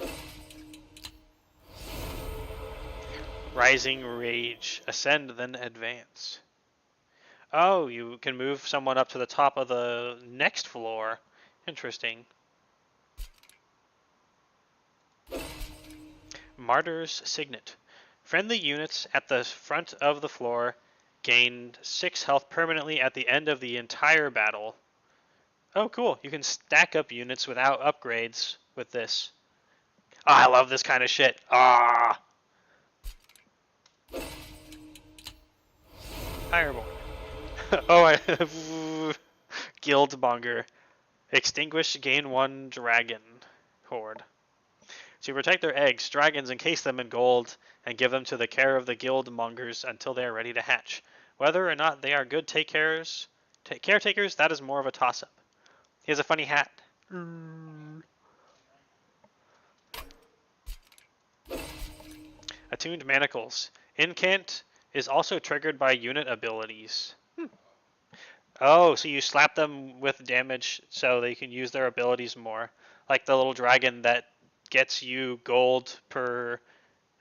Rising Rage. Ascend, then advance. Oh, you can move someone up to the top of the next floor. Interesting. Martyr's Signet. Friendly units at the front of the floor gained 6 health permanently at the end of the entire battle. Oh, cool. You can stack up units without upgrades with this. Oh, I love this kind of shit. Ah! Fireborn. Oh, Guildmonger. Extinguish, gain 1 dragon horde. To protect their eggs, dragons encase them in gold and give them to the care of the Guildmongers until they are ready to hatch. Whether or not they are good caretakers, that is more of a toss-up. He has a funny hat. Attuned Manacles. Incant is also triggered by unit abilities. Oh, so you slap them with damage so they can use their abilities more. Like the little dragon that gets you gold per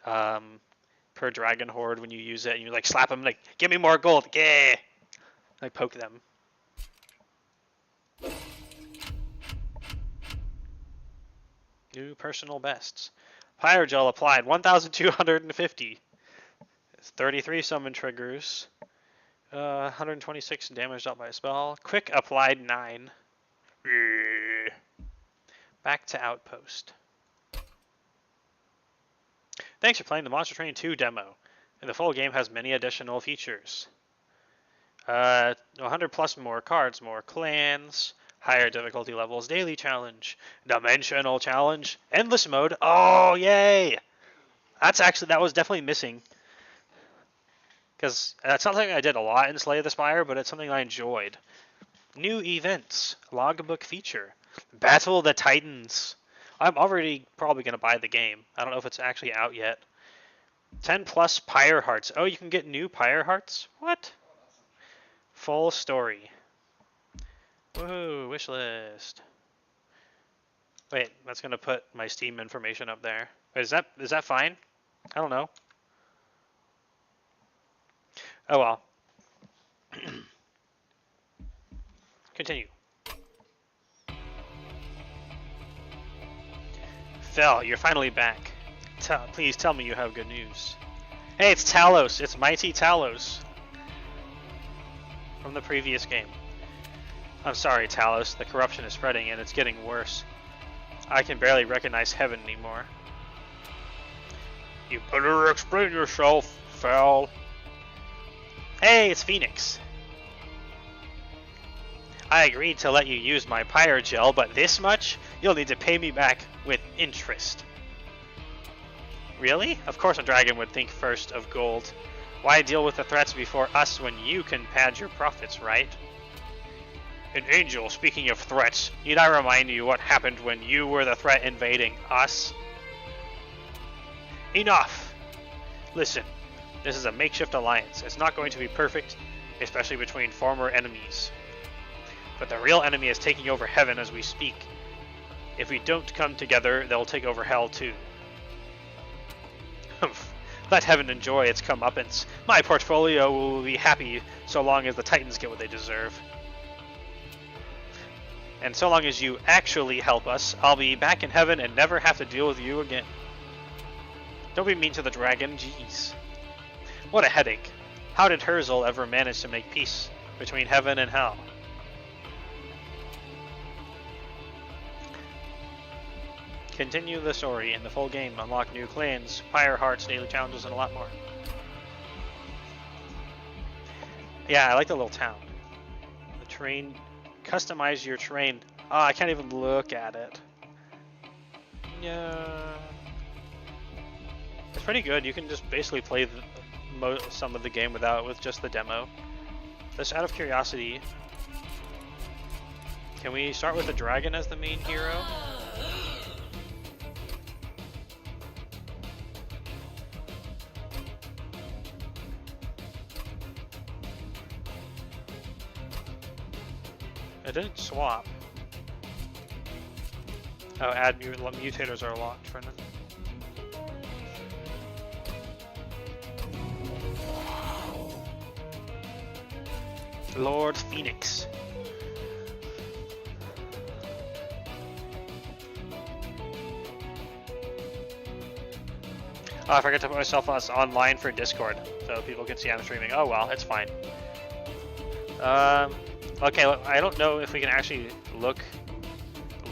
dragon horde when you use it. And you like slap them like, give me more gold. Yeah. Like poke them. New personal bests. Fire Gel applied 1,250. 33 summon triggers. 126 damage dealt by a spell. Quick applied 9. Back to Outpost. Thanks for playing the Monster Train 2 demo. And the full game has many additional features. 100 plus more cards, more clans, higher difficulty levels, daily challenge, dimensional challenge, endless mode. Oh, yay! That was definitely missing. Because that's not something I did a lot in Slay the Spire, but it's something I enjoyed. New events, logbook feature, Battle of the Titans. I'm already probably going to buy the game. I don't know if it's actually out yet. 10 plus Pyre Hearts. Oh, you can get new Pyre Hearts? What? Full story. Woohoo, wish list. Wait, that's going to put my Steam information up there. Wait, is that fine? I don't know. Oh well. Continue. Fel, you're finally back. Please tell me you have good news. Hey, it's Talos. It's Mighty Talos. From the previous game. I'm sorry, Talos. The corruption is spreading and it's getting worse. I can barely recognize heaven anymore. You better explain yourself, Fel. Hey, it's Phoenix. I agreed to let you use my Pyre Gel, but this much? You'll need to pay me back with interest. Really? Of course a dragon would think first of gold. Why deal with the threats before us when you can pad your profits, right? An angel, speaking of threats, need I remind you what happened when you were the threat invading us? Enough! Listen, this is a makeshift alliance. It's not going to be perfect, especially between former enemies. but the real enemy is taking over heaven as we speak. If we don't come together, they'll take over hell too. Let heaven enjoy its comeuppance. My portfolio will be happy so long as the Titans get what they deserve. And so long as you actually help us, I'll be back in heaven and never have to deal with you again. Don't be mean to the dragon, jeez. What a headache. How did Herzl ever manage to make peace between heaven and hell? Continue the story in the full game, unlock new clans, fire hearts, daily challenges, and a lot more. Yeah, I like the little town. The terrain, customize your terrain. Oh, I can't even look at it. Yeah. It's pretty good. You can just basically play some of the game with just the demo. Just out of curiosity, can we start with the dragon as the main hero? It didn't swap. Oh, add mutators are locked for now. Lord Phoenix. Oh, I forgot to put myself online for Discord so people can see I'm streaming. Oh well, it's fine. Okay, I don't know if we can actually look.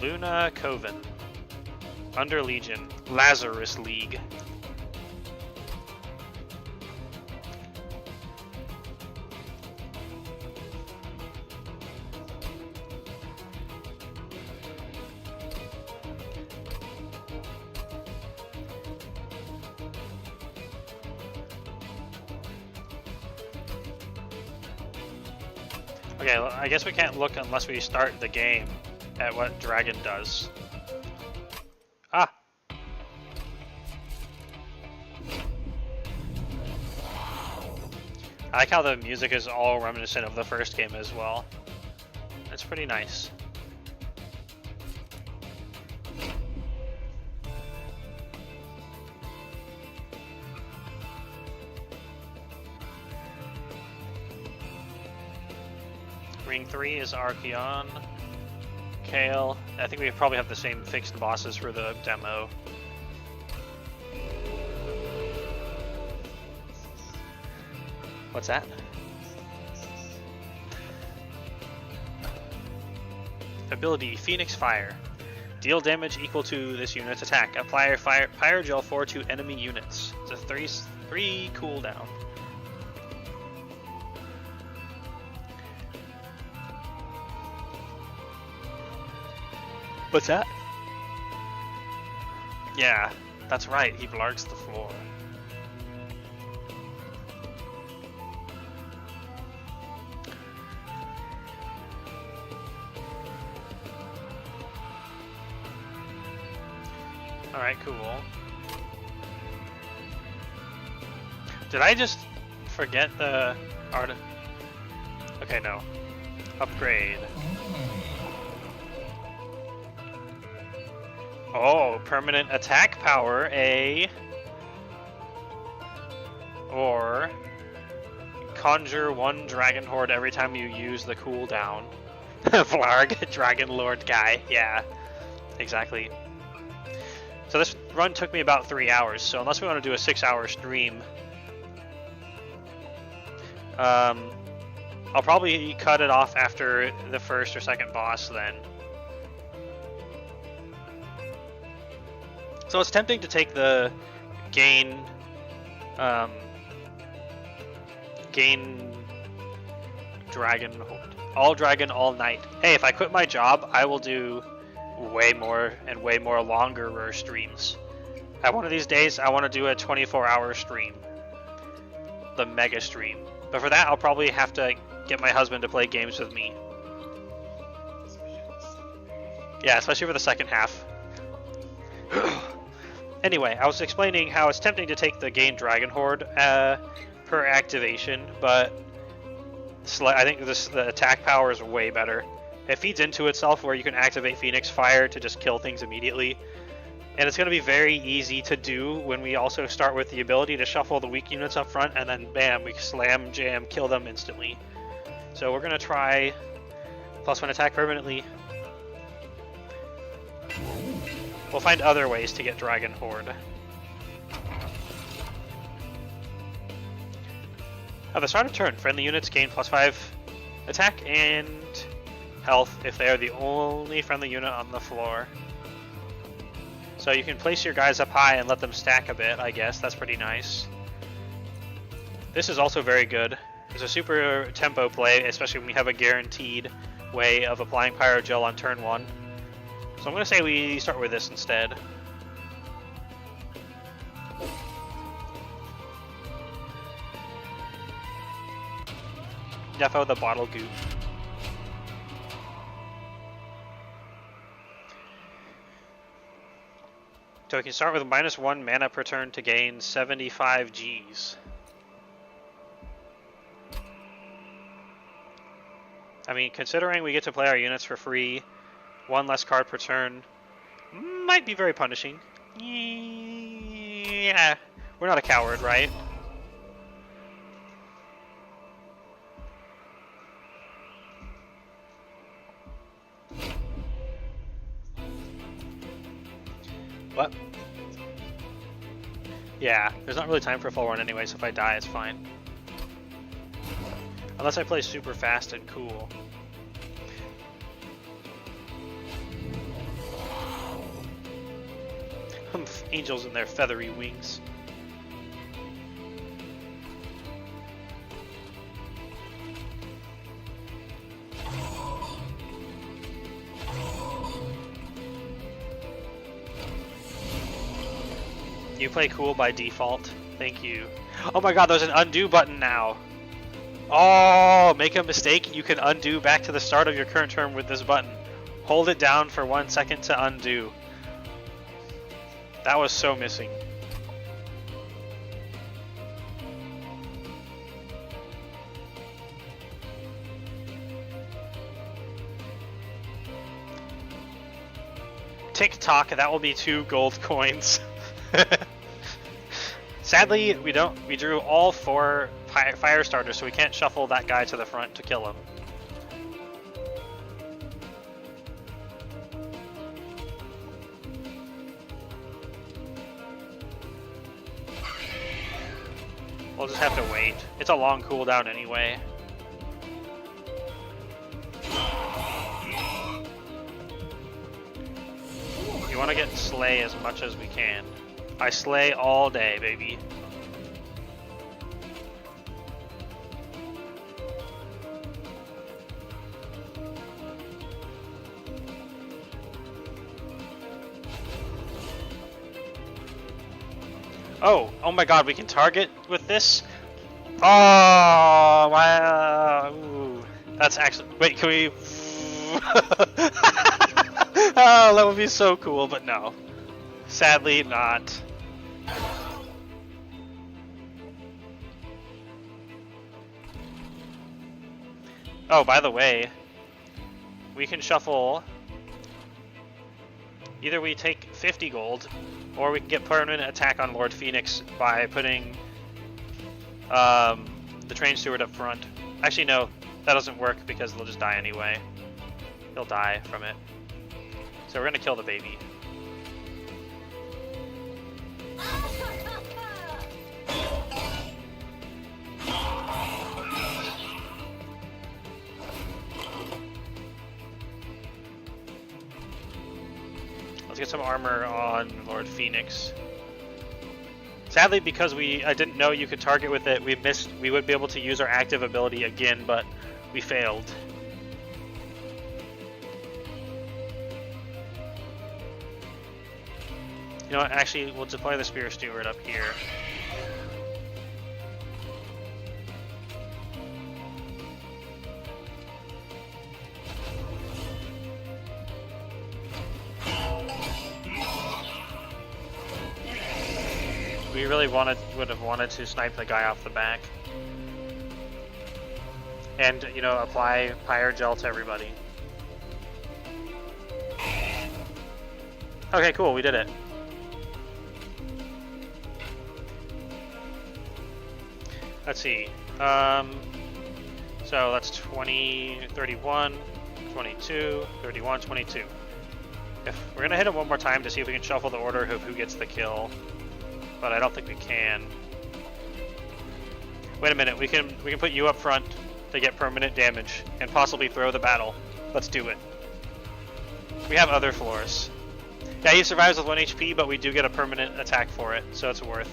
Luna Coven. Under Legion. Lazarus League. Okay, I guess we can't look unless we start the game at what Dragon does. Ah! I like how the music is all reminiscent of the first game as well. It's pretty nice. Ring 3 is Archeon, Kale. I think we probably have the same fixed bosses for the demo. What's that? Ability Phoenix Fire. Deal damage equal to this unit's attack. Apply Fire Gel 4 to enemy units. It's a 3 cooldown. What's that? Yeah, that's right, he blargs the floor. Alright, cool. Did I just forget the art? Okay, no. Upgrade. Oh, permanent attack power, or conjure 1 dragon horde every time you use the cooldown. Vlarg, Dragon Lord guy, yeah, exactly. So this run took me about 3 hours, so unless we want to do a 6-hour stream, I'll probably cut it off after the first or second boss then. So it's tempting to take the gain dragon, all dragon, all night. Hey, if I quit my job, I will do way more longer streams. At one of these days, I want to do a 24-hour stream, the mega stream. But for that, I'll probably have to get my husband to play games with me. Yeah, especially for the second half. Anyway, I was explaining how it's tempting to take the gain dragon horde per activation, but I think the attack power is way better, It feeds into itself where you can activate Phoenix Fire to just kill things immediately. And it's going to be very easy to do when we also start with the ability to shuffle the weak units up front, and then bam, we slam, jam, kill them instantly. So we're going to try +1 attack permanently. We'll find other ways to get Dragon Horde. At the start of turn, friendly units gain +5 attack and health if they are the only friendly unit on the floor. So you can place your guys up high and let them stack a bit, I guess. That's pretty nice. This is also very good. It's a super tempo play, especially when we have a guaranteed way of applying Pyrogel on turn 1. So I'm going to say we start with this instead. Defo the bottle goop. So we can start with -1 mana per turn to gain 75 Gs. I mean, considering we get to play our units for free, 1 less card per turn might be very punishing. Yeah, we're not a coward, right? What? Yeah, there's not really time for a full run anyway, so if I die, it's fine. Unless I play super fast and cool. Humph, angels and their feathery wings. You play cool by default. Thank you. Oh my god, there's an undo button now. Oh, make a mistake, you can undo back to the start of your current turn with this button. Hold it down for 1 second to undo. That was so missing. Tick-tock, that will be 2 gold coins. Sadly, we drew all 4 fire starters, so we can't shuffle that guy to the front to kill him. We'll just have to wait. It's a long cooldown anyway. You want to get slay as much as we can. I slay all day, baby. Oh my god, we can target with this? Oh, wow. Ooh. That's actually, wait, can we? Oh, that would be so cool, but no. Sadly, not. Oh, by the way, we can shuffle. Either we take 50 gold, or we can get permanent attack on Lord Phoenix by putting the train steward up front. Actually, no, that doesn't work because they'll just die anyway. He'll die from it. So we're gonna kill the baby. Let's get some armor on Lord Phoenix. Sadly, because I didn't know you could target with it, we would be able to use our active ability again, but we failed. You know what, actually, we'll deploy the Spear Steward up here. We really would have wanted to snipe the guy off the back. And, you know, apply Pyre Gel to everybody. Okay, cool, we did it. Let's see. So that's 20, 31, 22, 31, 22. If we're gonna hit it one more time to see if we can shuffle the order of who gets the kill, but I don't think we can. Wait a minute, we can put you up front to get permanent damage and possibly throw the battle. Let's do it. We have other floors. Yeah, he survives with 1 HP, but we do get a permanent attack for it, so it's worth.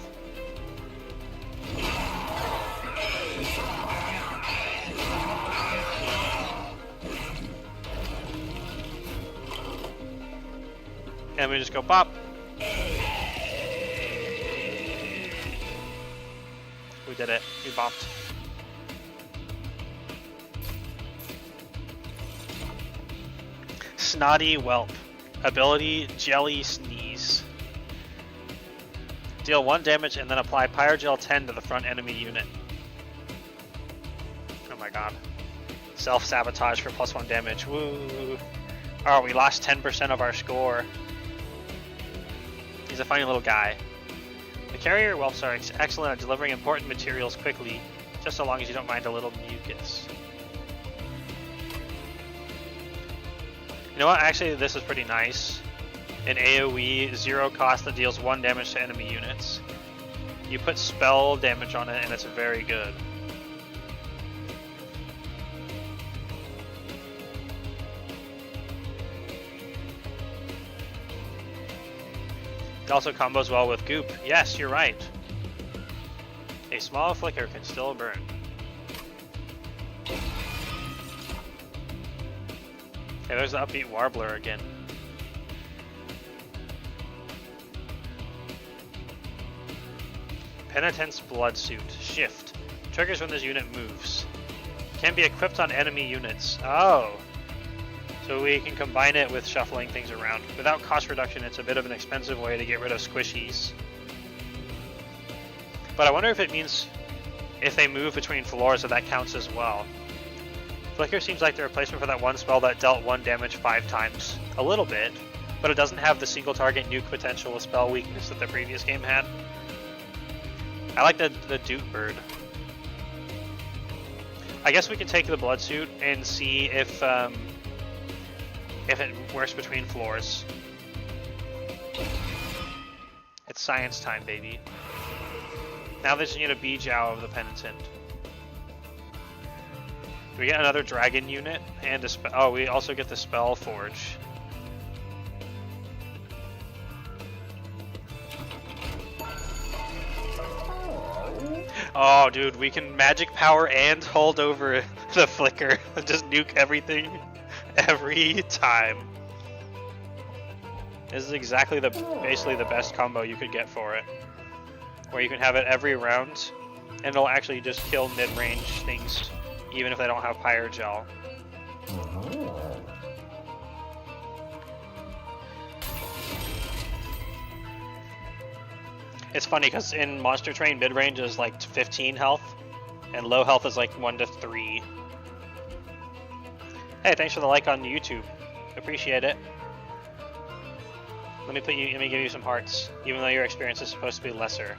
And we just go pop. We did it. We bopped. Snotty Whelp. Ability Jelly Sneeze. Deal 1 damage and then apply Pyrogel 10 to the front enemy unit. Oh my god. Self-sabotage for +1 damage. Woo! Oh, we lost 10% of our score. He's a funny little guy. The carrier whelps are excellent at delivering important materials quickly, just so long as you don't mind a little mucus. You know what? Actually, this is pretty nice. An AoE, 0 cost that deals 1 damage to enemy units. You put spell damage on it, and it's very good. It also combos well with Goop. Yes, you're right. A small flicker can still burn. Okay, there's the upbeat Warbler again. Penitent's Blood Suit. Shift. Triggers when this unit moves. Can be equipped on enemy units. Oh! So we can combine it with shuffling things around. Without cost reduction, it's a bit of an expensive way to get rid of squishies. But I wonder if it means if they move between floors that counts as well. Flicker seems like the replacement for that one spell that dealt 1 damage 5 times. A little bit, but it doesn't have the single target nuke potential with spell weakness that the previous game had. I like the Doot Bird. I guess we can take the Blood Suit and see if it works between floors. It's science time, baby. Now they just need a Bijow of the Penitent. Do we get another dragon unit and a spell? Oh, we also get the Spell Forge. Oh, dude, we can magic power and hold over the flicker. Just nuke everything every time. This is exactly basically the best combo you could get for it. Where you can have it every round, and it'll actually just kill mid-range things, even if they don't have Pyrogel. It's funny because in Monster Train, mid-range is like 15 health, and low health is like 1 to 3. Hey, thanks for the like on YouTube. Appreciate it. Let me give you some hearts, even though your experience is supposed to be lesser.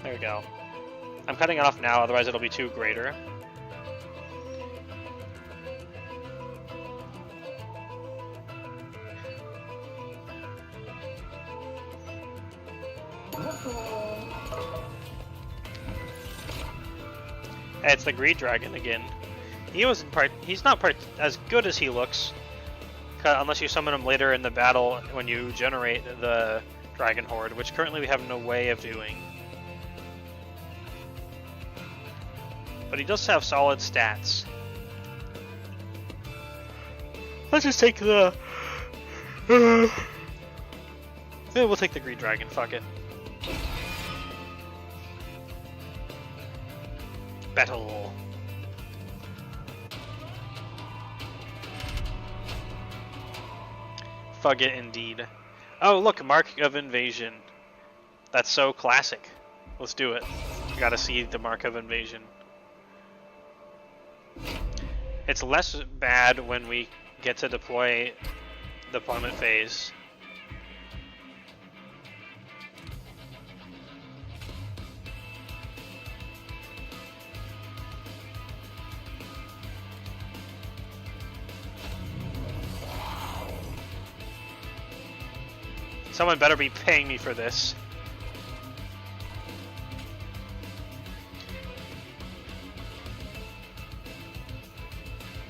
There we go. I'm cutting it off now, otherwise it'll be too greater. Hey, it's the Greed Dragon again. He's not as good as he looks, unless you summon him later in the battle when you generate the Dragon Horde, which currently we have no way of doing. But he does have solid stats. Let's just take the... Yeah, we'll take the Greed Dragon, fuck it. Battle. Fuck it indeed. Oh look, Mark of Invasion. That's so classic. Let's do it. We gotta see the Mark of Invasion. It's less bad when we get to deploy deployment phase. Someone better be paying me for this.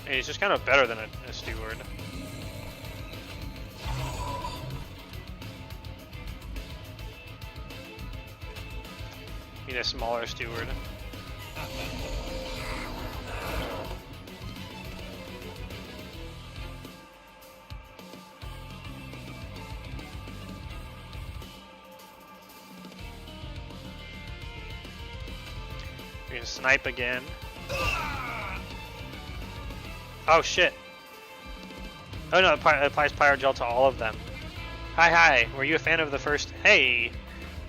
And he's just kind of better than a steward. I mean, a smaller steward. We're gonna snipe again. Oh shit. Oh no, it applies Pyro Gel to all of them. Hi, were you a fan of the first? Hey!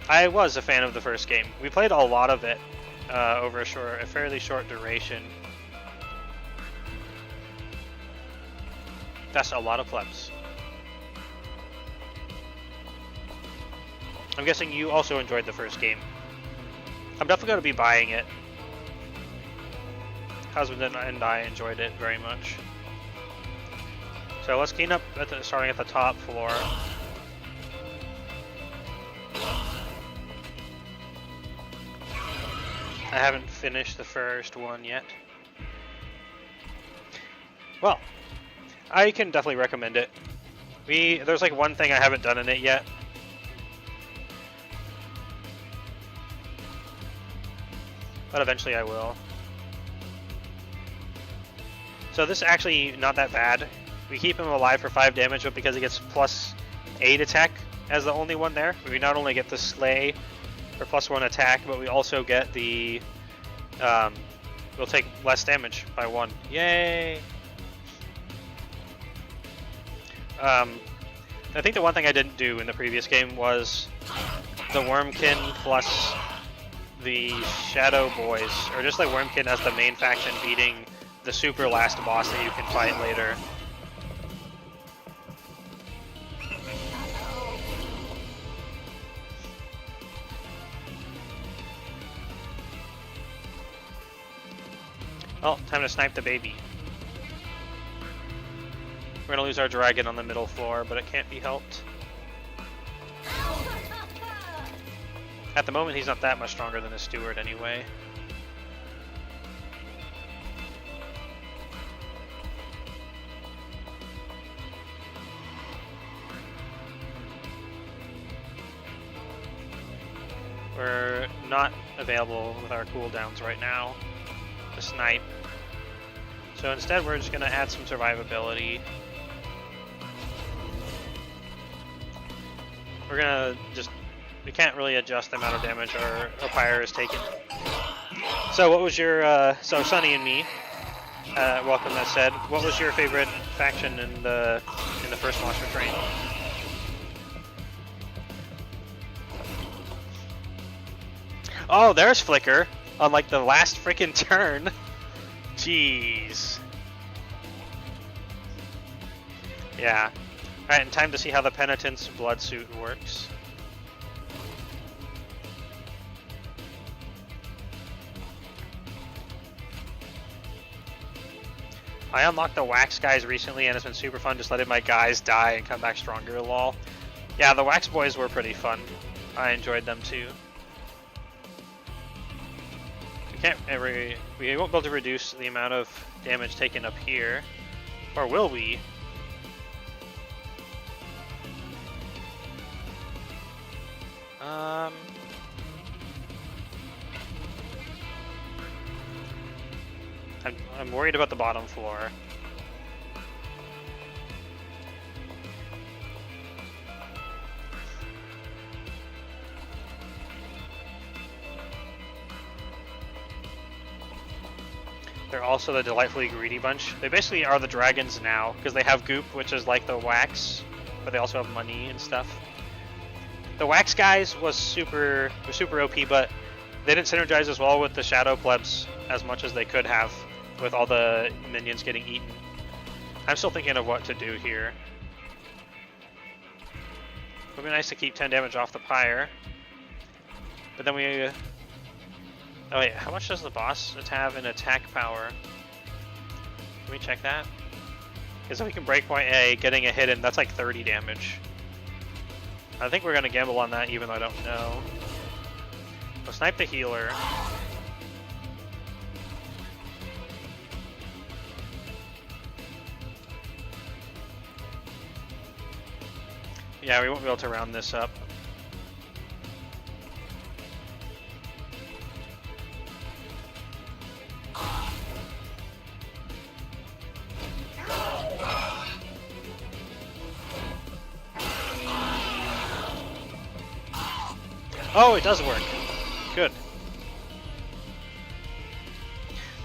I was a fan of the first game. We played a lot of it over a fairly short duration. That's a lot of plebs. I'm guessing you also enjoyed the first game. I'm definitely going to be buying it. Husband and I enjoyed it very much. So let's clean up starting at the top floor. I haven't finished the first one yet. Well, I can definitely recommend it. There's like one thing I haven't done in it yet. But eventually I will. So this is actually not that bad. We keep him alive for 5 damage, but because he gets plus 8 attack as the only one there, we not only get the slay for plus 1 attack, but we also get the we'll take less damage by 1. Yay! I think the one thing I didn't do in the previous game was the Wormkin plus the Shadow Boys, or just like Wormkin as the main faction beating the super last boss that you can fight later. Well, time to snipe the baby. We're gonna lose our dragon on the middle floor, but it can't be helped. At the moment, he's not that much stronger than his steward anyway. We're not available with our cooldowns right now to snipe. So instead we're just going to add some survivability. We're going to just... we can't really adjust the amount of damage our pyre is taking. So what was your... so Sunny and me, welcome that said, what was your favorite faction in the first monster train? Oh, there's Flicker on like the last freaking turn. Jeez. Yeah. Alright, and time to see how the Penitent's blood suit works. I unlocked the Wax guys recently and it's been super fun just letting my guys die and come back stronger, lol. Yeah, the Wax boys were pretty fun. I enjoyed them too. We won't be able to reduce the amount of damage taken up here. Or will we? I'm worried about the bottom floor. They're also the delightfully greedy bunch. They basically are the dragons now, because they have goop, which is like the wax, but they also have money and stuff. The wax guys were super OP, but they didn't synergize as well with the shadow plebs as much as they could have, with all the minions getting eaten. I'm still thinking of what to do here. Would be nice to keep 10 damage off the pyre. But then we... Oh wait, how much does the boss have in attack power? Can we check that? Because if we can breakpoint A, getting a hit in, that's like 30 damage. I think we're going to gamble on that even though I don't know. We'll snipe the healer. Yeah, we won't be able to round this up. Oh, it does work. Good.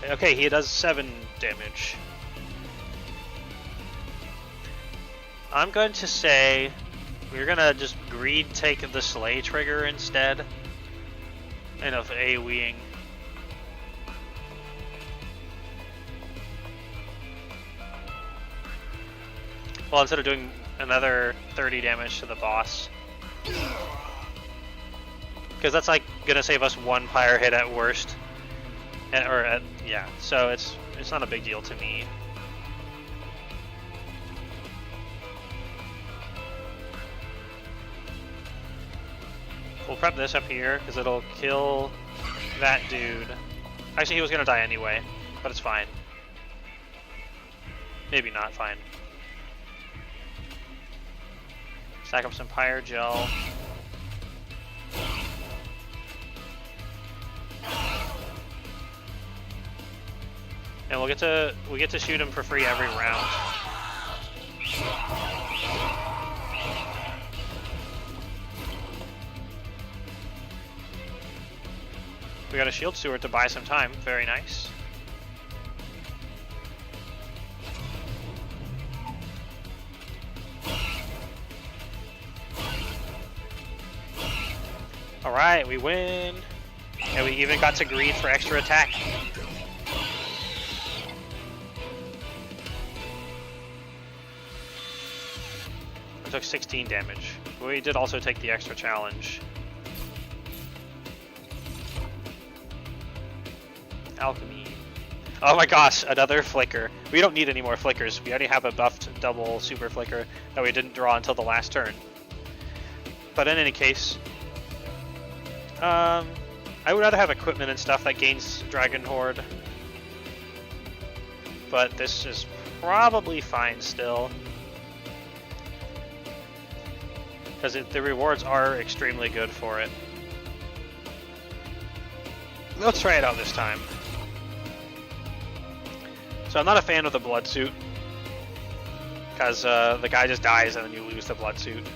Okay, he does 7 damage. I'm going to say we're gonna just greed take the slay trigger instead. And of AoEing. Well, instead of doing another 30 damage to the boss. Because that's like gonna save us 1 pyre hit at worst. Yeah, so it's not a big deal to me. We'll prep this up here because it'll kill that dude. Actually, he was gonna die anyway, but it's fine. Maybe not fine. Stack up some pyre gel. And we get to shoot him for free every round. We got a shield steward to buy some time. Very nice. All right, we win, and we even got to greed for extra attack. We took 16 damage. We did also take the extra challenge. Alchemy. Oh my gosh, another flicker. We don't need any more flickers. We already have a buffed double super flicker that we didn't draw until the last turn. But in any case, I would rather have equipment and stuff that gains Dragon Horde. But this is probably fine still. Because the rewards are extremely good for it. Let's try it out this time. So I'm not a fan of the blood suit. Because the guy just dies and then you lose the blood suit.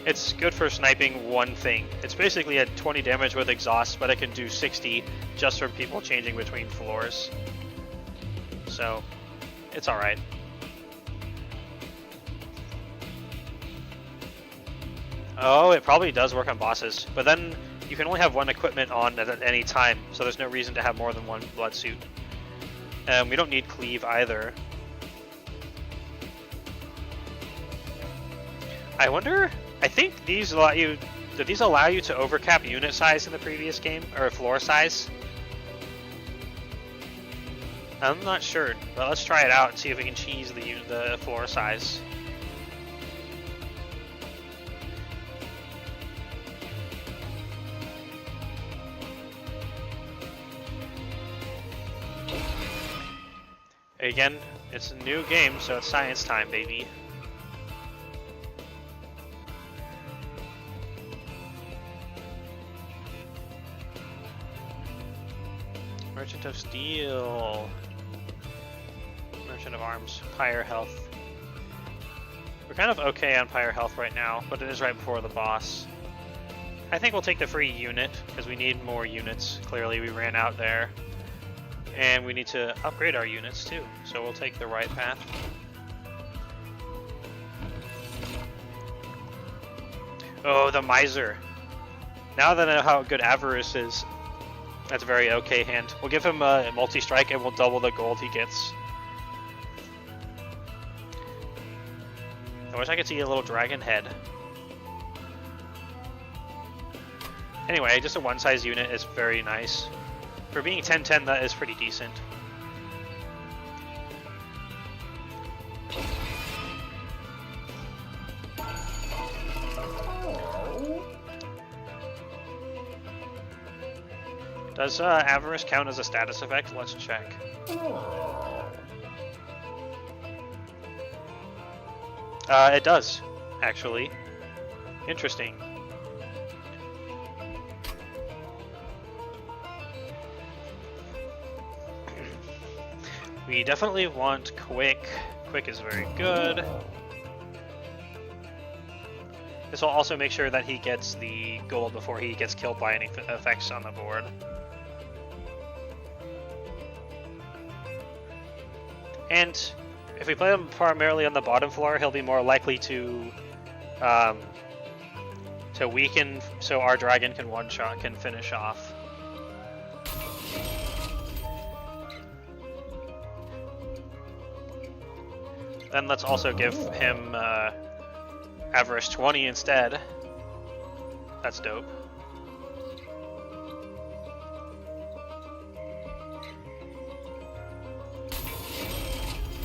It's good for sniping one thing. It's basically at 20 damage with exhaust, but it can do 60 just from people changing between floors. So, it's alright. Oh, it probably does work on bosses, but then you can only have one equipment on at any time, so there's no reason to have more than one blood suit. We don't need cleave either. I wonder, I think these allow you, did these allow you to overcap unit size in the previous game, or floor size? I'm not sure, but let's try it out and see if we can cheese the floor size. Again, it's a new game, so it's science time, baby. Merchant of Steel. Merchant of Arms. Pyre health. We're kind of okay on pyre health right now, but it is right before the boss. I think we'll take the free unit, because we need more units. Clearly we ran out there. And we need to upgrade our units too, so we'll take the right path. Oh, the Miser. Now that I know how good Avarice is, that's a very okay hand. We'll give him a multi-strike and we'll double the gold he gets. I wish I could see a little dragon head. Anyway, just a one-size unit is very nice. For being 10-10, that is pretty decent. Does Avarice count as a status effect? Let's check. It does, actually. Interesting. We definitely want Quick. Quick is very good. This will also make sure that he gets the gold before he gets killed by any effects on the board. And if we play him primarily on the bottom floor, he'll be more likely to weaken, so our dragon can one-shot, can finish off. Then let's also give him Avarice 20 instead. That's dope.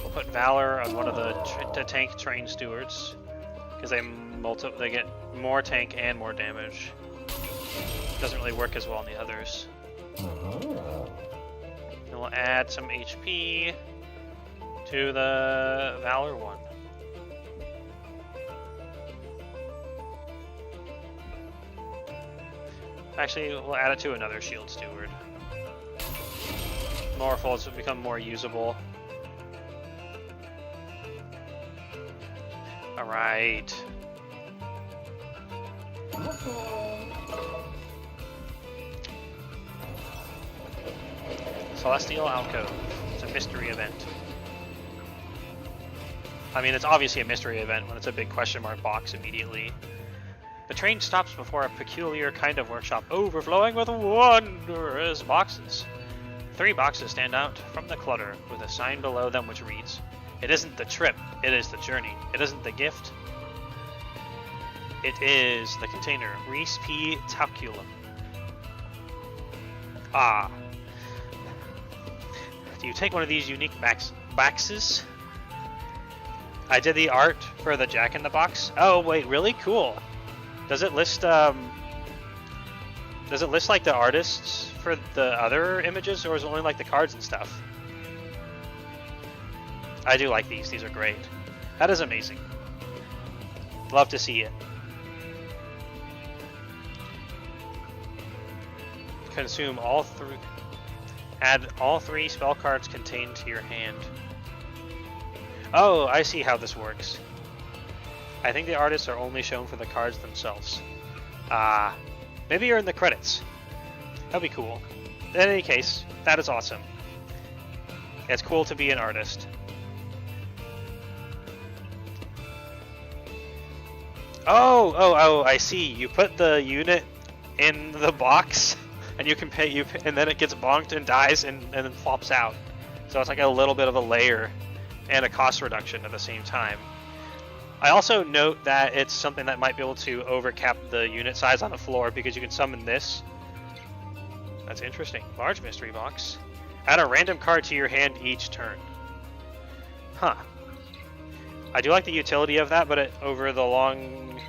We'll put Valor on one of the tank train stewards because they get more tank and more damage. Doesn't really work as well on the others. And we'll add some HP to the Valor one. Actually, we'll add it to another Shield Steward. More folds will become more usable. Alright. Celestial Alcove. It's a mystery event. I mean, it's obviously a mystery event when it's a big question mark box immediately. The train stops before a peculiar kind of workshop overflowing with wondrous boxes. 3 boxes stand out from the clutter with a sign below them which reads, "It isn't the trip, it is the journey. It isn't the gift, it is the container. Receptaculum." Ah. Do you take one of these unique boxes? I did the art for the Jack-in-the-Box. Oh wait, really? Cool. Does it list like the artists for the other images, or is it only like the cards and stuff? I do like these. These are great. That is amazing. Love to see it. Consume all 3. Add all 3 spell cards contained to your hand. Oh, I see how this works. I think the artists are only shown for the cards themselves. Maybe you're in the credits. That'd be cool. In any case, that is awesome. It's cool to be an artist. Oh, I see. You put the unit in the box, and you can pay and then it gets bonked and dies and then flops out. So it's like a little bit of a layer and a cost reduction at the same time. I also note that it's something that might be able to overcap the unit size on the floor because you can summon this. That's interesting. Large mystery box. Add a random card to your hand each turn. Huh. I do like the utility of that, but over the long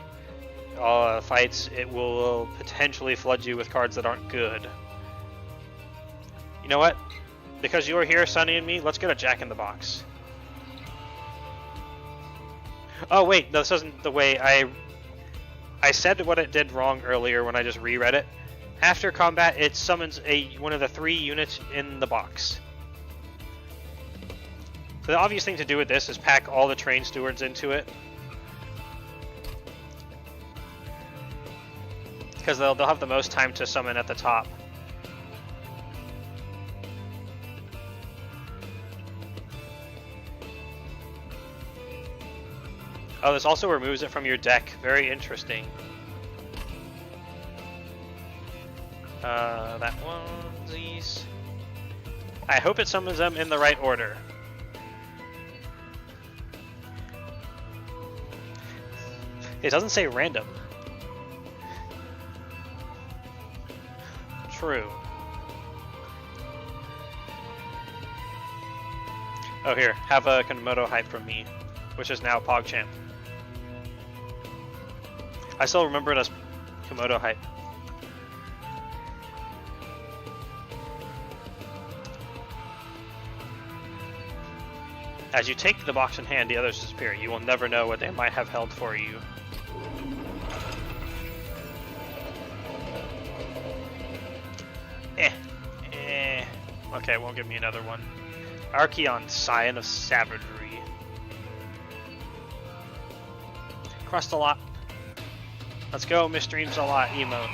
fights, it will potentially flood you with cards that aren't good. You know what? Because you're here, Sunny and me, let's get a Jack-in-the-Box. Oh wait, no, this isn't the way I said what it did wrong earlier when I just reread it. After combat, it summons one of the 3 units in the box. So the obvious thing to do with this is pack all the train stewards into it, because they'll have the most time to summon at the top. Oh, this also removes it from your deck. Very interesting. That one, these. I hope it summons them in the right order. It doesn't say random. True. Oh, here, have a Komodo hype from me, which is now PogChamp. I still remember it as Komodo hype. As you take the box in hand, the others disappear. You will never know what they might have held for you. Okay, won't give me another one. Archeon, Scion of Savagery. Crust a lot. Let's go, Mistreams a lot emote.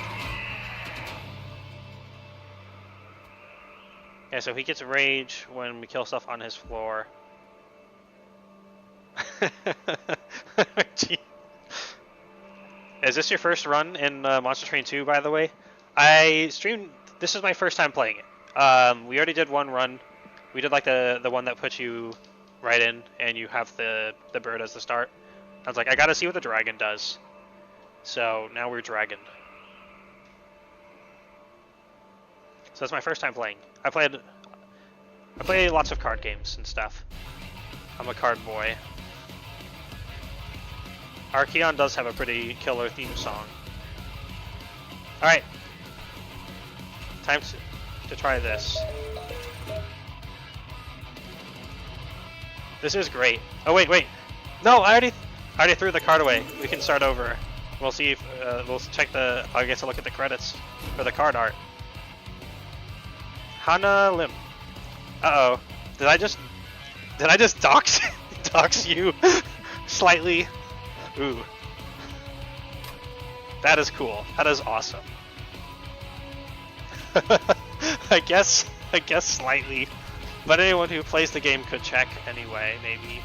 Yeah, so he gets rage when we kill stuff on his floor. Is this your first run in Monster Train 2, by the way? I streamed. This is my first time playing it. We already did one run. We did like the one that puts you right in, and you have the bird as the start. I was like, I gotta see what the dragon does. So now we're dragoned. So that's my first time playing. I play lots of card games and stuff. I'm a card boy. Archeon does have a pretty killer theme song. Alright. Time to try this. This is great. Oh wait. No, I already threw the card away. We can start over. We'll see if we'll check the. I guess I'll look at the credits for the card art. Hana Lim. Uh oh. Did I just dox you slightly? Ooh. That is cool. That is awesome. I guess slightly. But anyone who plays the game could check anyway, maybe.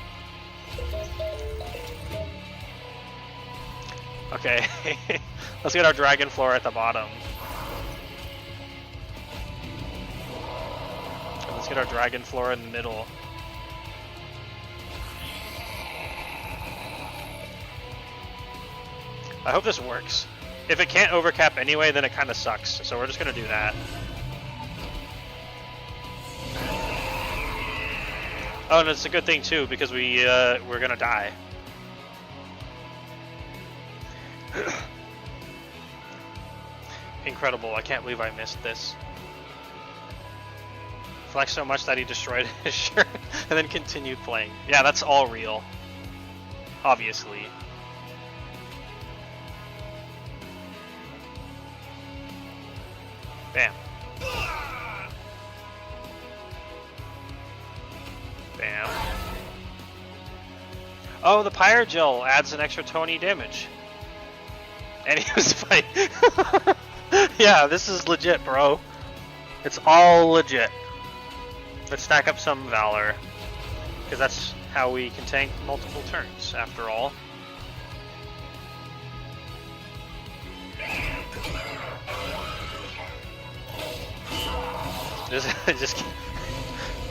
Okay. Let's get our dragon floor at the bottom. And let's get our dragon floor in the middle. I hope this works. If it can't overcap anyway, then it kind of sucks. So we're just gonna do that. Oh, and it's a good thing too, because we're gonna die. Incredible! I can't believe I missed this. Flex so much that he destroyed his shirt and then continued playing. Yeah, that's all real. Obviously. Bam. Bam. Oh, the Pyre Gel adds an extra 20 damage. And he was fighting. Yeah, this is legit, bro. It's all legit. Let's stack up some Valor. Because that's how we can tank multiple turns, after all.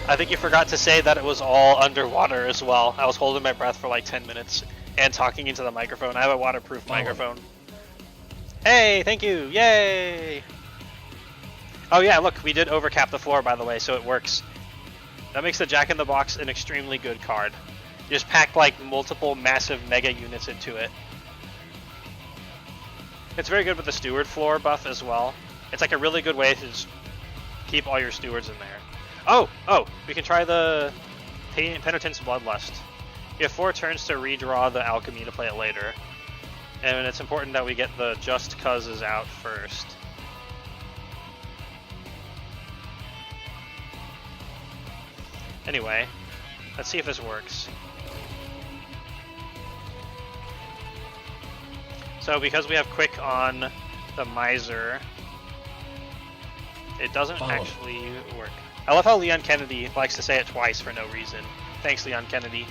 I think you forgot to say that it was all underwater as well. I was holding my breath for like 10 minutes and talking into the microphone. I have a waterproof microphone. Hey, thank you! Yay! Oh yeah, look, we did overcap the floor, by the way, so it works. That makes the Jack-in-the-Box an extremely good card. You just pack like multiple massive mega units into it. It's very good with the Steward floor buff as well. It's like a really good way to just keep all your stewards in there. Oh, we can try the Penitent's Bloodlust. You have 4 turns to redraw the alchemy to play it later. And it's important that we get the Just Causes out first. Anyway, let's see if this works. So because we have quick on the Miser, it doesn't actually work. I love how Leon Kennedy likes to say it twice for no reason. Thanks, Leon Kennedy.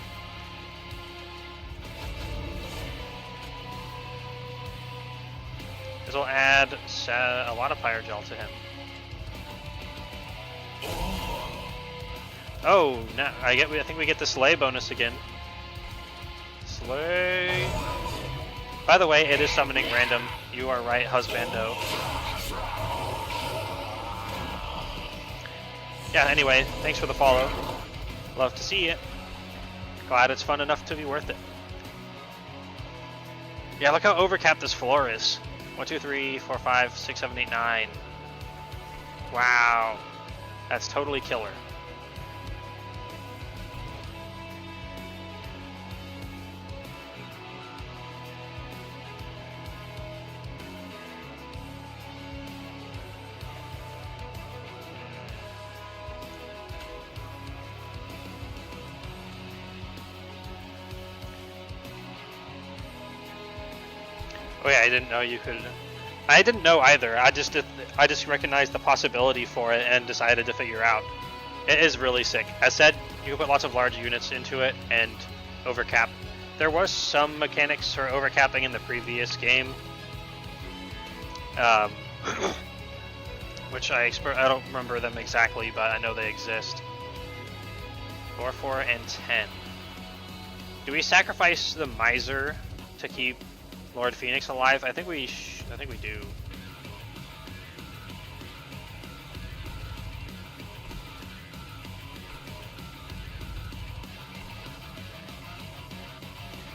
This will add a lot of Pyre Gel to him. Oh, no, I think we get the Slay bonus again. Slay. By the way, it is summoning random. You are right, husbando. Yeah, anyway, thanks for the follow. Love to see it. Glad it's fun enough to be worth it. Yeah, look how overcapped this floor is. 1, 2, 3, 4, 5, 6, 7, 8, 9. Wow. That's totally killer. Oh yeah, I didn't know you could. I didn't know either. I just recognized the possibility for it and decided to figure out. It is really sick. As said, you can put lots of large units into it and overcap. There was some mechanics for overcapping in the previous game, which I don't remember them exactly, but I know they exist. 4, 4, and 10. Do we sacrifice the Miser to keep Lord Phoenix alive? I think we do.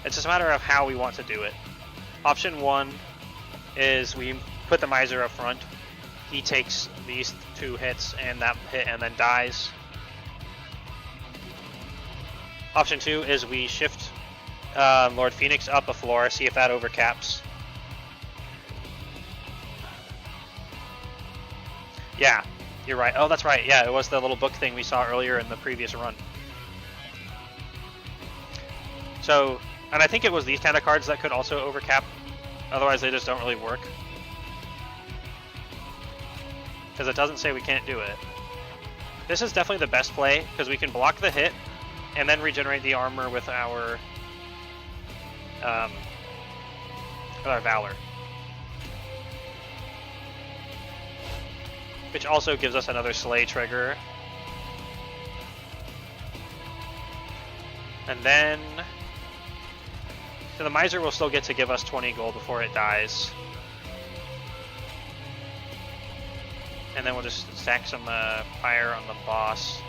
It's just a matter of how we want to do it. Option 1 is we put the Miser up front. He takes these 2 hits and that hit and then dies. Option 2 is we shift Lord Phoenix up a floor, see if that overcaps. Yeah, you're right. Oh, that's right. Yeah, it was the little book thing we saw earlier in the previous run. So, and I think it was these kind of cards that could also overcap. Otherwise, they just don't really work. Because it doesn't say we can't do it. This is definitely the best play, because we can block the hit and then regenerate the armor with our Valor. Which also gives us another Slay trigger. And then so the Miser will still get to give us 20 gold before it dies. And then we'll just stack some fire on the boss.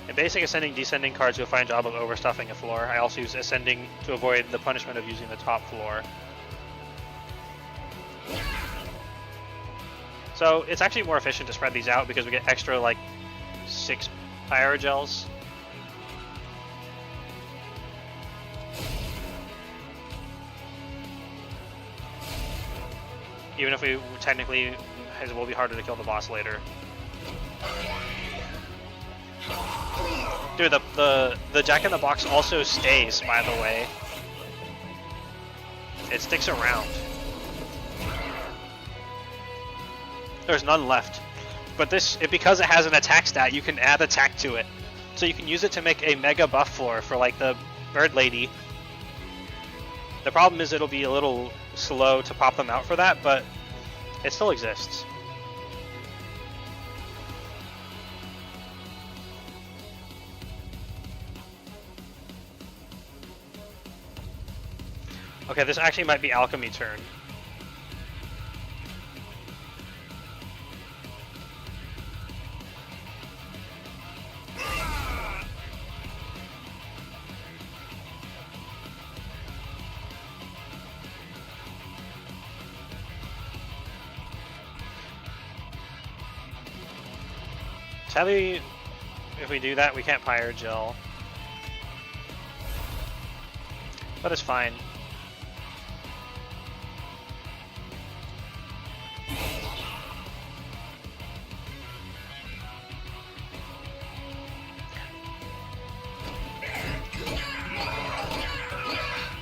In basic ascending descending cards do a fine job of overstuffing a floor. I also use ascending to avoid the punishment of using the top floor. So it's actually more efficient to spread these out because we get extra like 6 Pyrogels. Even if we technically, it will be harder to kill the boss later. Dude, the Jack in the Box also stays, by the way. It sticks around. There's none left. But because it has an attack stat, you can add attack to it. So you can use it to make a mega buff floor for like the Bird Lady. The problem is it'll be a little slow to pop them out for that, but it still exists. Okay, this actually might be Alchemy turn. Sadly, if we do that, we can't Pyrogel. But it's fine.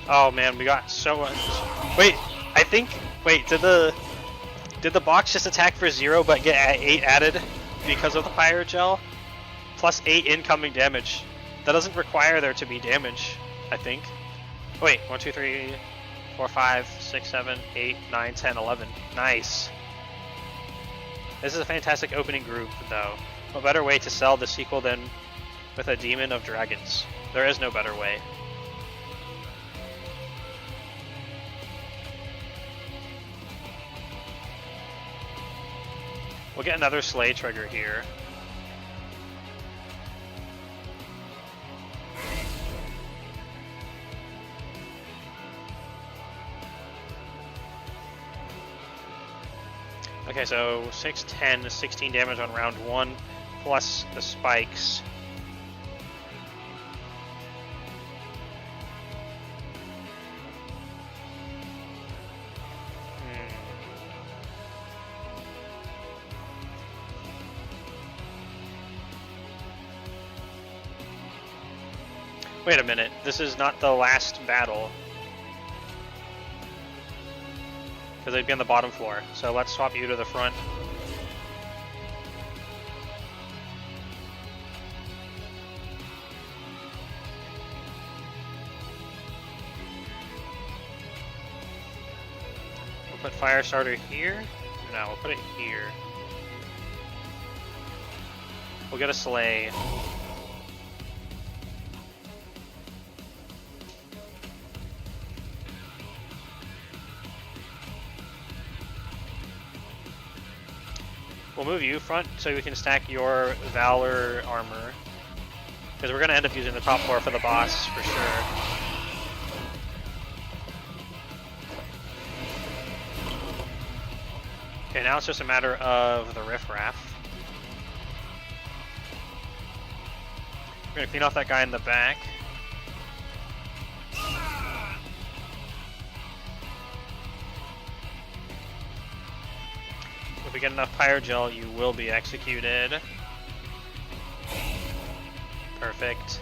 Oh man, we got so much. Wait, I think. Wait, did the box just attack for 0 but get 8 added because of the Pyrogel? Plus 8 incoming damage. That doesn't require there to be damage, I think. Wait, 1, 2, 3, 4, 5, 6, 7, 8, 9, 10, 11. Nice. This is a fantastic opening group, though. What better way to sell the sequel than with a Demon of Dragons? There is no better way. We'll get another sleigh trigger here. Okay, so 6, 10, 16 damage on round 1, plus the spikes. Wait a minute, this is not the last battle. Because they'd be on the bottom floor. So let's swap you to the front. We'll put fire starter here. No, we'll put it here. We'll get a sleigh. We'll move you front so we can stack your Valor armor. Because we're going to end up using the top floor for the boss, for sure. Okay, now it's just a matter of the riffraff. We're going to clean off that guy in the back. If we get enough pyro gel, you will be executed. Perfect.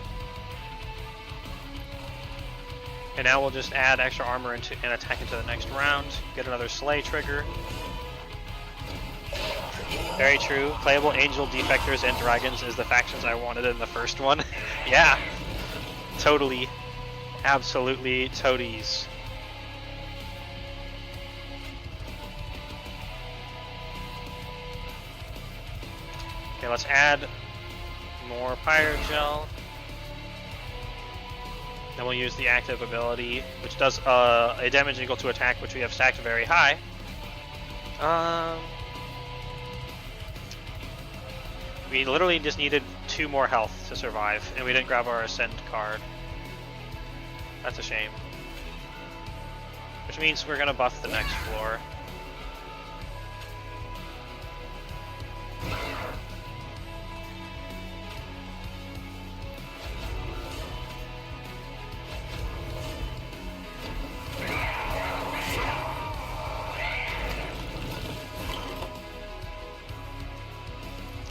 And now we'll just add extra armor and attack into the next round. Get another sleigh trigger. Very true. Playable angel, defectors, and dragons is the factions I wanted in the first one. Yeah. Totally. Absolutely toadies. Okay, let's add more pyro gel. Then we'll use the active ability, which does a damage equal to attack, which we have stacked very high. We literally just needed 2 more health to survive, and we didn't grab our Ascend card. That's a shame. Which means we're going to buff the next floor.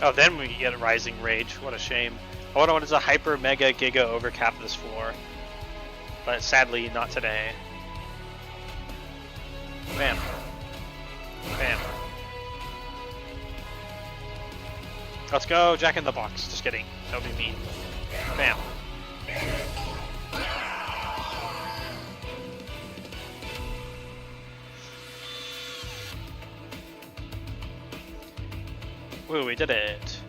Oh, then we get a Rising Rage. What a shame. I would have wanted a Hyper Mega Giga overcap this floor. But sadly, not today. Bam. Bam. Let's go, Jack in the Box. Just kidding. That would be mean. Bam. Woo, we did it.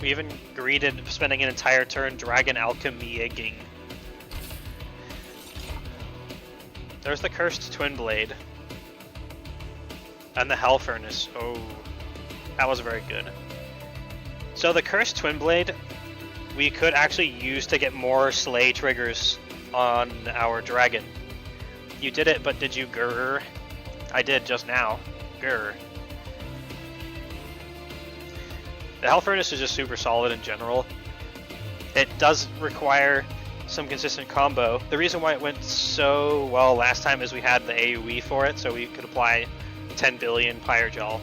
We even greeted spending an entire turn Dragon Alchemy-ing. There's the Cursed Twin Blade. And the Hell Furnace. Oh, that was very good. So the Cursed Twin Blade, we could actually use to get more sleigh triggers on our dragon. You did it, but did you grr? I did just now. Grr. The Hell Furnace is just super solid in general. It does require some consistent combo. The reason why it went so well last time is we had the AoE for it, so we could apply 10 billion Pyre Gel.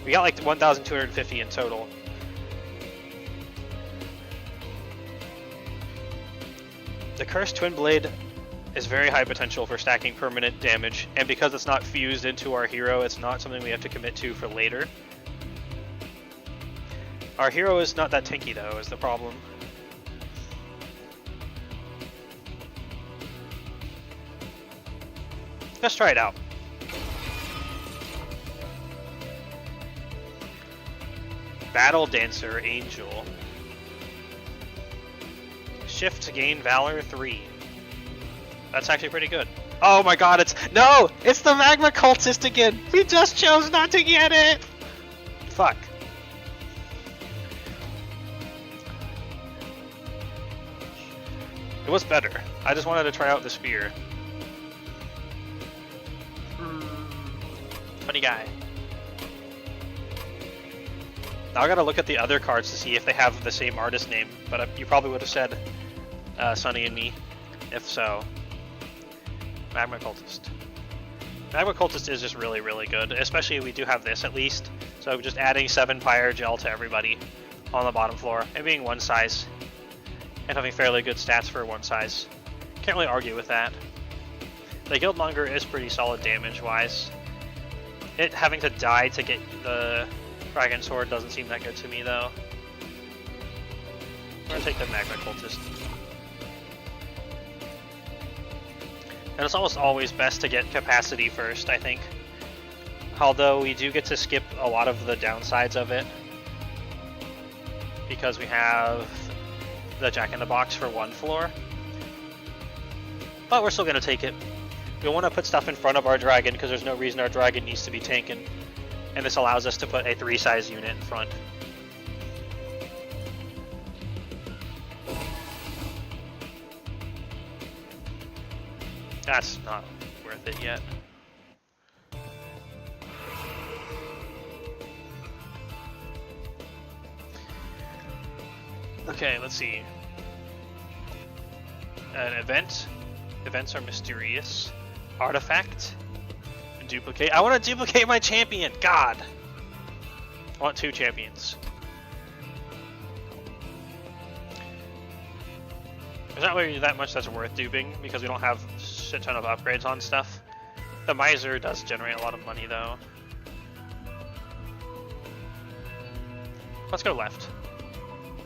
We got like 1,250 in total. The Cursed Twin Blade is very high potential for stacking permanent damage, and because it's not fused into our hero, it's not something we have to commit to for later. Our hero is not that tanky though, is the problem. Let's try it out. Battle Dancer Angel. shift to gain Valor 3. That's actually pretty good. Oh my god, it's the Magma Cultist again! We just chose not to get it! Fuck. It was better. I just wanted to try out the spear. Funny guy. Now I gotta look at the other cards to see if they have the same artist name, but you probably would have said Sunny and me. If so. Magma Cultist. Magma Cultist is just really, really good, especially we do have this at least. So just adding 7 Fire Gel to everybody on the bottom floor, and being one size, and having fairly good stats for one size. Can't really argue with that. The Guildmonger is pretty solid damage-wise. It having to die to get the Dragon Sword doesn't seem that good to me, though. I'm gonna take the Magma Cultist. And it's almost always best to get capacity first, I think. Although we do get to skip a lot of the downsides of it. Because we have the Jack-in-the-Box for one floor. But we're still going to take it. We want to put stuff in front of our dragon because there's no reason our dragon needs to be tanking. And this allows us to put a 3-size unit in front. That's not worth it yet. Okay, let's see. An event. Events are mysterious. Artifact. Duplicate. I want to duplicate my champion! God! I want 2 champions. There's not really that much that's worth duping because we don't have a shit ton of upgrades on stuff. The Miser does generate a lot of money though. Let's go left.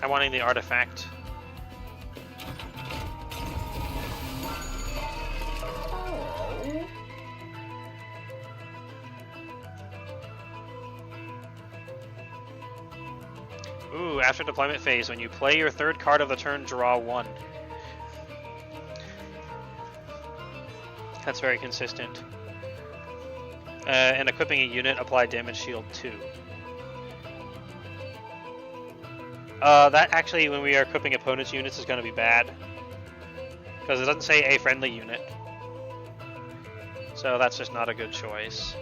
I'm wanting the artifact. Ooh, after deployment phase, when you play your 3rd card of the turn, draw 1. That's very consistent. And equipping a unit, apply damage shield 2. That actually, when we are equipping opponents' units, is going to be bad. Because it doesn't say a friendly unit. So that's just not a good choice.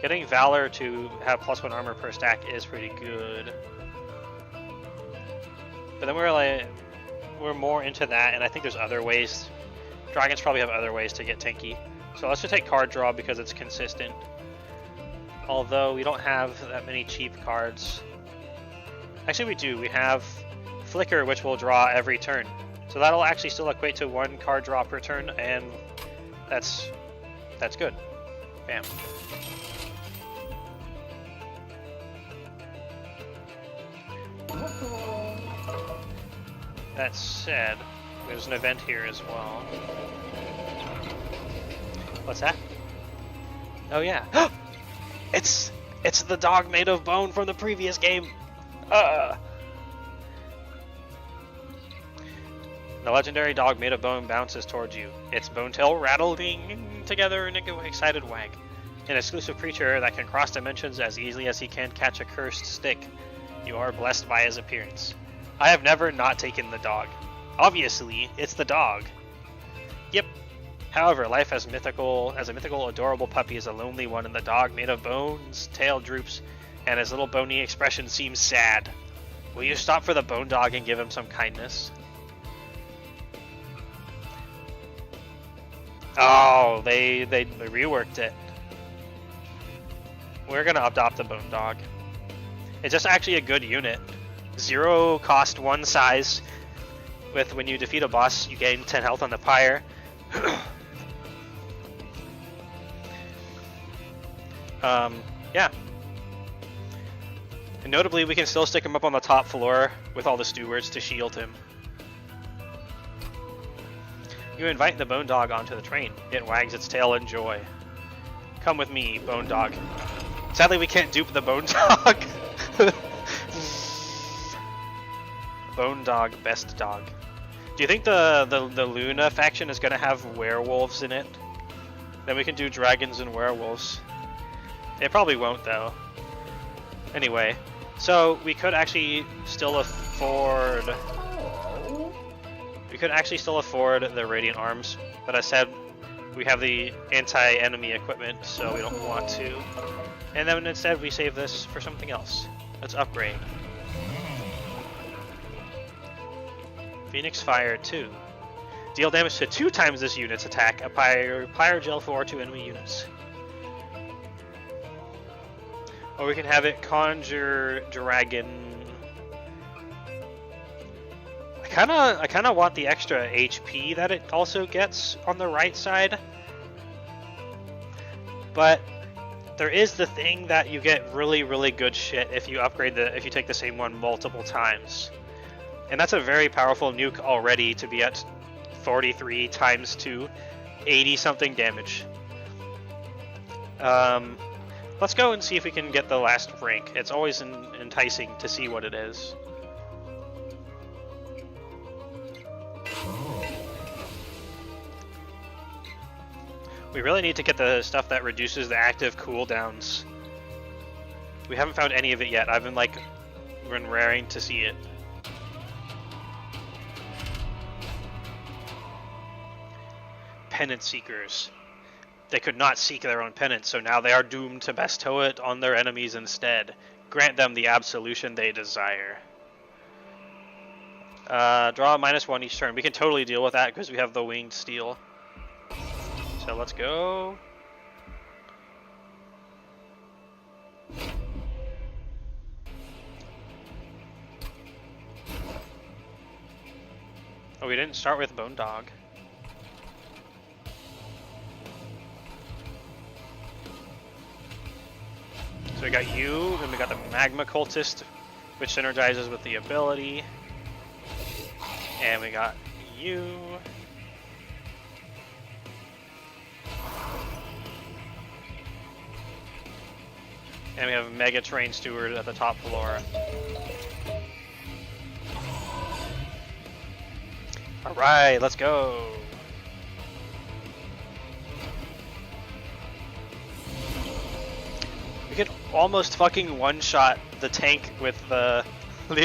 Getting Valor to have +1 armor per stack is pretty good. But then we're more into that, and I think there's other ways. Dragons probably have other ways to get tanky. So let's just take card draw because it's consistent. Although we don't have that many cheap cards. Actually we do. We have Flicker, which will draw every turn. So that'll actually still equate to 1 card draw per turn, and that's good. Bam. That said, there's an event here as well. What's that? Oh yeah. It's the dog made of bone from the previous game. The legendary dog made of bone bounces towards you. Its bone tail rattling together in an excited wag. An exclusive creature that can cross dimensions as easily as he can catch a cursed stick. You are blessed by his appearance. I have never not taken the dog. Obviously, it's the dog. Yep. However, life as a mythical, adorable puppy is a lonely one, and the dog made of bones, tail droops, and his little bony expression seems sad. Will you stop for the bone dog and give him some kindness? Oh, they reworked it. We're gonna adopt the bone dog. It's just actually a good unit. 0 cost 1 size. With when you defeat a boss, you gain 10 health on the pyre. Yeah. And notably, we can still stick him up on the top floor with all the stewards to shield him. You invite the bone dog onto the train. It wags its tail in joy. Come with me, bone dog. Sadly, we can't dupe the bone dog. Bone Dog, Best Dog. Do you think the Luna faction is gonna have werewolves in it? Then we can do dragons and werewolves. It probably won't though. Anyway, so we could actually still afford. We could actually still afford the Radiant Arms, but I said we have the anti-enemy equipment, so we don't want to. And then instead we save this for something else. Let's upgrade. Phoenix Fire 2. Deal damage to 2 times this unit's attack. Apply Gel for 2 enemy units. Or we can have it Conjure Dragon. I kinda want the extra HP that it also gets on the right side. But there is the thing that you get really, really good shit if you upgrade if you take the same one multiple times. And that's a very powerful nuke already to be at 43 times 2, 80 something damage. Let's go and see if we can get the last rank. It's always enticing to see what it is. We really need to get the stuff that reduces the active cooldowns. We haven't found any of it yet. I've been raring to see it. Penance Seekers. They could not seek their own penance, so now they are doomed to bestow it on their enemies instead. Grant them the absolution they desire. Draw -1 each turn. We can totally deal with that because we have the Winged Steel. So let's go. Oh, we didn't start with Bone Dog. So we got you, then we got the Magma Cultist, which synergizes with the ability. And we got you. And we have Mega Terrain Steward at the top floor. Alright, let's go. We could almost fucking one-shot the tank with the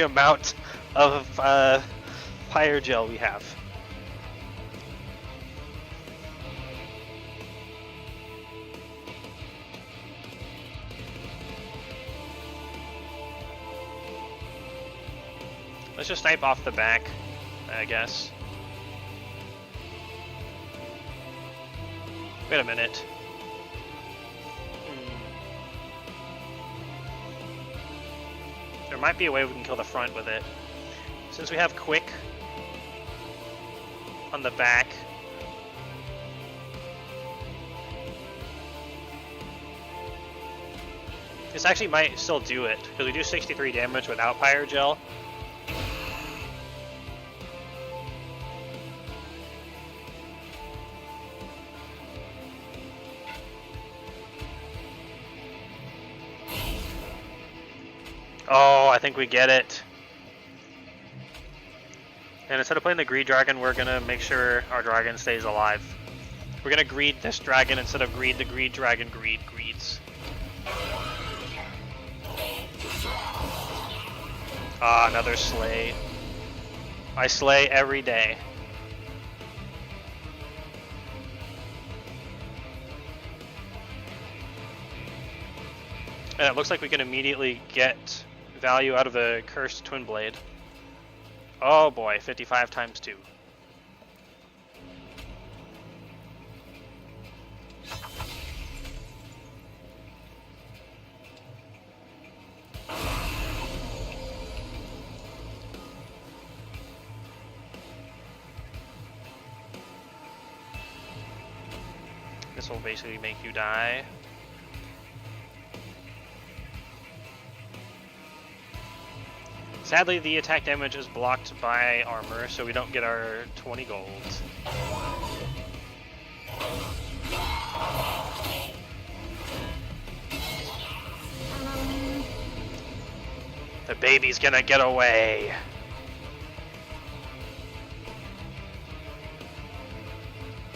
amount of Pyre Gel we have. Let's just snipe off the back, I guess. Wait a minute. There might be a way we can kill the front with it. Since we have Quick on the back. This actually might still do it, because we do 63 damage without Pyre Gel. Oh, I think we get it. And instead of playing the Greed Dragon, we're gonna make sure our dragon stays alive. We're gonna greed this dragon instead of greed the Greed Dragon greeds. Ah, another slay. I slay every day. And it looks like we can immediately get value out of the Cursed Twin Blade. Oh boy, 55 times 2. This will basically make you die. Sadly, the attack damage is blocked by armor, so we don't get our 20 gold. The baby's gonna get away.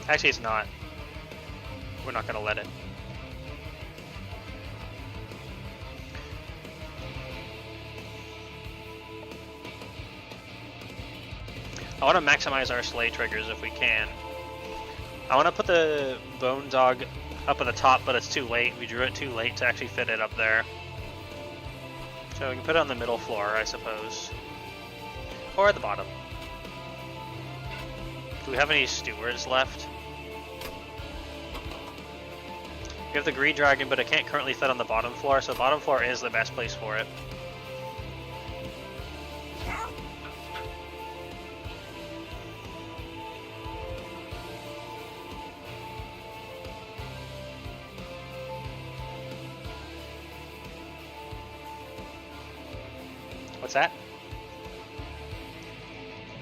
Actually, it's not. We're not gonna let it. I want to maximize our sleigh triggers if we can. I want to put the bone dog up at the top, but it's too late. We drew it too late to actually fit it up there. So we can put it on the middle floor, I suppose. Or at the bottom. Do we have any stewards left? We have the Greed Dragon, but it can't currently fit on the bottom floor, so the bottom floor is the best place for it. What's that?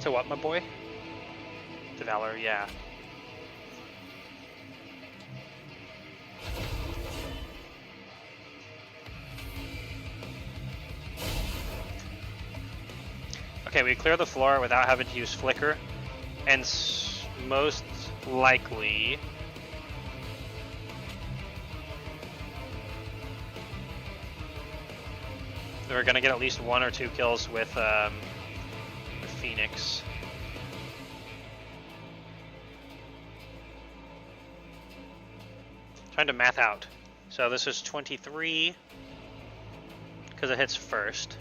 To what, my boy? To Valor, yeah. Okay, we clear the floor without having to use Flicker, and most likely we're gonna get at least 1 or 2 kills with Phoenix. Trying to math out. So this is 23 because it hits first,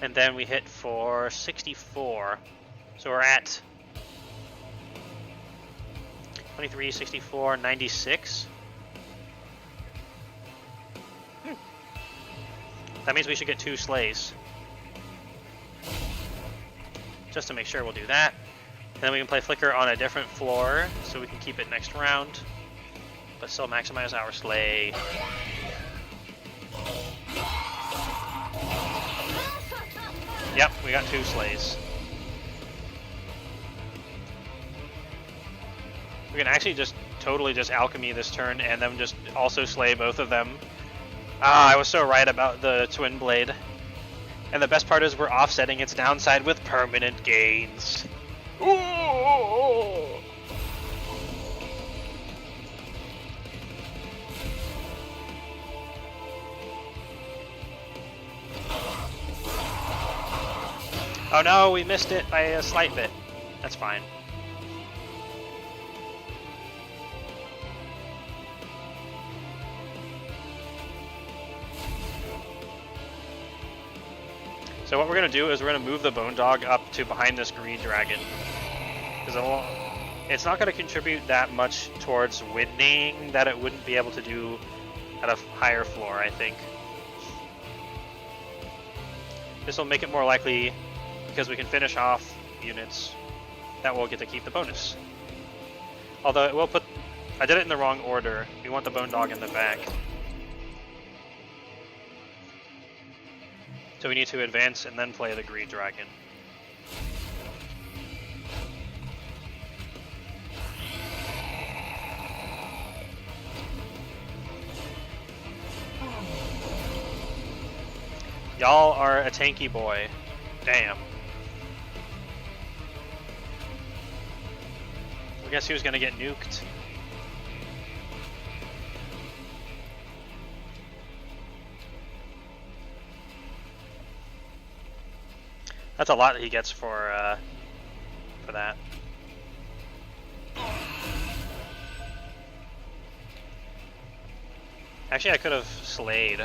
and then we hit for 64. So we're at 23, 64, 96. That means we should get 2 sleighs. Just to make sure, we'll do that. And then we can play Flicker on a different floor, so we can keep it next round, but still maximize our sleigh. Yep, we got 2 sleighs. We can actually just totally just alchemy this turn and then just also slay both of them. Ah, I was so right about the Twin Blade. And the best part is we're offsetting its downside with permanent gains. Ooh! Oh no, we missed it by a slight bit. That's fine. So what we're going to do is we're going to move the Bone Dog up to behind this Greed Dragon. Because it's not going to contribute that much towards winning that it wouldn't be able to do at a higher floor, I think. This will make it more likely, because we can finish off units, that we'll get to keep the bonus. Although it will put... I did it in the wrong order. We want the Bone Dog in the back. So we need to advance and then play the Greed Dragon. Y'all are a tanky boy. Damn. I guess who's gonna get nuked? That's a lot that he gets for that. Actually, I could have slayed.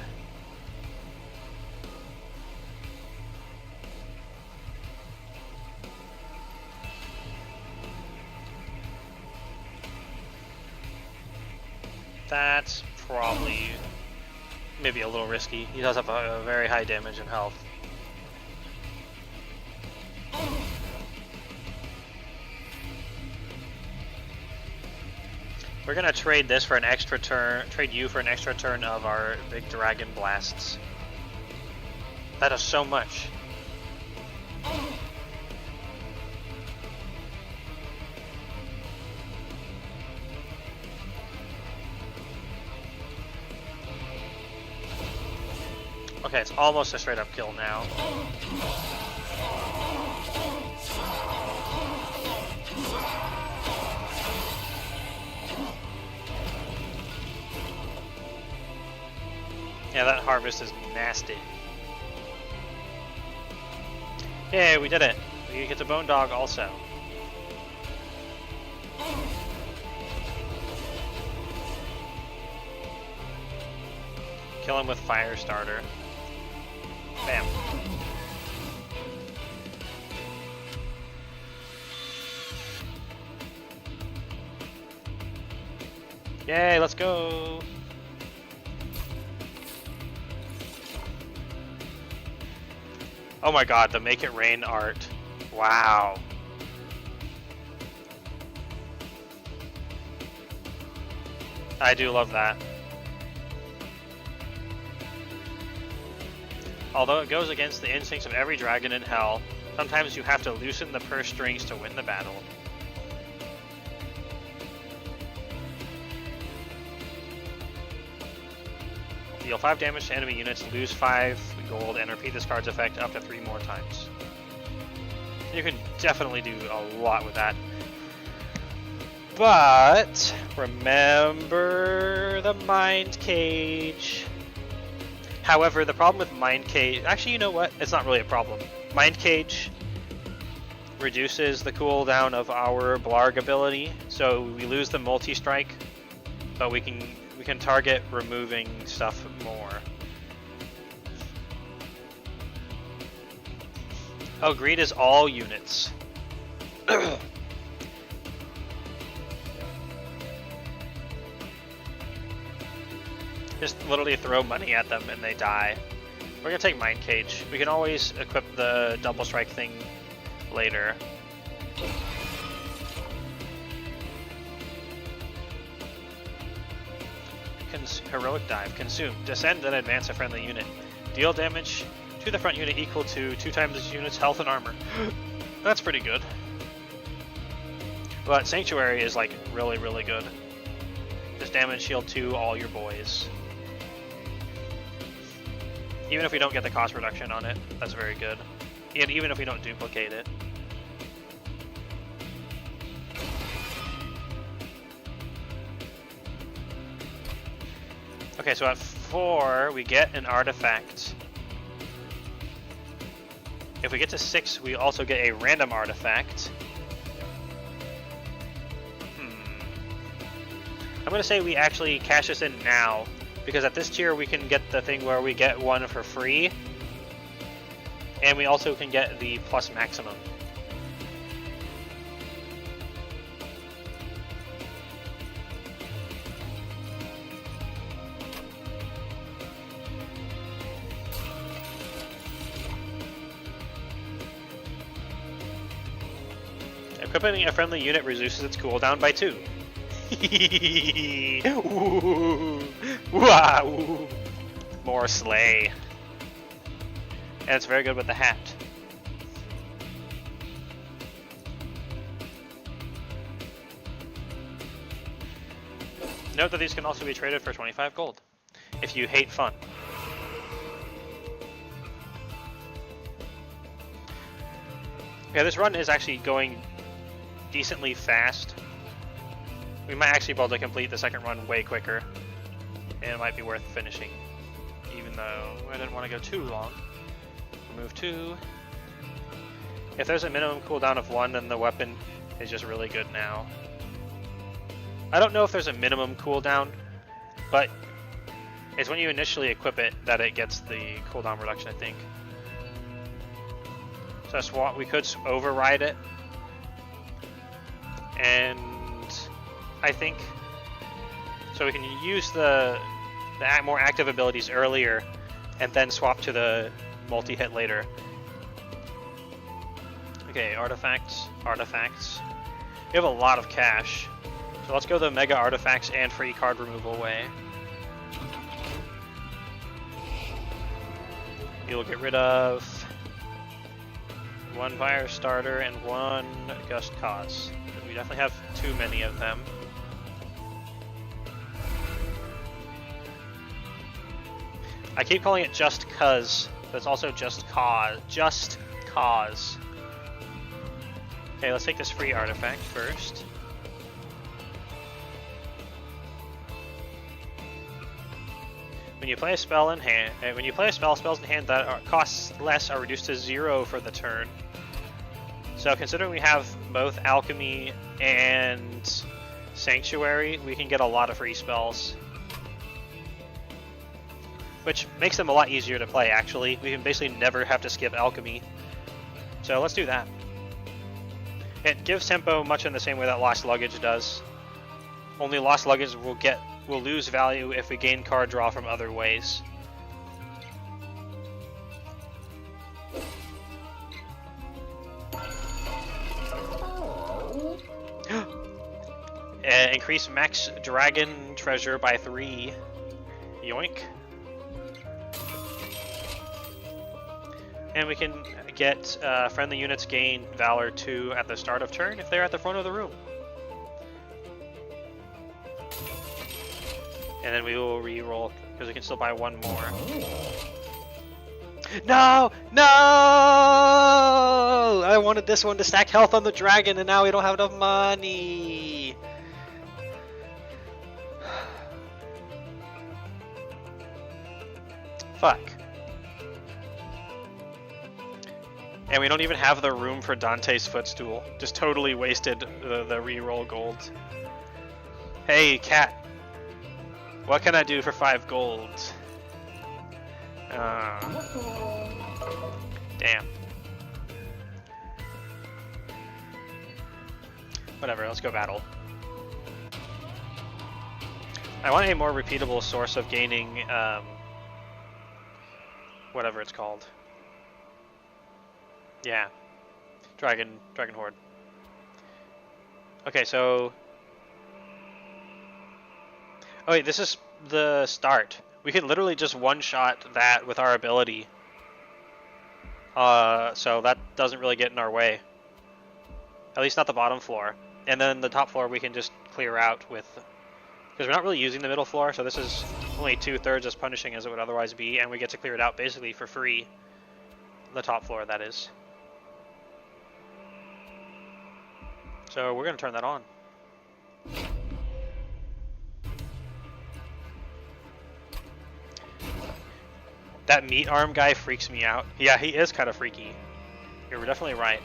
That's probably maybe a little risky. He does have a very high damage and health. We're gonna trade this for an extra turn, trade you for an extra turn of our big dragon blasts. That is so much. Okay, it's almost a straight up kill now. Yeah, that harvest is nasty. Yeah, we did it. We get the bone dog also. Kill him with fire starter. Bam. Yay, let's go! Oh my god, the Make It Rain art. Wow. I do love that. Although it goes against the instincts of every dragon in hell, sometimes you have to loosen the purse strings to win the battle. Deal 5 damage to enemy units, lose 5 gold, and repeat this card's effect up to 3 more times. You can definitely do a lot with that. But remember the Mind Cage. However, the problem with Mind Cage... Actually, you know what? It's not really a problem. Mind Cage reduces the cooldown of our Blarg ability, so we lose the multi-strike, but we can target removing stuff more. Oh, greed is all units. Just literally throw money at them and they die. We're gonna take Mind Cage. We can always equip the double strike thing later. Heroic Dive. Consume. Descend and advance a friendly unit. Deal damage to the front unit equal to 2 times the unit's health and armor. That's pretty good. But Sanctuary is like really, really good. Just damage shield to all your boys. Even if we don't get the cost reduction on it, that's very good. And even if we don't duplicate it. Okay, so at 4, we get an artifact. If we get to 6, we also get a random artifact. I'm going to say we actually cash this in now, because at this tier we can get the thing where we get one for free, and we also can get the plus maximum. Equipping a friendly unit reduces its cooldown by 2. Wow. More slay. And it's very good with the hat. Note that these can also be traded for 25 gold, if you hate fun. Yeah, this run is actually going decently fast. We might actually be able to complete the second run way quicker, and it might be worth finishing, even though I didn't want to go too long. Remove 2. If there's a minimum cooldown of 1, then the weapon is just really good now. I don't know if there's a minimum cooldown, but it's when you initially equip it that it gets the cooldown reduction, I think. So we could override it, and I think so we can use the more active abilities earlier and then swap to the multi-hit later. Okay, artifacts. We have a lot of cash, so let's go the mega artifacts and free card removal way. You'll get rid of 1 fire starter and 1 gust cause. We definitely have too many of them. I keep calling it just cuz, but it's also just cause. Just cause. Okay, let's take this free artifact first. When you play a spell in hand, spells in hand that costs less are reduced to 0 for the turn. So considering we have both Alchemy and Sanctuary, we can get a lot of free spells. Which makes them a lot easier to play, actually. We can basically never have to skip Alchemy. So let's do that. It gives tempo much in the same way that Lost Luggage does. Only Lost Luggage will lose value if we gain card draw from other ways. Increase max dragon treasure by 3. Yoink. And we can get friendly units gain Valor 2 at the start of turn if they're at the front of the room. And then we will re-roll, because we can still buy one more. No! No! I wanted this one to stack health on the dragon, and now we don't have enough money! Fuck. And we don't even have the room for Dante's Footstool. Just totally wasted the re-roll gold. Hey, cat. What can I do for 5 gold? Damn. Whatever, let's go battle. I want a more repeatable source of gaining, whatever it's called. Yeah. Dragon Horde. Okay, so... Oh wait, this is the start. We can literally just one-shot that with our ability. So that doesn't really get in our way. At least not the bottom floor. And then the top floor we can just clear out with... Because we're not really using the middle floor, so this is only 2/3 as punishing as it would otherwise be, and we get to clear it out basically for free. The top floor, that is. So we're going to turn that on. That meat arm guy freaks me out. Yeah, he is kind of freaky. You're definitely right.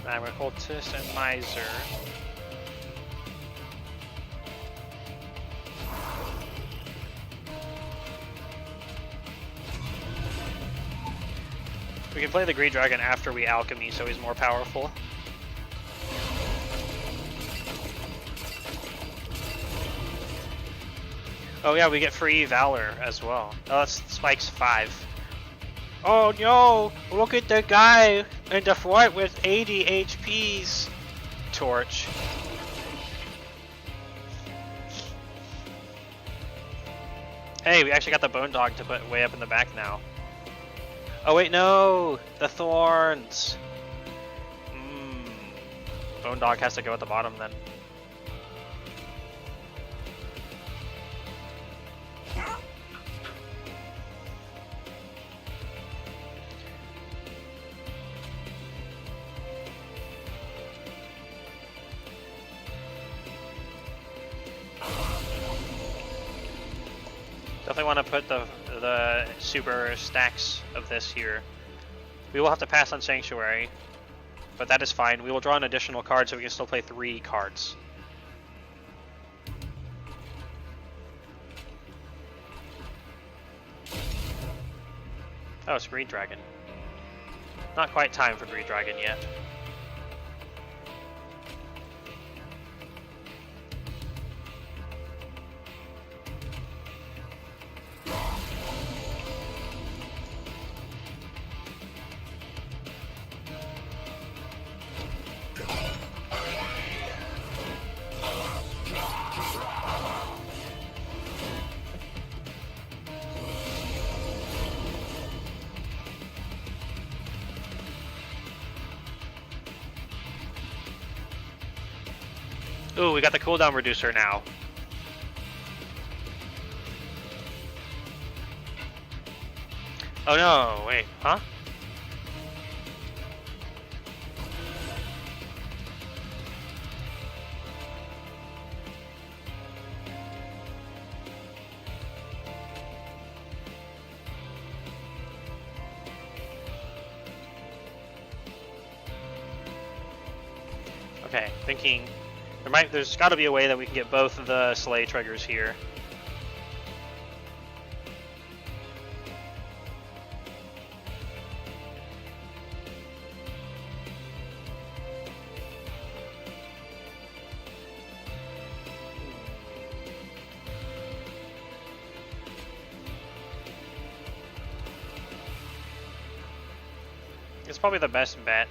I'm a cultist and miser. We can play the Greed Dragon after we alchemy, so he's more powerful. Oh yeah, we get free Valor as well. Oh, that's Spike's 5. Oh no! Look at the guy in the front with 80 HPs! Torch. Hey, we actually got the Bone Dog to put way up in the back now. Oh wait, no! The thorns! Bone Dog has to go at the bottom then. Definitely want to put the super stacks of this here. We will have to pass on Sanctuary, but that is fine. We will draw an additional card so we can still play 3 cards. Oh, it's Greed Dragon. Not quite time for Greed Dragon yet. Ooh, we got the cooldown reducer now. Oh no, wait, huh? Okay, thinking there's got to be a way that we can get both of the sleigh triggers here. It's probably the best bet.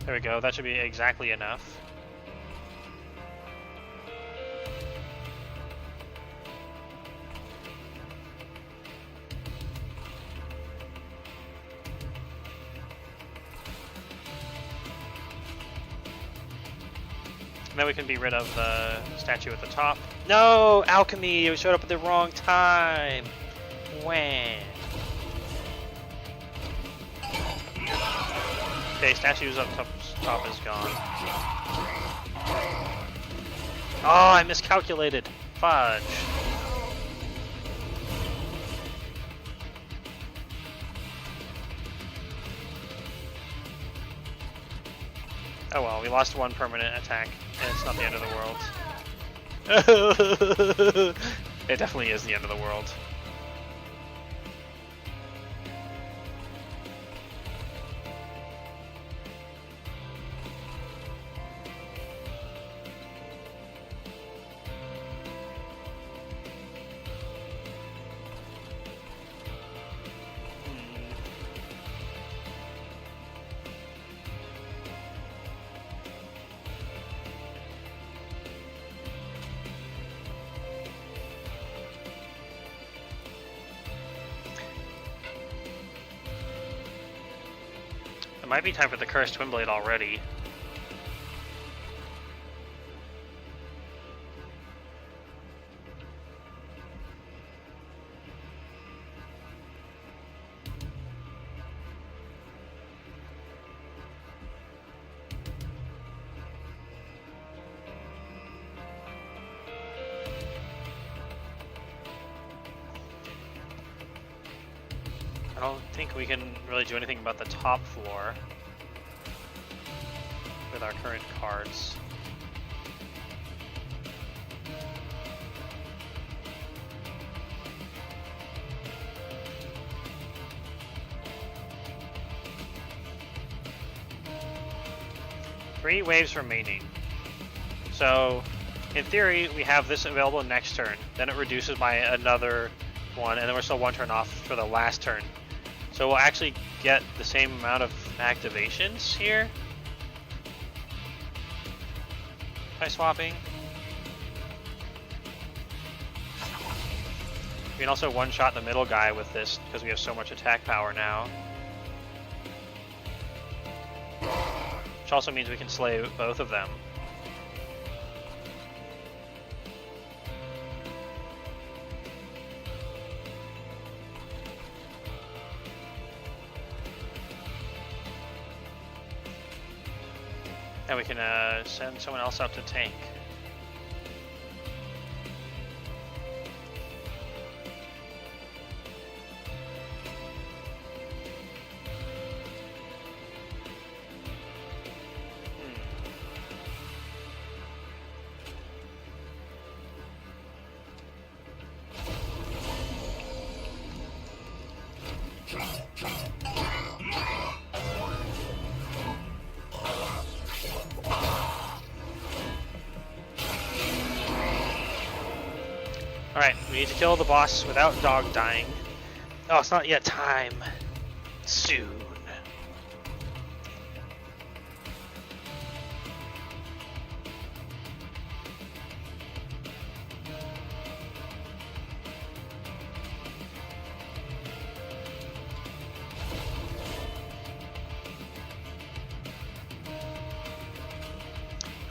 There we go, that should be exactly enough. And then we can be rid of the statue at the top. No! Alchemy! It showed up at the wrong time! When? Okay, statues up top is gone. Oh, I miscalculated. Fudge. Oh well, we lost one permanent attack, and it's not the end of the world. It definitely is the end of the world. It might be time for the Cursed Twin Blade already. I don't think we can really do anything about the top floor with our current cards. Three waves remaining. So, in theory, we have this available next turn. Then it reduces by another one, and then we're still one turn off for the last turn. So we'll actually get the same amount of activations here by swapping. We can also one-shot the middle guy with this because we have so much attack power now. Which also means we can slay both of them. And we can send someone else up to tank. Alright, we need to kill the boss without dog dying. Oh, it's not yet time. Soon.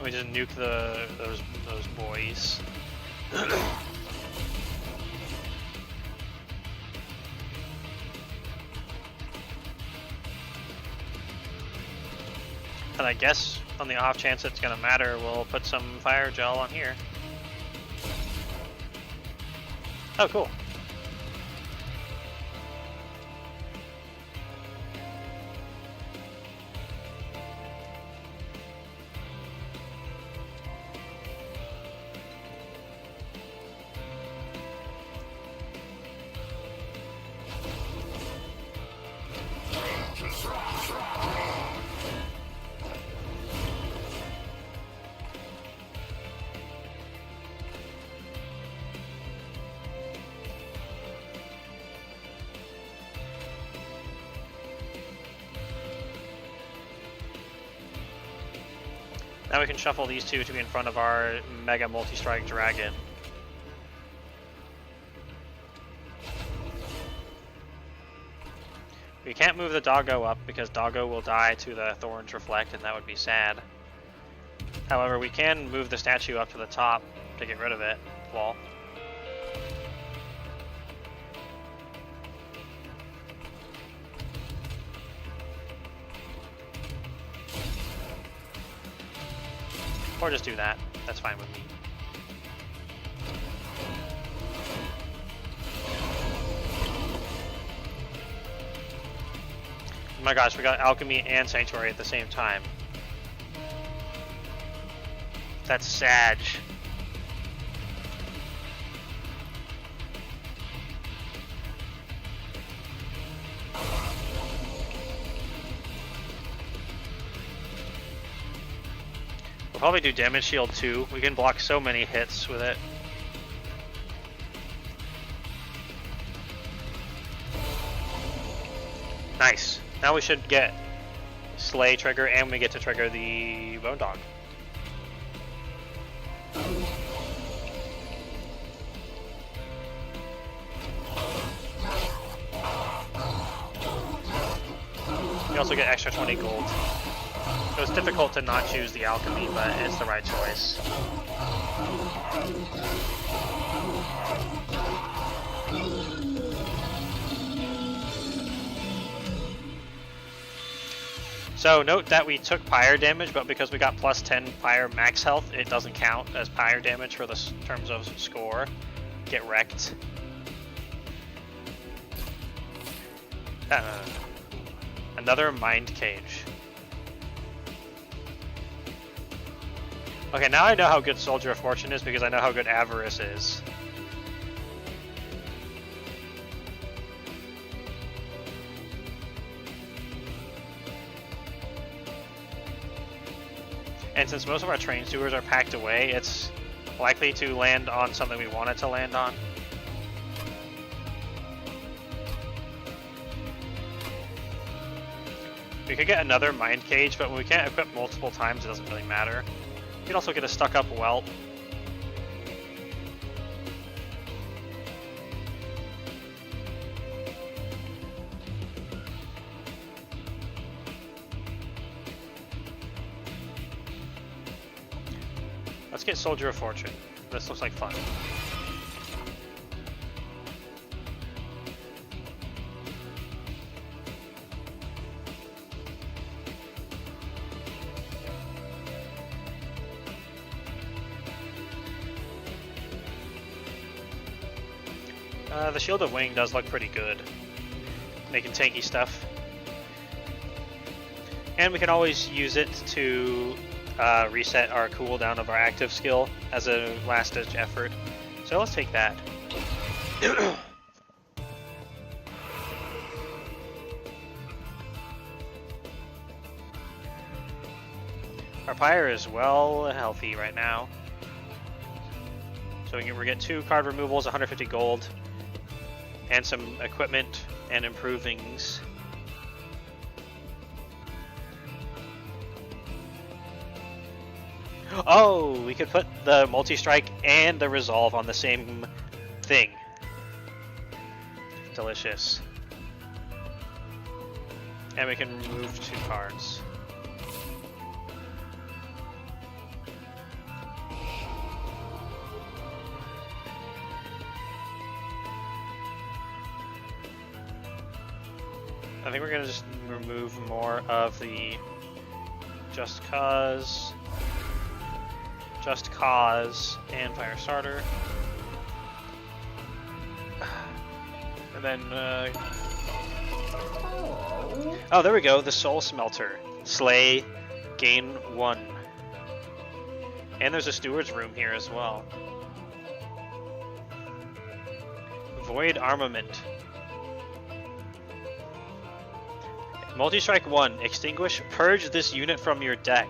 We just nuke those boys. And I guess on the off chance it's gonna matter, we'll put some fire gel on here. Oh, cool. Now we can shuffle these two to be in front of our Mega Multi-Strike Dragon. We can't move the doggo up because doggo will die to the Thorns Reflect and that would be sad. However, we can move the statue up to the top to get rid of it. Wall. Or just do that. That's fine with me. Oh my gosh, we got Alchemy and Sanctuary at the same time. That's sad. We'll probably do damage shield too. We can block so many hits with it. Nice. Now we should get Slay trigger and we get to trigger the Bone Dog. You also get extra 20 gold. It was difficult to not choose the alchemy, but it's the right choice. So note that we took pyre damage, but because we got plus 10 pyre max health, it doesn't count as pyre damage for the terms of score. Get wrecked. Another mind cage. Okay, now I know how good Soldier of Fortune is because I know how good Avarice is. And since most of our train sewers are packed away, it's likely to land on something we want it to land on. We could get another mind cage, but when we can't equip multiple times, it doesn't really matter. You can also get a stuck-up whelp. Let's get Soldier of Fortune. This looks like fun. The Shield of Wing does look pretty good, making tanky stuff. And we can always use it to reset our cooldown of our active skill as a last-ditch effort. So let's take that. Our pyre is well healthy right now. So we get 2 card removals, 150 gold. And some equipment and improvings. Oh, we could put the multi-strike and the resolve on the same thing. Delicious. And we can remove 2 cards. I think we're gonna just remove more of the Just Cause, and Fire Starter. And then, oh, there we go, the Soul Smelter. Slay, gain 1. And there's a Steward's Room here as well. Void Armament. Multi-strike 1, extinguish, purge this unit from your deck.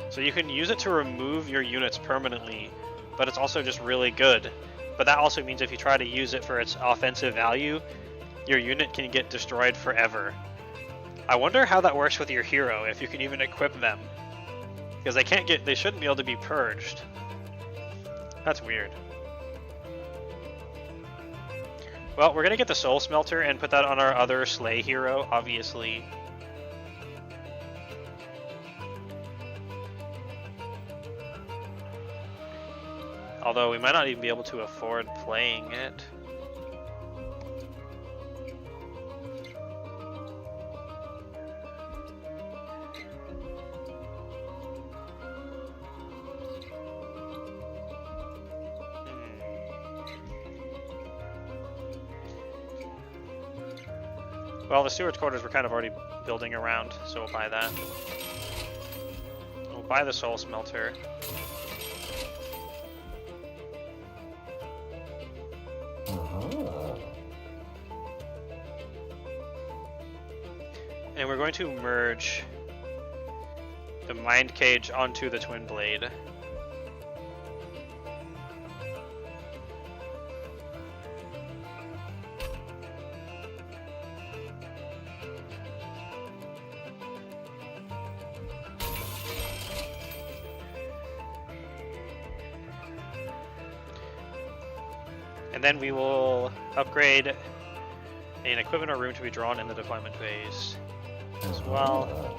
So you can use it to remove your units permanently, but it's also just really good. But that also means if you try to use it for its offensive value, your unit can get destroyed forever. I wonder how that works with your hero, if you can even equip them. Because they shouldn't be able to be purged. That's weird. Well, we're gonna get the Soul Smelter and put that on our other Slay hero, obviously. Although we might not even be able to afford playing it. Well, the Steward's Quarters we're kind of already building around, so we'll buy that. We'll buy the Soul Smelter. And we're going to merge the Mind Cage onto the Twin Blade. And then we will upgrade an equipment or room to be drawn in the deployment phase as well.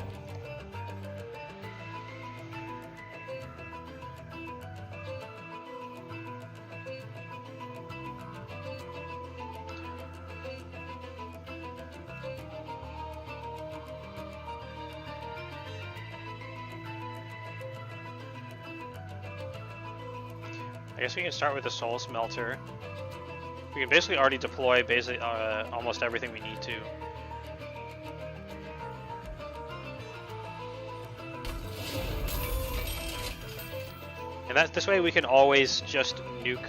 I guess we can start with the Soul Smelter. We can basically already deploy almost everything we need to. And this way we can always just nuke.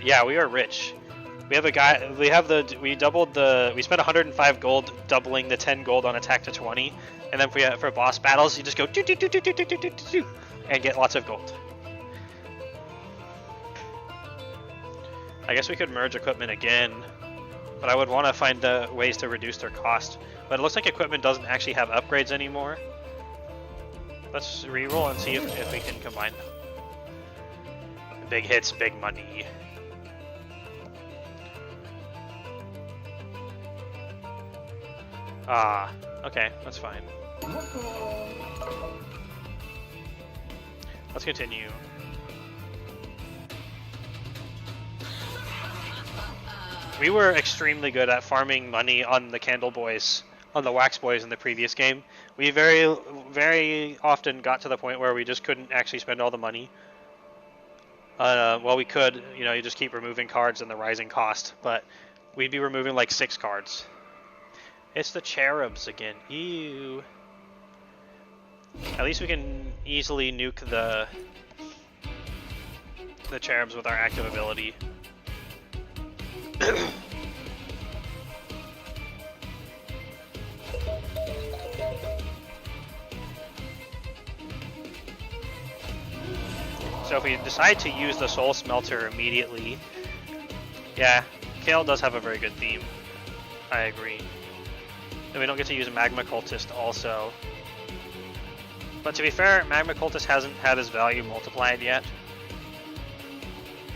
Yeah, we are rich. We have a guy. We spent 105 gold, doubling the 10 gold on attack to 20, and then for boss battles, you just go do do do do do do do do do, and get lots of gold. I guess we could merge equipment again, but I would want to find ways to reduce their cost. But it looks like equipment doesn't actually have upgrades anymore. Let's reroll and see if we can combine them. Big hits, big money. Ah, okay, that's fine. Let's continue. We were extremely good at farming money on the Candle Boys, on the Wax Boys in the previous game. We very, very often got to the point where we just couldn't actually spend all the money. Well, we could, you just keep removing cards and the rising cost, but we'd be removing like 6 cards. It's the Cherubs again. Ew. At least we can easily nuke the Cherubs with our active ability. So if we decide to use the Soul Smelter immediately, yeah, Kale does have a very good theme. I agree. And we don't get to use Magma Cultist also. But to be fair, Magma Cultist hasn't had his value multiplied yet.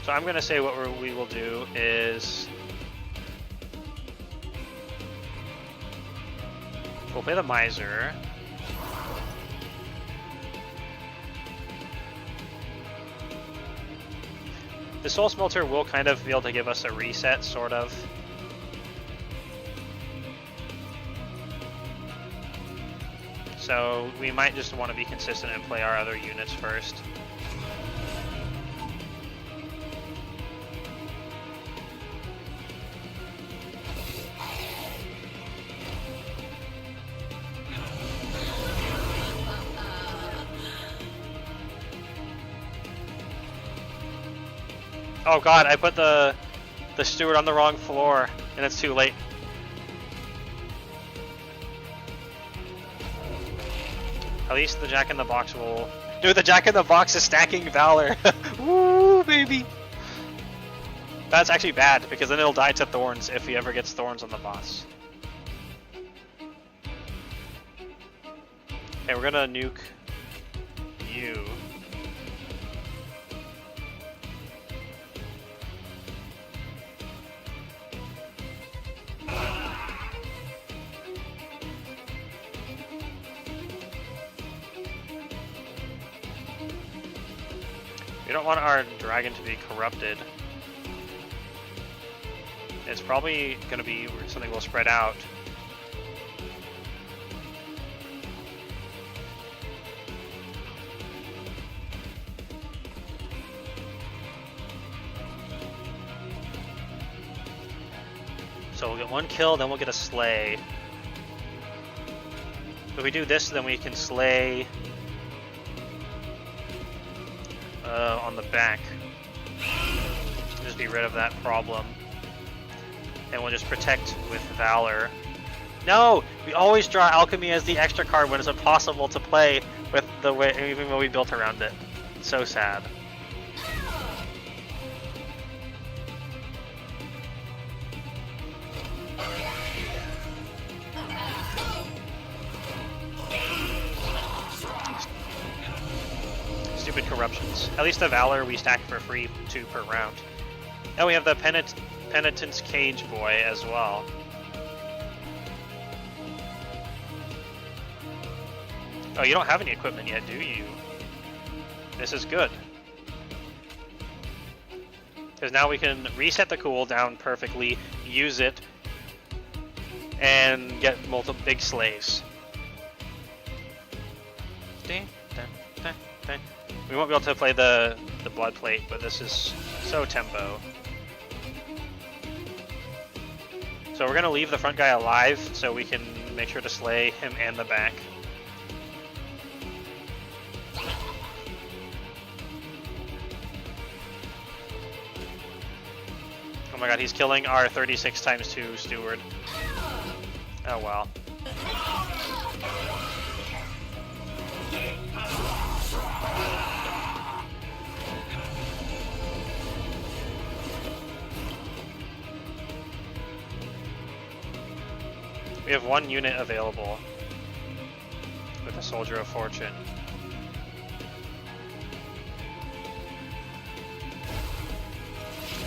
So I'm going to say what we will do is we'll play the Miser. The Soul Smelter will kind of be able to give us a reset, sort of. So we might just want to be consistent and play our other units first. Oh god, I put the steward on the wrong floor, and it's too late. At least the Jack in the Box will... Dude, the Jack in the Box is stacking Valor! Woo, baby! That's actually bad, because then it'll die to Thorns if he ever gets Thorns on the boss. Okay, we're gonna nuke you. We don't want our dragon to be corrupted. It's probably going to be something we'll spread out. So we'll get one kill, then we'll get a slay. If we do this, then we can slay on the back. Just be rid of that problem. And we'll just protect with Valor. No! We always draw Alchemy as the extra card when it's impossible to play with the way, even when we built around it. It's so sad. Stupid corruptions. At least the Valor we stack for free 2 per round. Now we have the Penitence Cage Boy as well. Oh, you don't have any equipment yet, do you? This is good. Because now we can reset the cooldown perfectly, use it, and get multiple big slays. We won't be able to play the blood plate, but this is so tempo. So we're gonna leave the front guy alive so we can make sure to slay him and the back. Oh my god, he's killing our 36 times 2 steward. Oh well. We have 1 unit available with a Soldier of Fortune.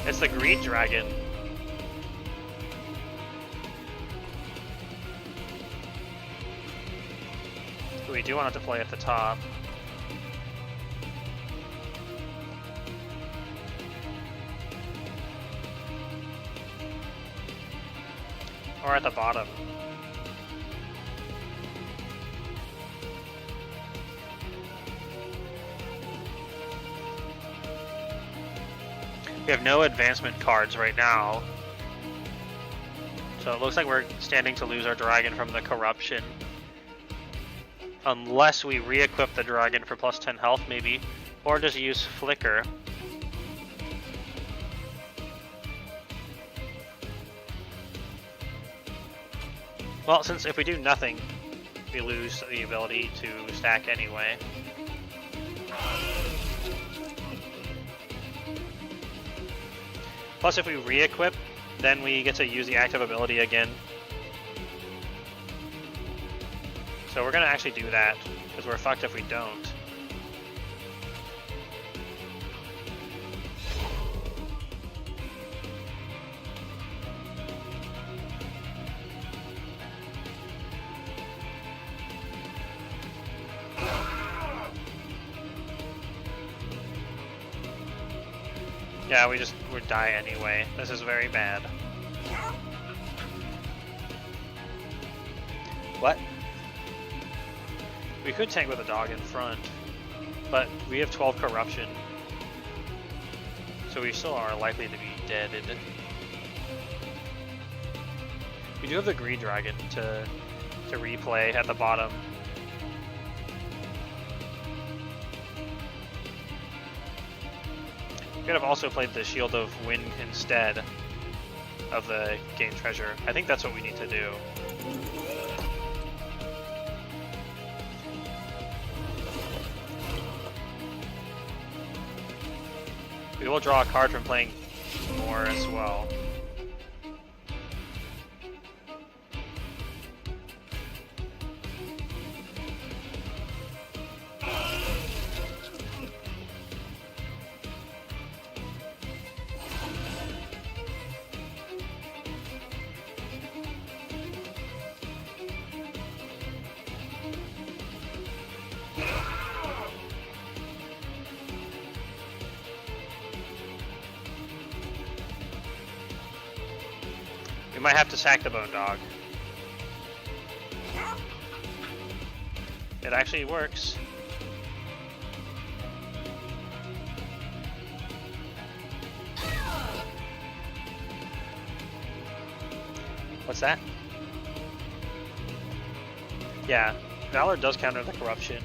It's the Greed Dragon. We do want it to play at the top. Or at the bottom. We have no advancement cards right now. So it looks like we're standing to lose our dragon from the corruption. Unless we re-equip the dragon for plus 10 health maybe. Or just use Flicker. Well, since if we do nothing, we lose the ability to stack anyway. Plus, if we re-equip, then we get to use the active ability again. So we're gonna actually do that, because we're fucked if we don't. Yeah, we die anyway. This is very bad. What? We could tank with a dog in front, but we have 12 corruption, so we still are likely to be deaded. We do have the green dragon to replay at the bottom. We could have also played the Shield of Wind instead of the Gain Treasure. I think that's what we need to do. We will draw a card from playing more as well. We might have to sack the Bone Dog. It actually works. What's that? Yeah, Valor does counter the corruption.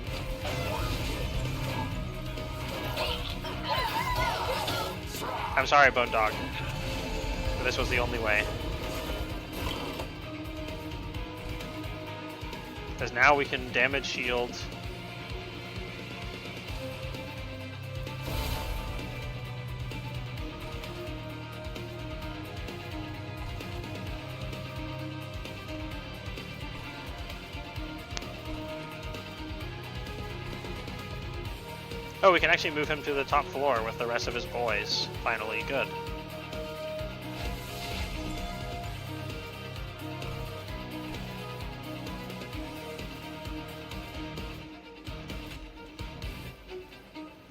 I'm sorry, Bone Dog, but this was the only way. Because now we can damage shield. Oh, we can actually move him to the top floor with the rest of his boys. Finally, good.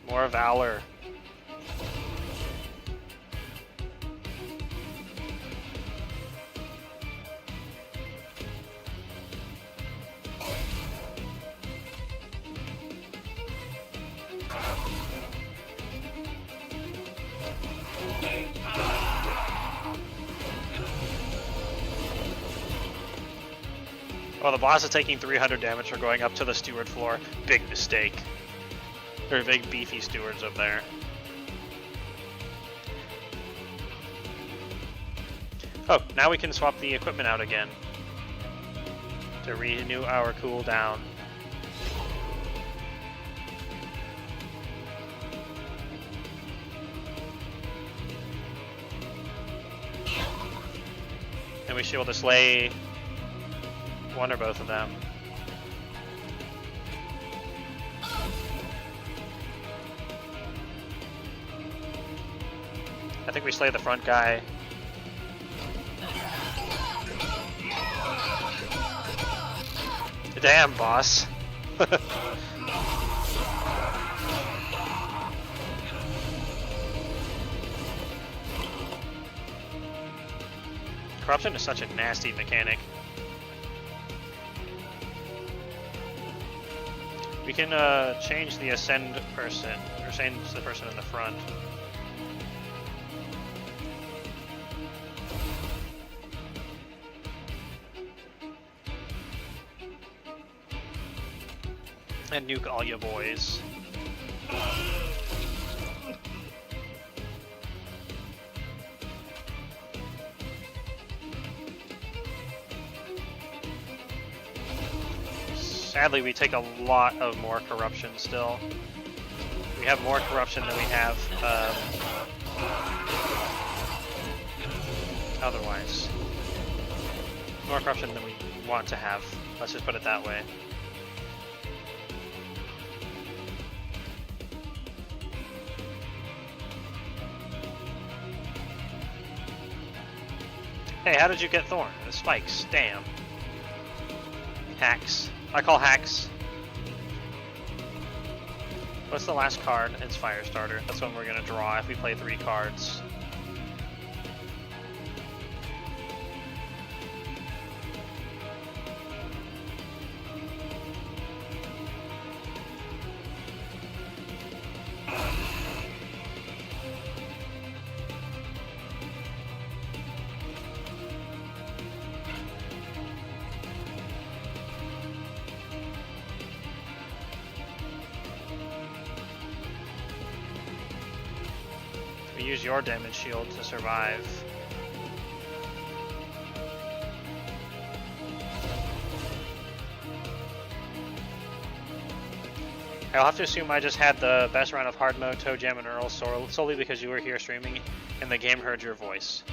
More Valor. Oh, the boss is taking 300 damage for going up to the steward floor. Big mistake. There are big beefy stewards up there. Oh, now we can swap the equipment out again to renew our cooldown. And we should be able to slay one or both of them. I think we slay the front guy. Damn, boss. Corruption is such a nasty mechanic. We can change the ascend person, or change the person in the front. And nuke all your boys. Sadly, we take a lot of more corruption still. We have more corruption than we have otherwise. More corruption than we want to have. Let's just put it that way. Hey, how did you get Thorn? The spikes, damn. Hacks. I call hacks. What's the last card? It's Firestarter. That's what we're gonna draw if we play 3 cards. use your damage shield to survive. I'll have to assume I just had the best run of hard mode, Toe Jam, and Earl solely because you were here streaming and the game heard your voice.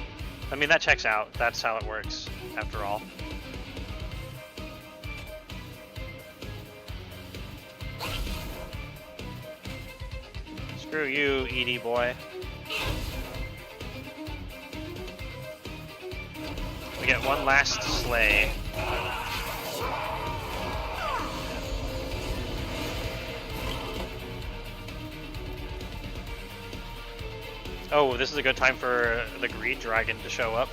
I mean, that checks out. That's how it works, after all. Screw you, Edie boy. We get one last sleigh. Oh, this is a good time for the Greed Dragon to show up.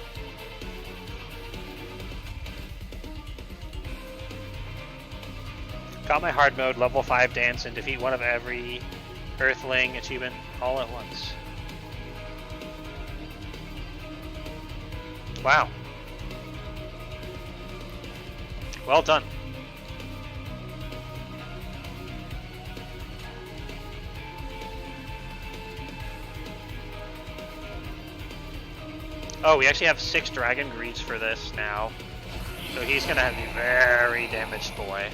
Got my hard mode, level 5 dance, and defeat one of every Earthling achievement all at once. Wow. Well done. Oh, we actually have 6 Dragon Greeds for this now. So he's gonna have a very damaged boy.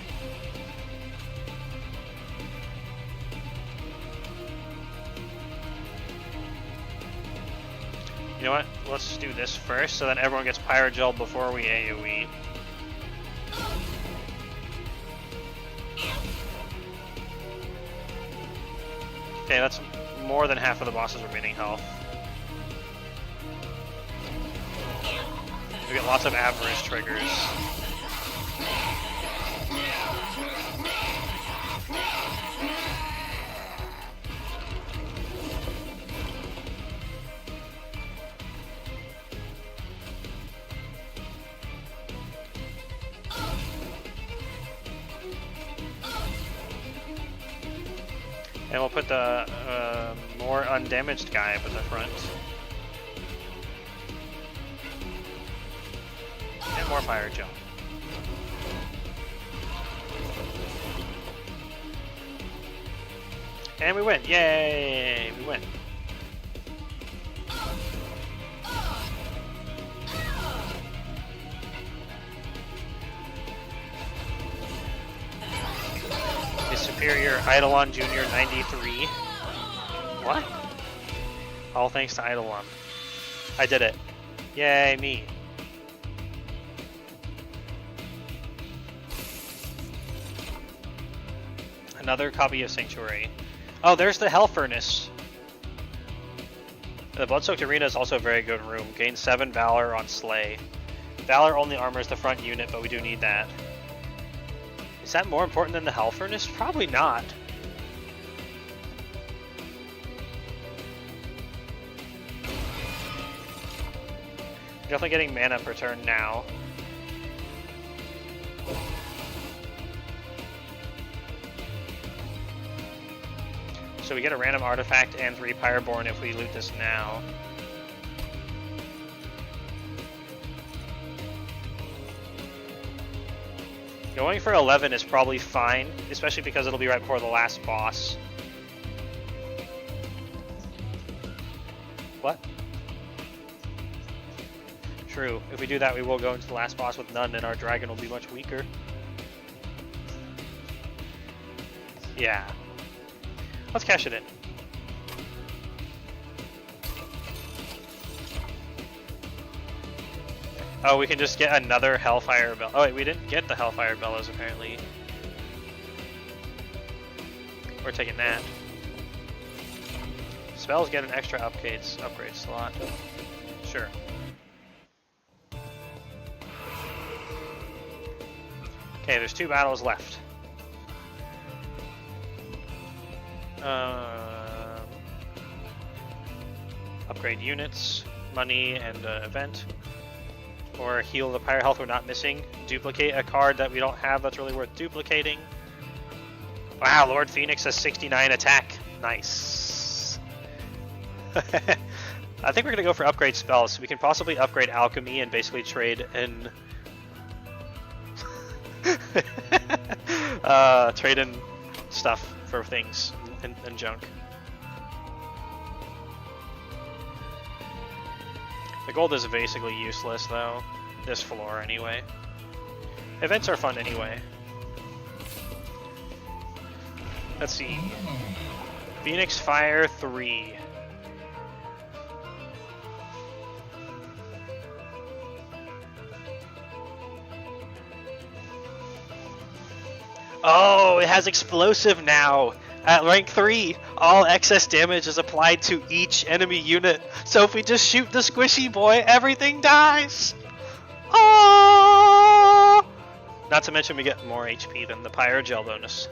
You know what? Let's do this first, so then everyone gets Pyrogel before we AoE. Okay, that's more than half of the boss's remaining health. We get lots of Avarice triggers. And we'll put the more undamaged guy up at the front. And more Pyrogel. And we win! Yay! We win. The Superior Eidolon Jr. 93. What? All thanks to Eidolon. I did it. Yay, me. Another copy of Sanctuary. Oh, there's the Hell Furnace. The Bloodsoaked Arena is also a very good room. Gain 7 Valor on Slay. Valor only armors the front unit, but we do need that. Is that more important than the Hell Furnace? Probably not. Definitely getting mana per turn now. So we get a random artifact and 3 Pyreborn if we loot this now. Going for 11 is probably fine, especially because it'll be right before the last boss. What? True. If we do that, we will go into the last boss with none, and our dragon will be much weaker. Yeah. Let's cash it in. Oh, we can just get another Hellfire Bell. Oh wait, we didn't get the Hellfire Bellows apparently. We're taking that. Spells get an extra upgrade slot. Sure. Okay, there's 2 battles left. Upgrade units, money, and event. Or heal the Pyre health we're not missing. Duplicate a card that we don't have that's really worth duplicating. Wow, Lord Phoenix has 69 attack. Nice. I think we're gonna go for upgrade spells. So we can possibly upgrade alchemy and basically trade in trade in stuff for things and junk. The gold is basically useless though, this floor anyway. Events are fun anyway. Let's see. Phoenix Fire 3. Oh, it has explosive now! At rank 3, all excess damage is applied to each enemy unit, so if we just shoot the squishy boy, everything dies! Oh! Not to mention we get more HP than the Pyrogel bonus.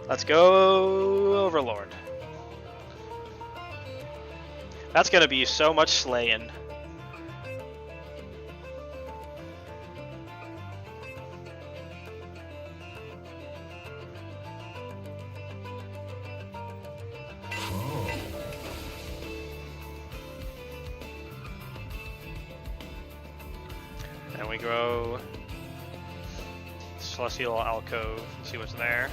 Let's go, Overlord. That's gonna be so much slaying. And we grow Celestial Alcove, see what's there.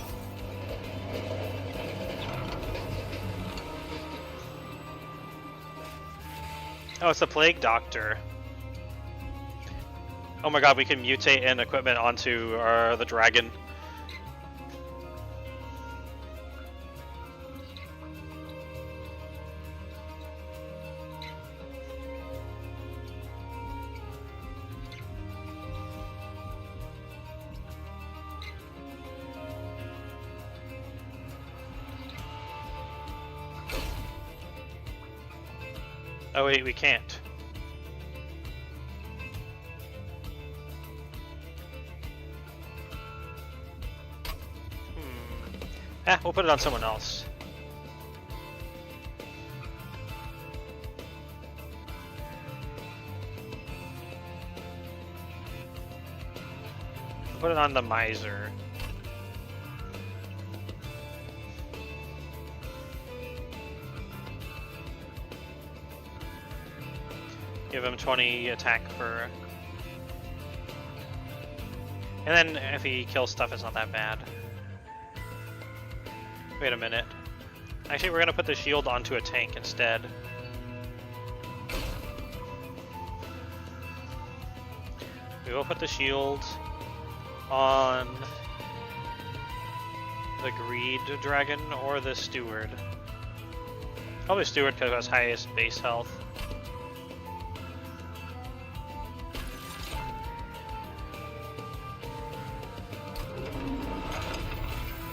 Oh, it's the Plague Doctor. Oh my god, we can mutate in equipment onto the dragon. Oh wait, we can't. We'll put it on someone else. We'll put it on the Miser. Give him 20 attack for... And then if he kills stuff, it's not that bad. Wait a minute. Actually, we're gonna put the shield onto a tank instead. We will put the shield on the Greed Dragon or the Steward. Probably Steward because it has highest base health.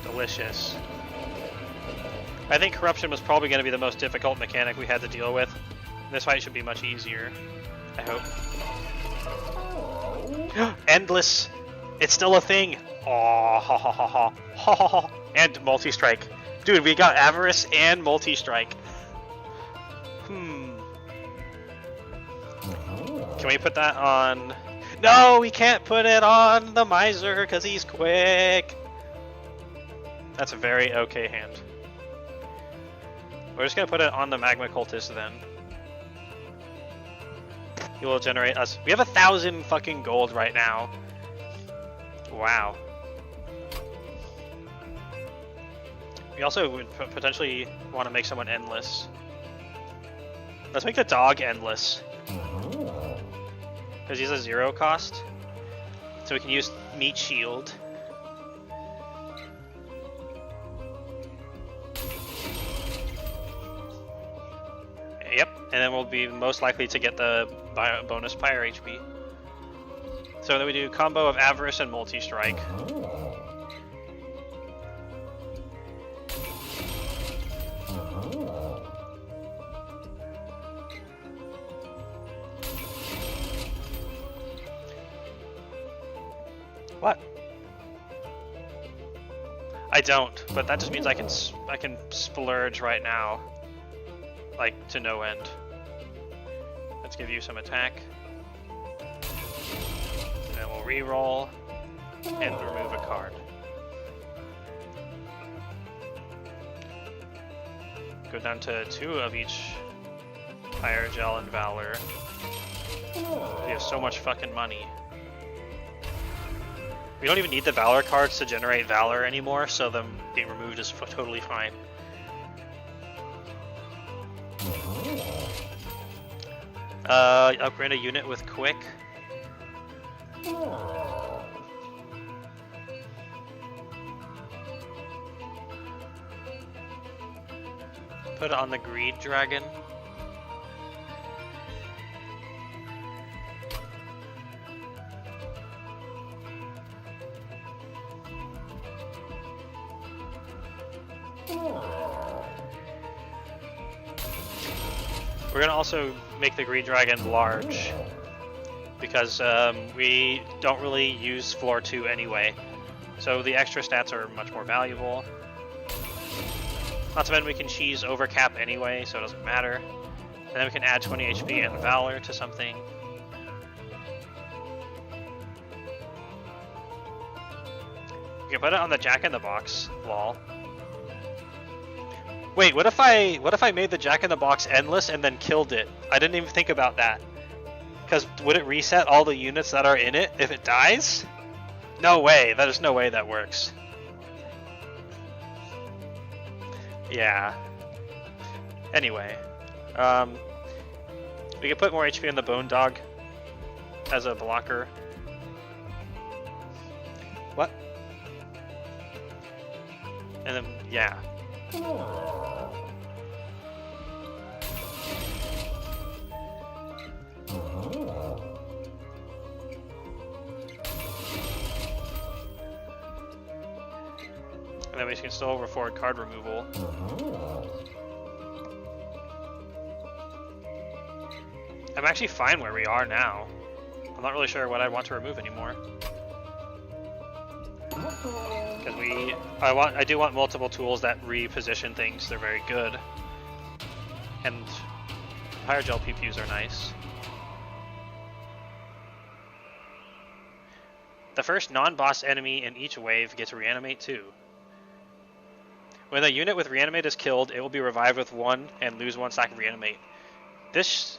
Delicious. I think Corruption was probably going to be the most difficult mechanic we had to deal with. This fight should be much easier, I hope. Endless! It's still a thing! Oh, ha ha ha ha. Ha ha ha. And multi-strike. Dude, we got Avarice and multi-strike. Can we put that on... No, we can't put it on the Miser because he's quick! That's a very okay hand. We're just gonna put it on the Magma Cultist then. He will generate us. We have 1,000 fucking gold right now. Wow. We also would potentially want to make someone endless. Let's make the dog endless. Because he's a 0 cost. So we can use Meat Shield. Yep, and then we'll be most likely to get the bonus Pyre HP. So then we do combo of Avarice and multi-strike. What? I don't, but that just means I can splurge right now. Like, to no end. Let's give you some attack. And then we'll re-roll and remove a card. Go down to 2 of each Pyrogel and Valor. We have so much fucking money. We don't even need the Valor cards to generate Valor anymore, so them being removed is totally fine. Upgrade a unit with quick. Put it on the greed dragon. We're gonna also make the greed dragon large because we don't really use floor 2 anyway, so the extra stats are much more valuable. Not to mention we can cheese overcap anyway, so it doesn't matter. And then we can add 20 HP and Valor to something. We can put it on the Jack-in-the-Box wall. Wait, what if I made the Jack-in-the-Box endless and then killed it? I didn't even think about that. Because would it reset all the units that are in it if it dies? No way, there's no way that works. Yeah. Anyway, we can put more HP on the Bone Dog as a blocker. What? And then, yeah. And then we can still afford card removal. I'm actually fine where we are now. I'm not really sure what I want to remove anymore. Because I do want multiple tools that reposition things. They're very good. And higher gel PPUs are nice. The first non-boss enemy in each wave gets reanimate too. When a unit with reanimate is killed, it will be revived with 1 and lose 1 stack of reanimate. This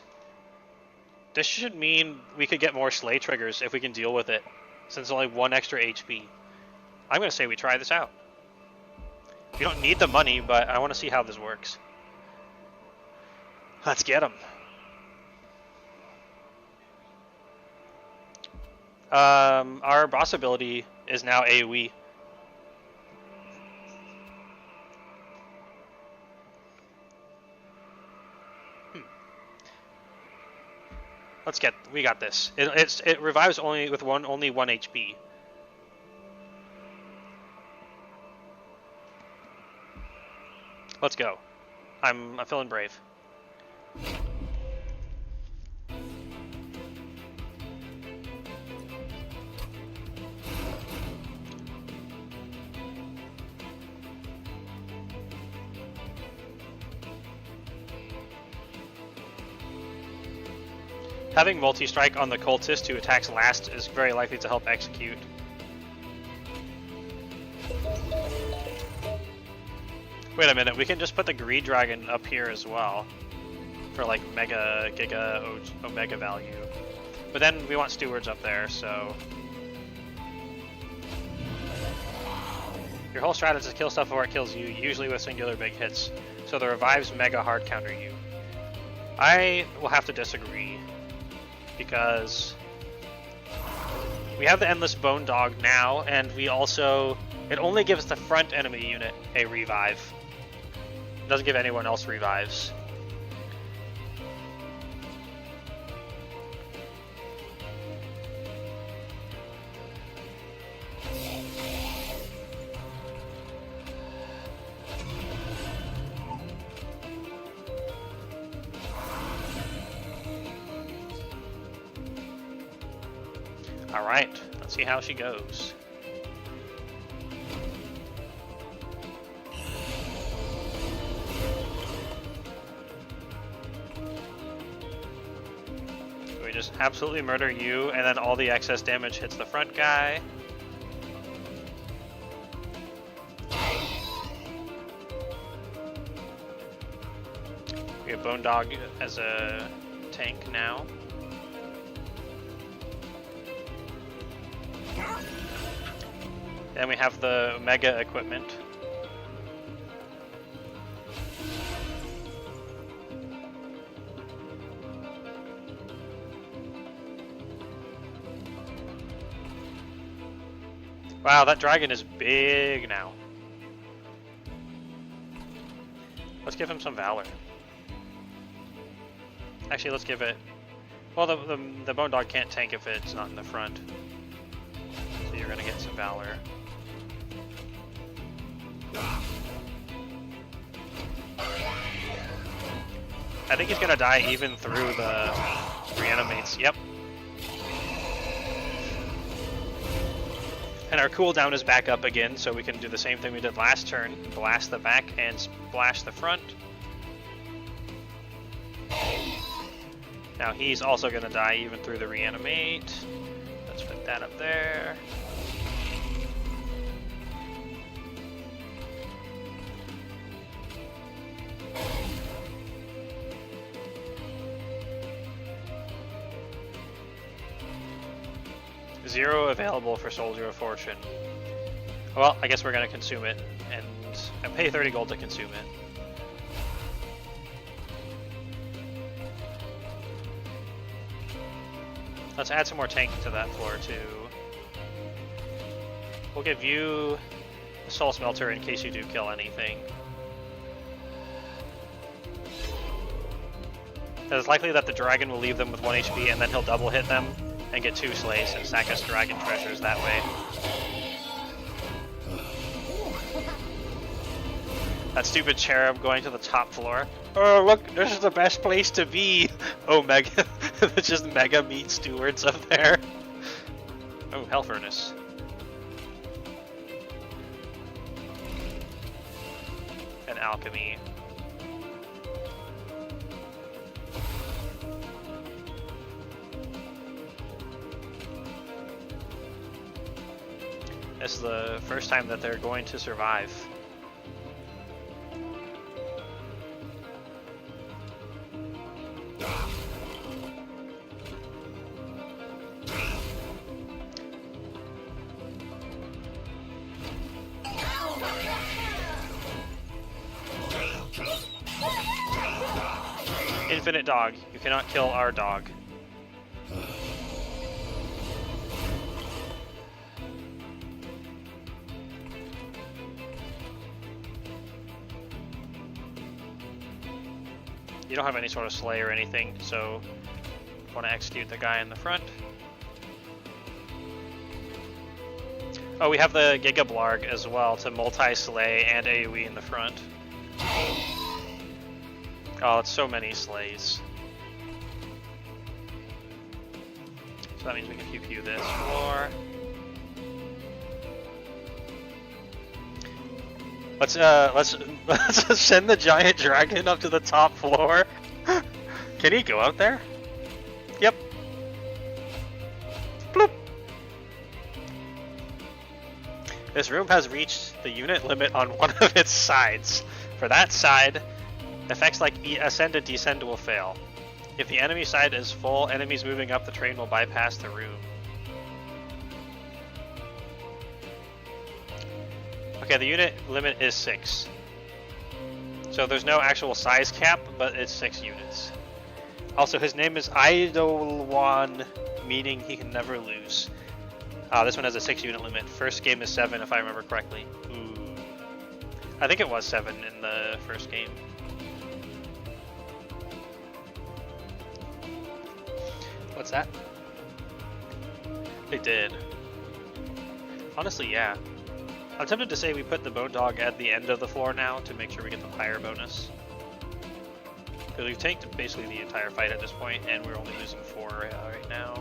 should mean we could get more slay triggers if we can deal with it, since only 1 extra HP. I'm going to say we try this out. We don't need the money, but I want to see how this works. Let's get them. Our boss ability is now AoE. We got this. It revives only with only 1 HP. Let's go. I'm feeling brave. Having multi-strike on the cultist who attacks last is very likely to help execute. Wait a minute, we can just put the Greed Dragon up here as well. For like Mega, Giga, Omega value. But then we want Stewards up there, so... Your whole strat is to kill stuff before it kills you, usually with singular big hits. So the revives Mega hard counter you. I will have to disagree. Because... we have the Endless Bone Dog now, and we also... it only gives the front enemy unit a revive. It doesn't give anyone else revives. Alright, let's see how she goes. We just absolutely murder you, and then all the excess damage hits the front guy. We have Bone Dog as a tank now. Then we have the Mega equipment. Wow, that dragon is big now. Let's give him some valor. Actually, let's give it... Well, the bone dog can't tank if it's not in the front. So you're gonna get some valor. I think he's gonna die even through the reanimates. Yep. And our cooldown is back up again, so we can do the same thing we did last turn. Blast the back and splash the front. Now he's also gonna die even through the reanimate. Let's put that up there. Zero available for Soldier of Fortune. Well, I guess we're gonna consume it, and pay 30 gold to consume it. Let's add some more tank to that floor too. We'll give you a Soul Smelter in case you do kill anything. It's likely that the dragon will leave them with 1 HP and then he'll double hit them and get 2 slays and sack us dragon treasures that way. That stupid cherub going to the top floor. Oh look, this is the best place to be! Oh, mega. It's just mega meat stewards up there. Oh, Hell Furnace. And alchemy. This is the first time that they're going to survive. Infinite dog. You cannot kill our dog. You don't have any sort of slay or anything, so you want to execute the guy in the front. Oh, we have the Giga Blarg as well to multi-slay and AoE in the front. Oh, it's so many slays. So that means we can pew-pew this floor. Let's send the giant dragon up to the top floor. Can he go out there? Yep. Bloop. This room has reached the unit limit on one of its sides. For that side, effects like ascend and descend will fail. If the enemy side is full, enemies moving up the train will bypass the room. Okay, the unit limit is 6. So there's no actual size cap, but it's 6 units. Also, his name is Eidolon, meaning he can never lose. This one has a 6 unit limit. First game is 7, if I remember correctly. Ooh. I think it was 7 in the first game. What's that? They did. Honestly, yeah. I'm tempted to say we put the bone dog at the end of the floor now to make sure we get the pyre bonus. Because we've tanked basically the entire fight at this point, and we're only losing 4 right now.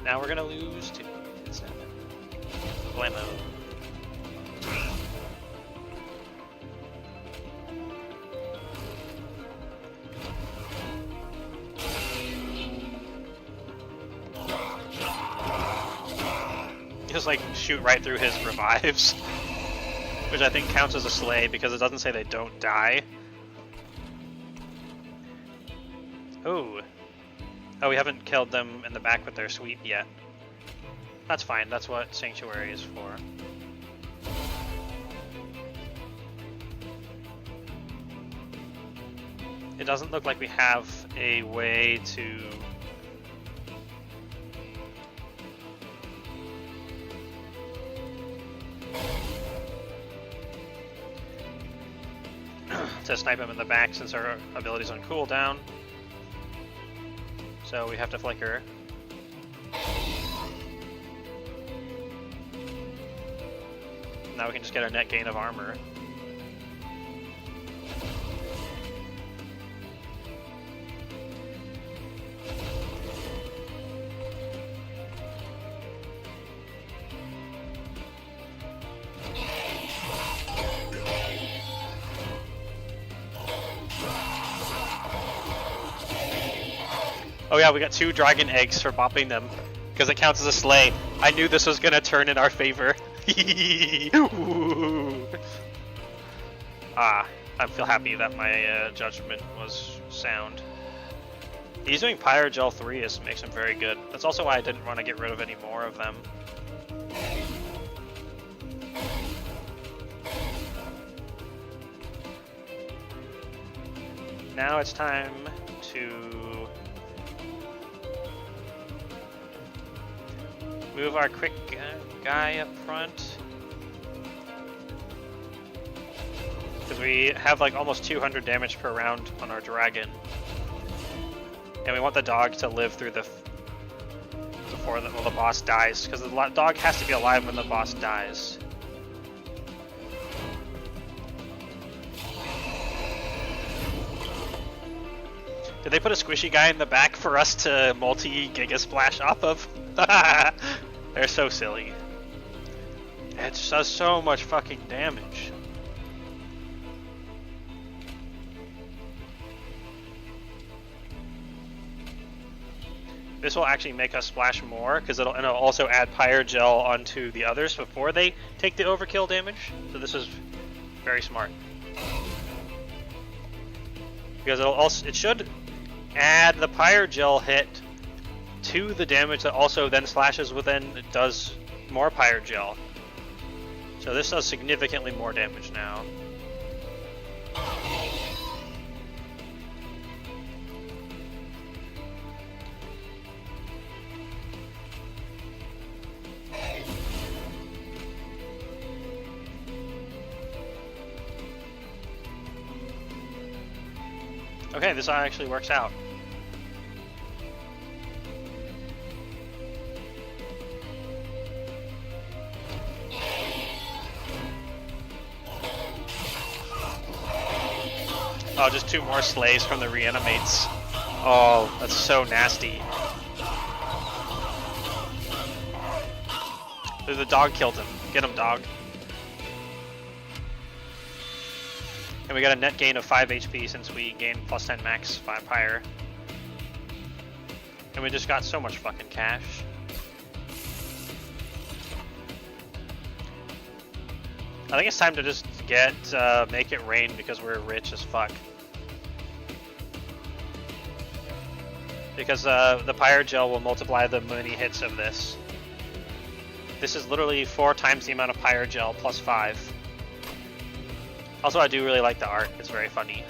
Now we're gonna lose 2 instead. Blammo. Just like shoot right through his revives, which I think counts as a slay because it doesn't say they don't die. Oh, we haven't killed them in the back with their sweep yet. That's fine. That's what Sanctuary is for. It doesn't look like we have a way to to snipe him in the back since our ability's on cooldown. So we have to flicker. Now we can just get a net gain of armor. Oh yeah, we got 2 dragon eggs for bopping them, because it counts as a slay. I knew this was gonna turn in our favor. I feel happy that my judgment was sound. He's doing Pyrogel 3, this makes him very good. That's also why I didn't want to get rid of any more of them. Now it's time to move our quick guy up front. Because we have like almost 200 damage per round on our dragon. And we want the dog to live through before the boss dies. Because the dog has to be alive when the boss dies. Did they put a squishy guy in the back for us to multi-giga splash off of? They're so silly. It does so much fucking damage. This will actually make us splash more, because it'll also add Pyrogel onto the others before they take the overkill damage. So this is very smart. Because it should add the Pyrogel hit to the damage that also then slashes within it does more Pyrogel. So this does significantly more damage now. Okay, this actually works out. Oh, just 2 more slays from the reanimates. Oh, that's so nasty. The dog killed him. Get him, dog. And we got a net gain of 5 HP since we gained plus 10 max Pyre. And we just got so much fucking cash. I think it's time to just get make it rain because we're rich as fuck. Because the Pyrogel will multiply the many hits of this. This is literally 4 times the amount of Pyrogel plus 5. Also, I do really like the art. It's very funny.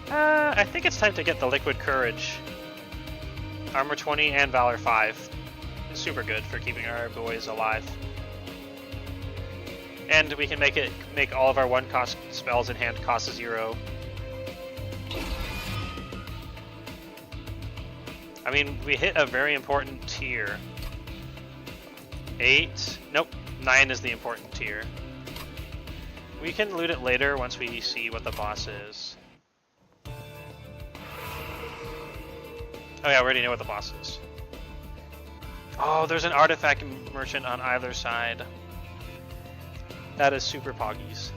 I think it's time to get the Liquid Courage. Armor 20 and Valor 5. It's super good for keeping our boys alive. And we can make all of our 1-cost spells in hand cost 0. I mean, we hit a very important tier. 8? Nope, 9 is the important tier. We can loot it later once we see what the boss is. Oh yeah, we already know what the boss is. Oh, there's an artifact merchant on either side. That is super poggies.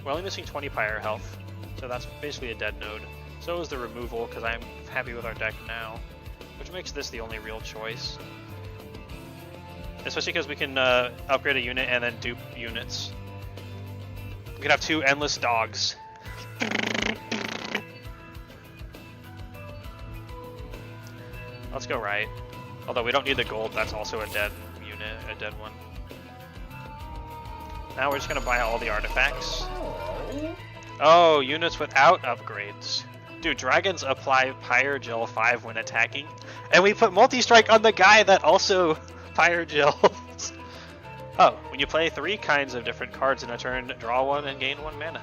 We're only missing 20 pyre health, so that's basically a dead node. So is the removal, because I'm happy with our deck now, which makes this the only real choice. Especially because we can upgrade a unit and then dupe units. We could have 2 endless dogs. Let's go right. Although we don't need the gold, that's also a dead unit, a dead one. Now we're just gonna buy all the artifacts. Oh, units without upgrades. Dude, dragons apply Pyrogel 5 when attacking, and we put multi-strike on the guy that also Pyrogels. Oh, when you play 3 kinds of different cards in a turn, draw 1 and gain 1 mana.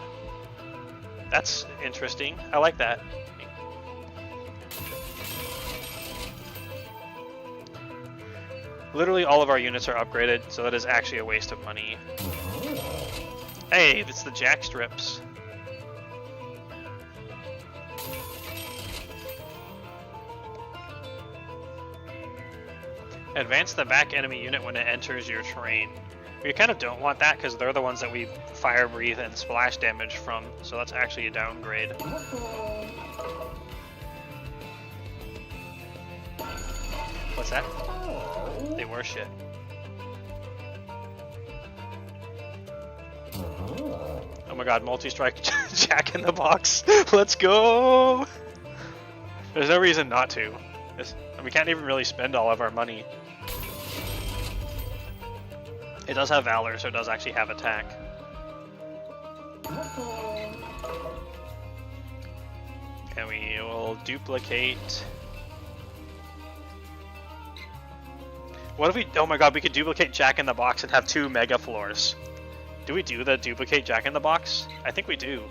That's interesting. I like that. Literally all of our units are upgraded, so that is actually a waste of money. Hey, it's the jack strips. Advance the back enemy unit when it enters your terrain. We kind of don't want that because they're the ones that we fire breathe and splash damage from, so that's actually a downgrade. What's that? They were shit. Oh my god, multi-strike Jack in the Box. Let's go! There's no reason not to. We can't even really spend all of our money. It does have Valor, so it does actually have attack. And we will duplicate... What if we... Oh my god, we could duplicate Jack in the Box and have 2 Mega Floors. Do we do the duplicate Jack in the Box? I think we do.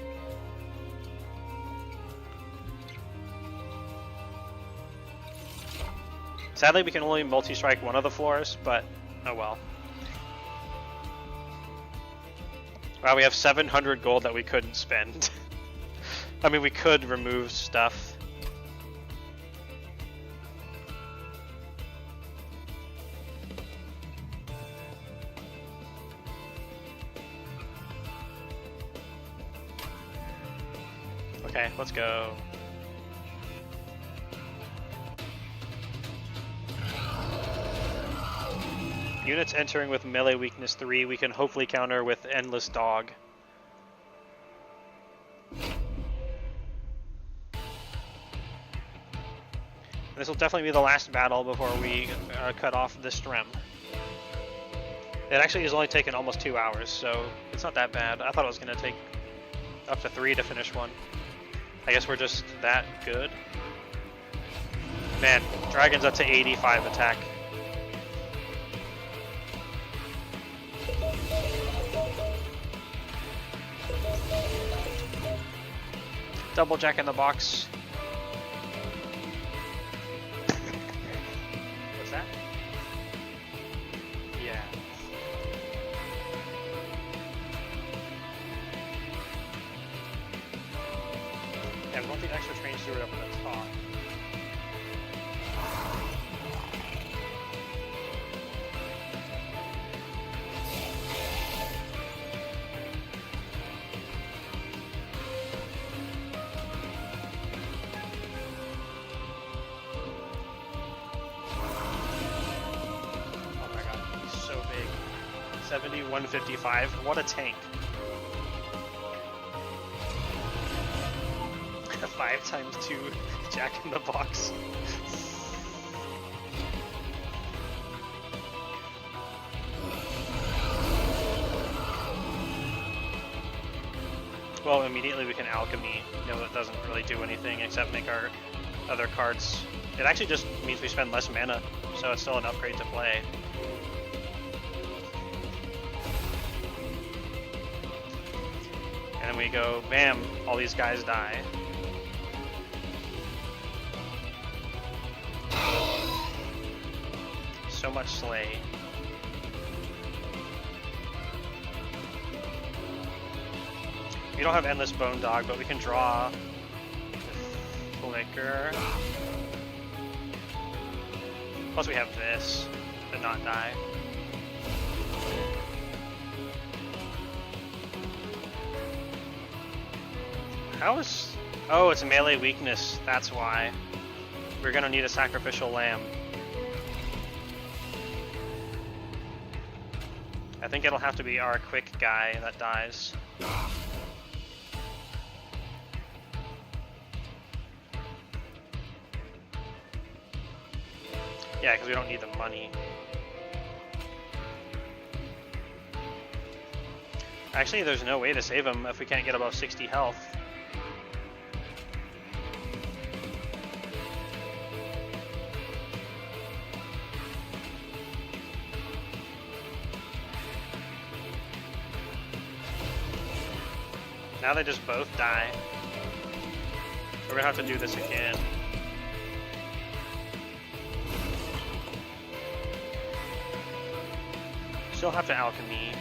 Sadly, we can only multi-strike one of the floors, but oh well. Wow, we have 700 gold that we couldn't spend. I mean, we could remove stuff. Okay, let's go. Units entering with melee weakness 3, we can hopefully counter with Endless Dog. This will definitely be the last battle before we cut off this Strem. It actually has only taken almost 2 hours, so it's not that bad. I thought it was going to take up to 3 to finish one. I guess we're just that good. Man, Dragon's up to 85 attack. Double Jack in the Box. What's that? Yeah. Yeah, we want the extra train steward up at the top. Oh my god, he's so big. 70, 155. What a tank. 5x2 Jack in the Box. Well, immediately we can alchemy. No, that doesn't really do anything except make our other cards. It actually just means we spend less mana, so it's still an upgrade to play. And then we go, bam, all these guys die. So much slay. We don't have Endless Bone Dog, but we can draw Flicker. Plus we have this to not die. How is... Oh, it's a melee weakness, that's why. We're gonna need a Sacrificial Lamb. I think it'll have to be our quick guy that dies. Yeah, because we don't need the money. Actually, there's no way to save him if we can't get above 60 health. Now they just both die. We're gonna have to do this again. Still have to alchemy.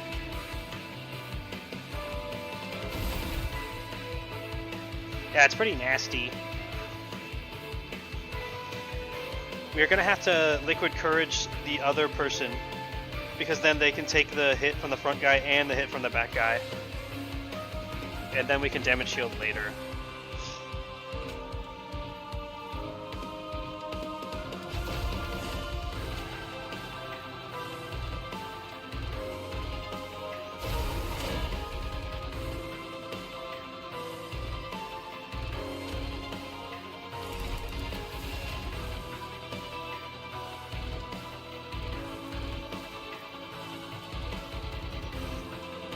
Yeah, it's pretty nasty. We're gonna have to liquid courage the other person, because then they can take the hit from the front guy and the hit from the back guy. And then we can damage shield later.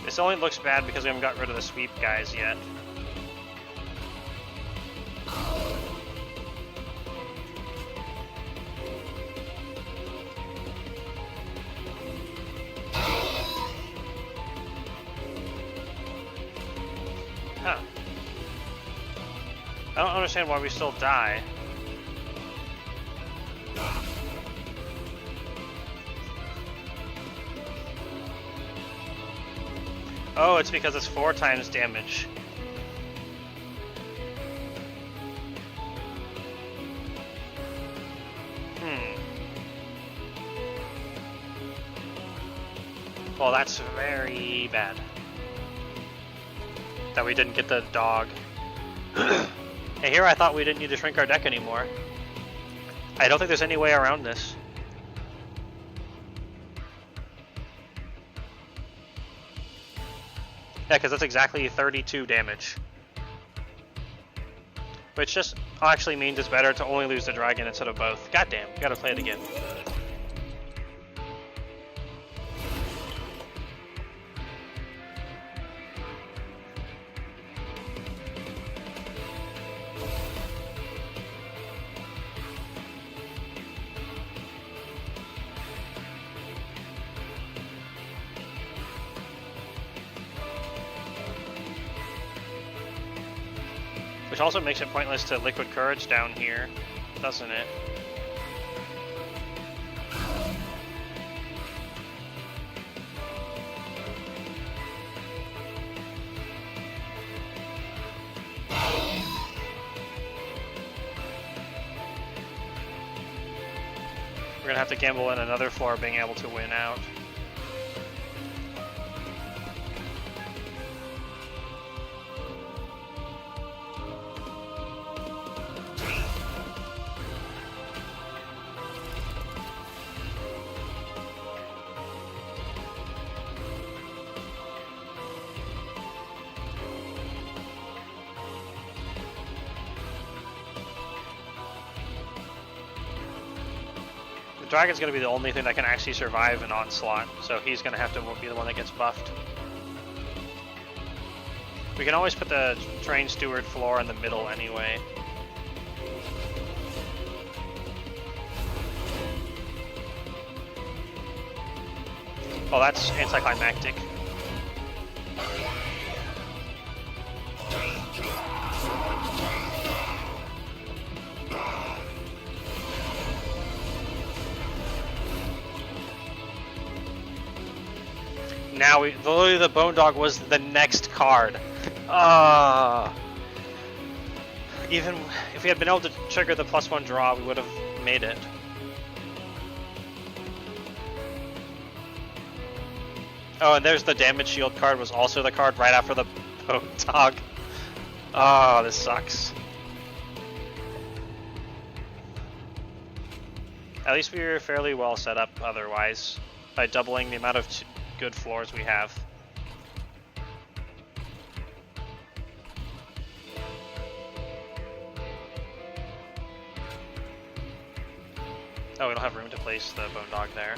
This only looks bad because we haven't got rid of the sweep guys yet. Huh. I don't understand why we still die. Oh, it's because it's 4 times damage. Well, that's very bad. That we didn't get the dog. Hey, here I thought we didn't need to shrink our deck anymore. I don't think there's any way around this. Yeah, because that's exactly 32 damage. Which just actually means it's better to only lose the dragon instead of both. Goddamn, gotta play it again. Which also makes it pointless to liquid courage down here, doesn't it? We're gonna have to gamble in another floor being able to win out. Dragon's going to be the only thing that can actually survive an onslaught, so he's going to have to be the one that gets buffed. We can always put the train steward floor in the middle anyway. Well, that's anticlimactic. Now, literally the Bone Dog was the next card. Even if we had been able to trigger the +1 draw, we would have made it. Oh, and there's the damage shield card, was also the card right after the Bone Dog. Oh, this sucks. At least we were fairly well set up otherwise, by doubling the amount of good floors we have. Oh, we don't have room to place the Bone Dog there.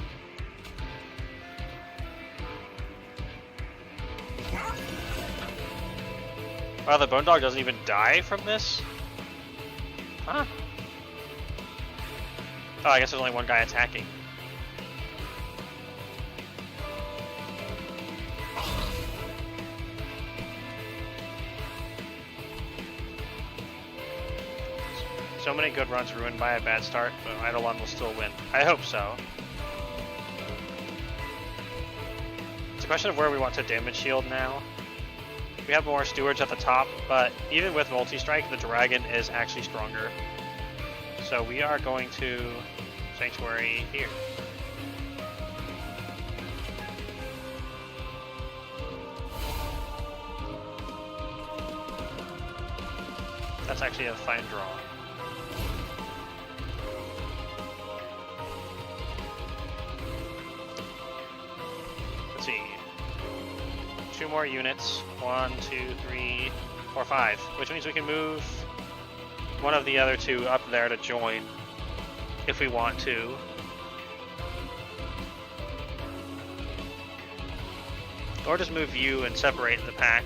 Wow, the Bone Dog doesn't even die from this? Huh? Oh, I guess there's only one guy attacking. So many good runs ruined by a bad start, but Eidolon will still win. I hope so. It's a question of where we want to damage shield now. We have more stewards at the top, but even with multi-strike, the dragon is actually stronger. So we are going to Sanctuary here. That's actually a fine draw. Let's see. 2 more units. 1, 2, 3, 4, 5. Which means we can move one of the other 2 up there to join if we want to. Or just move you and separate the pack.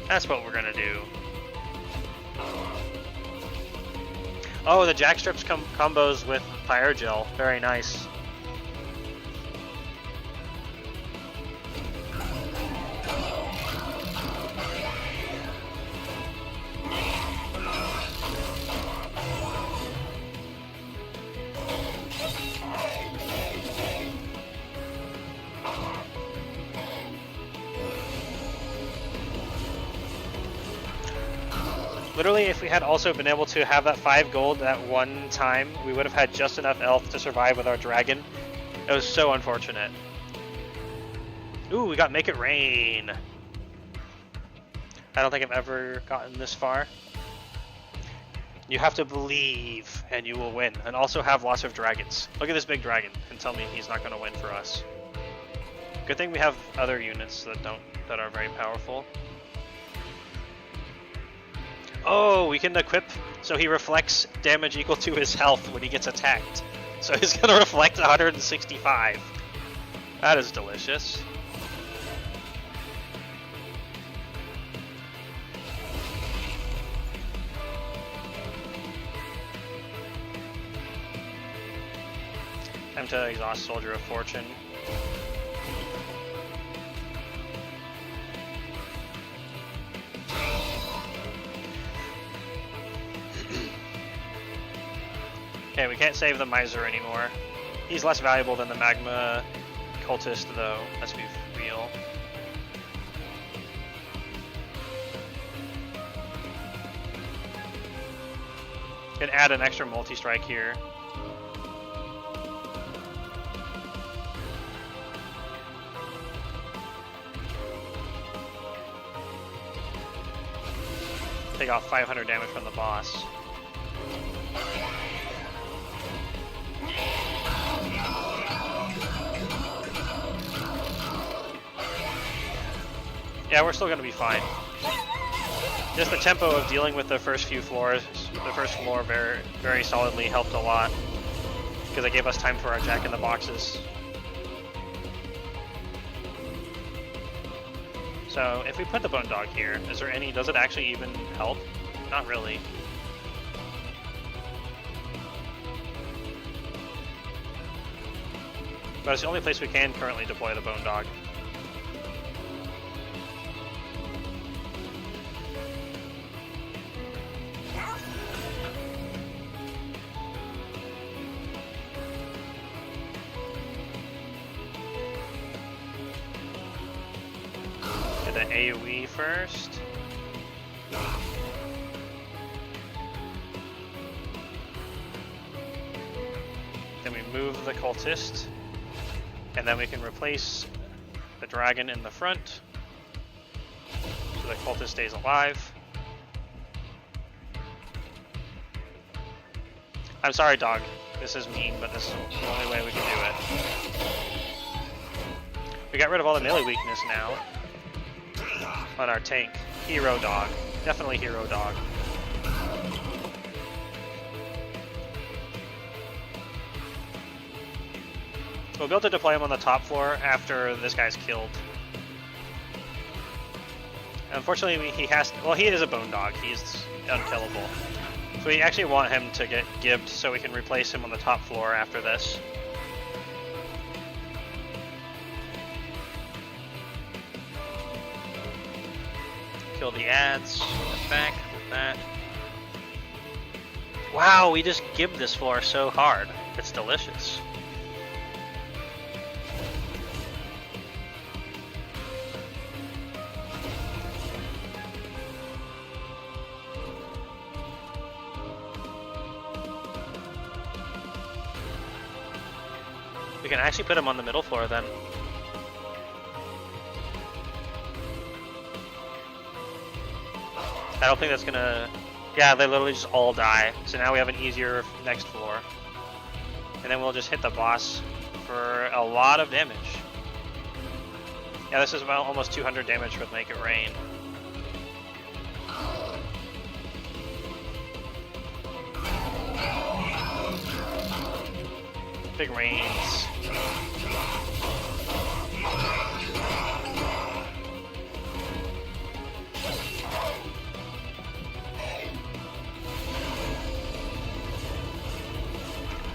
That's what we're gonna do. Oh, the jackstrips combos with fire gel. Very nice. Literally, if we had also been able to have that 5 gold at one time, we would have had just enough health to survive with our dragon. It was so unfortunate. Ooh, we got Make It Rain. I don't think I've ever gotten this far. You have to believe and you will win, and also have lots of dragons. Look at this big dragon and tell me he's not going to win for us. Good thing we have other units that are very powerful. Oh, we can equip so he reflects damage equal to his health when he gets attacked. So he's going to reflect 165. That is delicious. Time to exhaust Soldier of Fortune. Okay, we can't save the Miser anymore. He's less valuable than the Magma Cultist, though. Let's be real. Can add an extra multi-strike here. Take off 500 damage from the boss. Yeah, we're still going to be fine. Just the tempo of dealing with the first few floors, the first floor very, very solidly helped a lot. Because it gave us time for our Jack in the Boxes. So, if we put the Bone Dog here, does it actually even help? Not really. But it's the only place we can currently deploy the Bone Dog. The AoE first. Then we move the cultist, and then we can replace the dragon in the front so the cultist stays alive. I'm sorry, dog. This is mean, but this is the only way we can do it. We got rid of all the melee weakness now on our tank. Hero dog. Definitely hero dog. We'll be able to deploy him on the top floor after this guy's killed. Unfortunately, he is a bone dog. He's unkillable. So we actually want him to get gibbed so we can replace him on the top floor after this. Kill the ads. Get back with that. Wow, we just gibbed this floor so hard. It's delicious. We can actually put him on the middle floor then. I don't think that's gonna... Yeah, they literally just all die. So now we have an easier next floor. And then we'll just hit the boss for a lot of damage. Yeah, this is about almost 200 damage with Make It Rain. Big rains.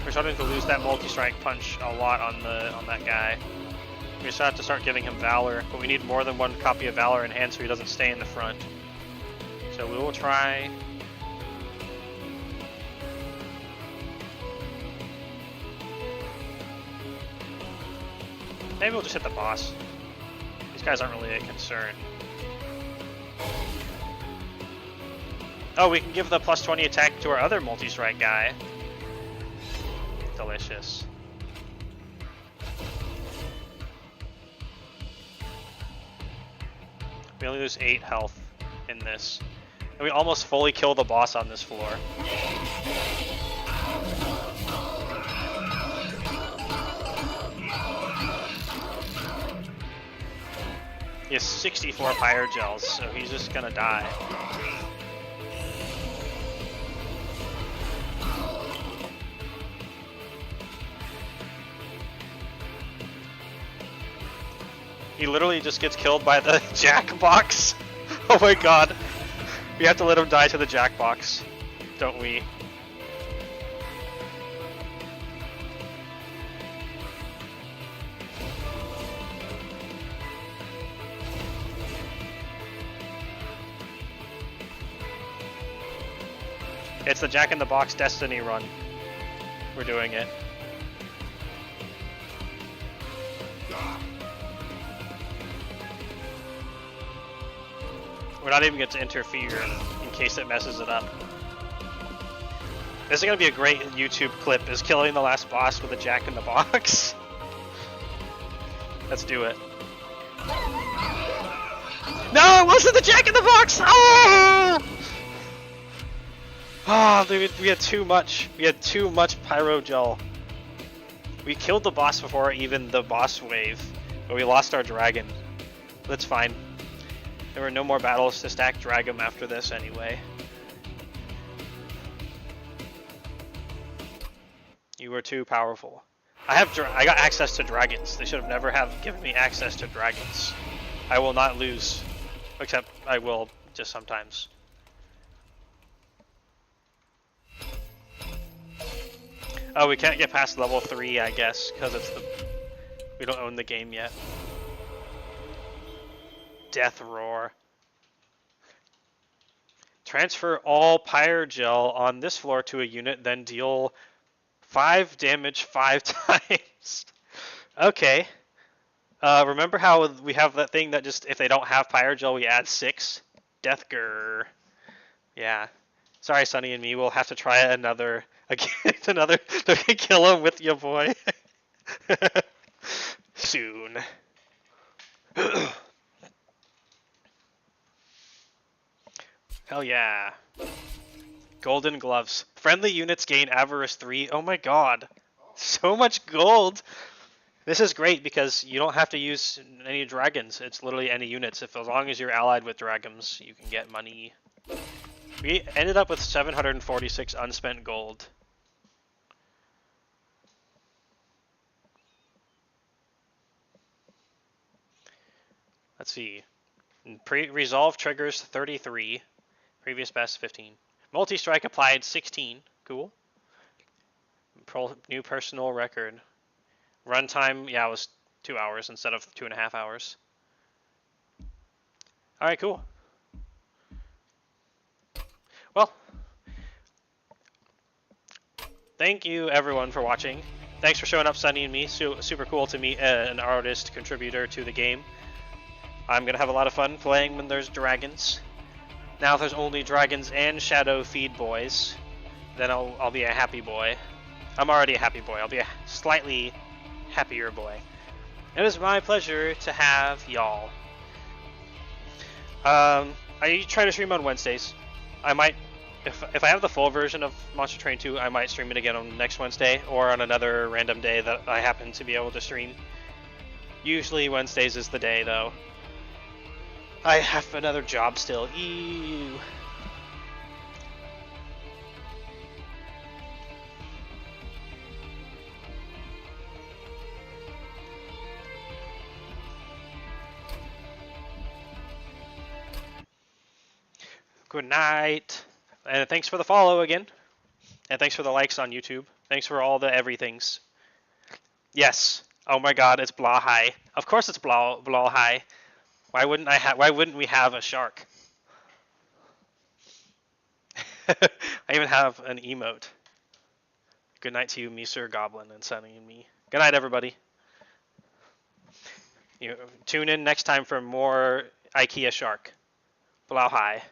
We're starting to lose that multi-strike punch a lot on that guy. We just have to start giving him Valor, but we need more than one copy of Valor in hand so he doesn't stay in the front. So we will try. Maybe we'll just hit the boss. These guys aren't really a concern. Oh, we can give the plus 20 attack to our other multi-strike guy. Delicious. We only lose 8 health in this. And we almost fully kill the boss on this floor. He has 64 Pyre Gels, so he's just gonna die. He literally just gets killed by the Jackbox. Oh my god. We have to let him die to the Jackbox, don't we? It's the Jack in the Box Destiny run. We're doing it. We're not even going to interfere in case it messes it up. This is going to be a great YouTube clip, is killing the last boss with a Jack in the Box. Let's do it. No, it wasn't the Jack in the Box! Oh! Oh, dude, we had too much. We had too much Pyro Gel. We killed the boss before even the boss wave, but we lost our dragon. That's fine. There were no more battles to stack Dragum after this anyway. You were too powerful. I got access to dragons. They should have never have given me access to dragons. I will not lose. Except I will just sometimes. Oh, we can't get past level 3, I guess, because we don't own the game yet. Death Roar. Transfer all Pyre Gel on this floor to a unit, then deal 5 damage 5 times. Okay. Remember how we have that thing that just, if they don't have Pyre Gel, we add 6? Death Grrr. Yeah. Sorry, Sunny and me, we'll have to try another, another, to kill him with your boy. Soon. Hell yeah. Golden gloves. Friendly units gain Avarice 3. Oh my god. So much gold. This is great because you don't have to use any dragons. It's literally any units. As long as you're allied with dragons, you can get money. We ended up with 746 unspent gold. Let's see. Resolve triggers 33. Previous best 15. Multi-strike applied 16. Cool. New personal record. Runtime, yeah, it was 2 hours instead of 2.5 hours. Alright, cool. thank you everyone for watching. Thanks for showing up, Sunny and me. Super cool to meet an artist contributor to the game. I'm gonna have a lot of fun playing when there's dragons. Now if there's only dragons and shadow feed boys, then I'll be a happy boy. I'm already a happy boy. I'll be a slightly happier boy. It is my pleasure to have y'all. I try to stream on Wednesdays. I might, if I have the full version of Monster Train 2, I might stream it again on next Wednesday or on another random day that I happen to be able to stream. Usually Wednesdays is the day though. I have another job still. Ew. Good night. And thanks for the follow again. And thanks for the likes on YouTube. Thanks for all the everythings. Yes. Oh my god, it's blah high. Of course it's blah high. Why wouldn't we have a shark? I even have an emote. Good night to you, Mr. Goblin and Sunny and me. Good night, everybody. Tune in next time for more IKEA shark. Blah high.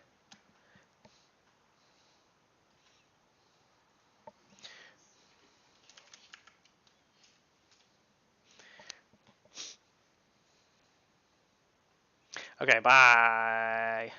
Okay, bye.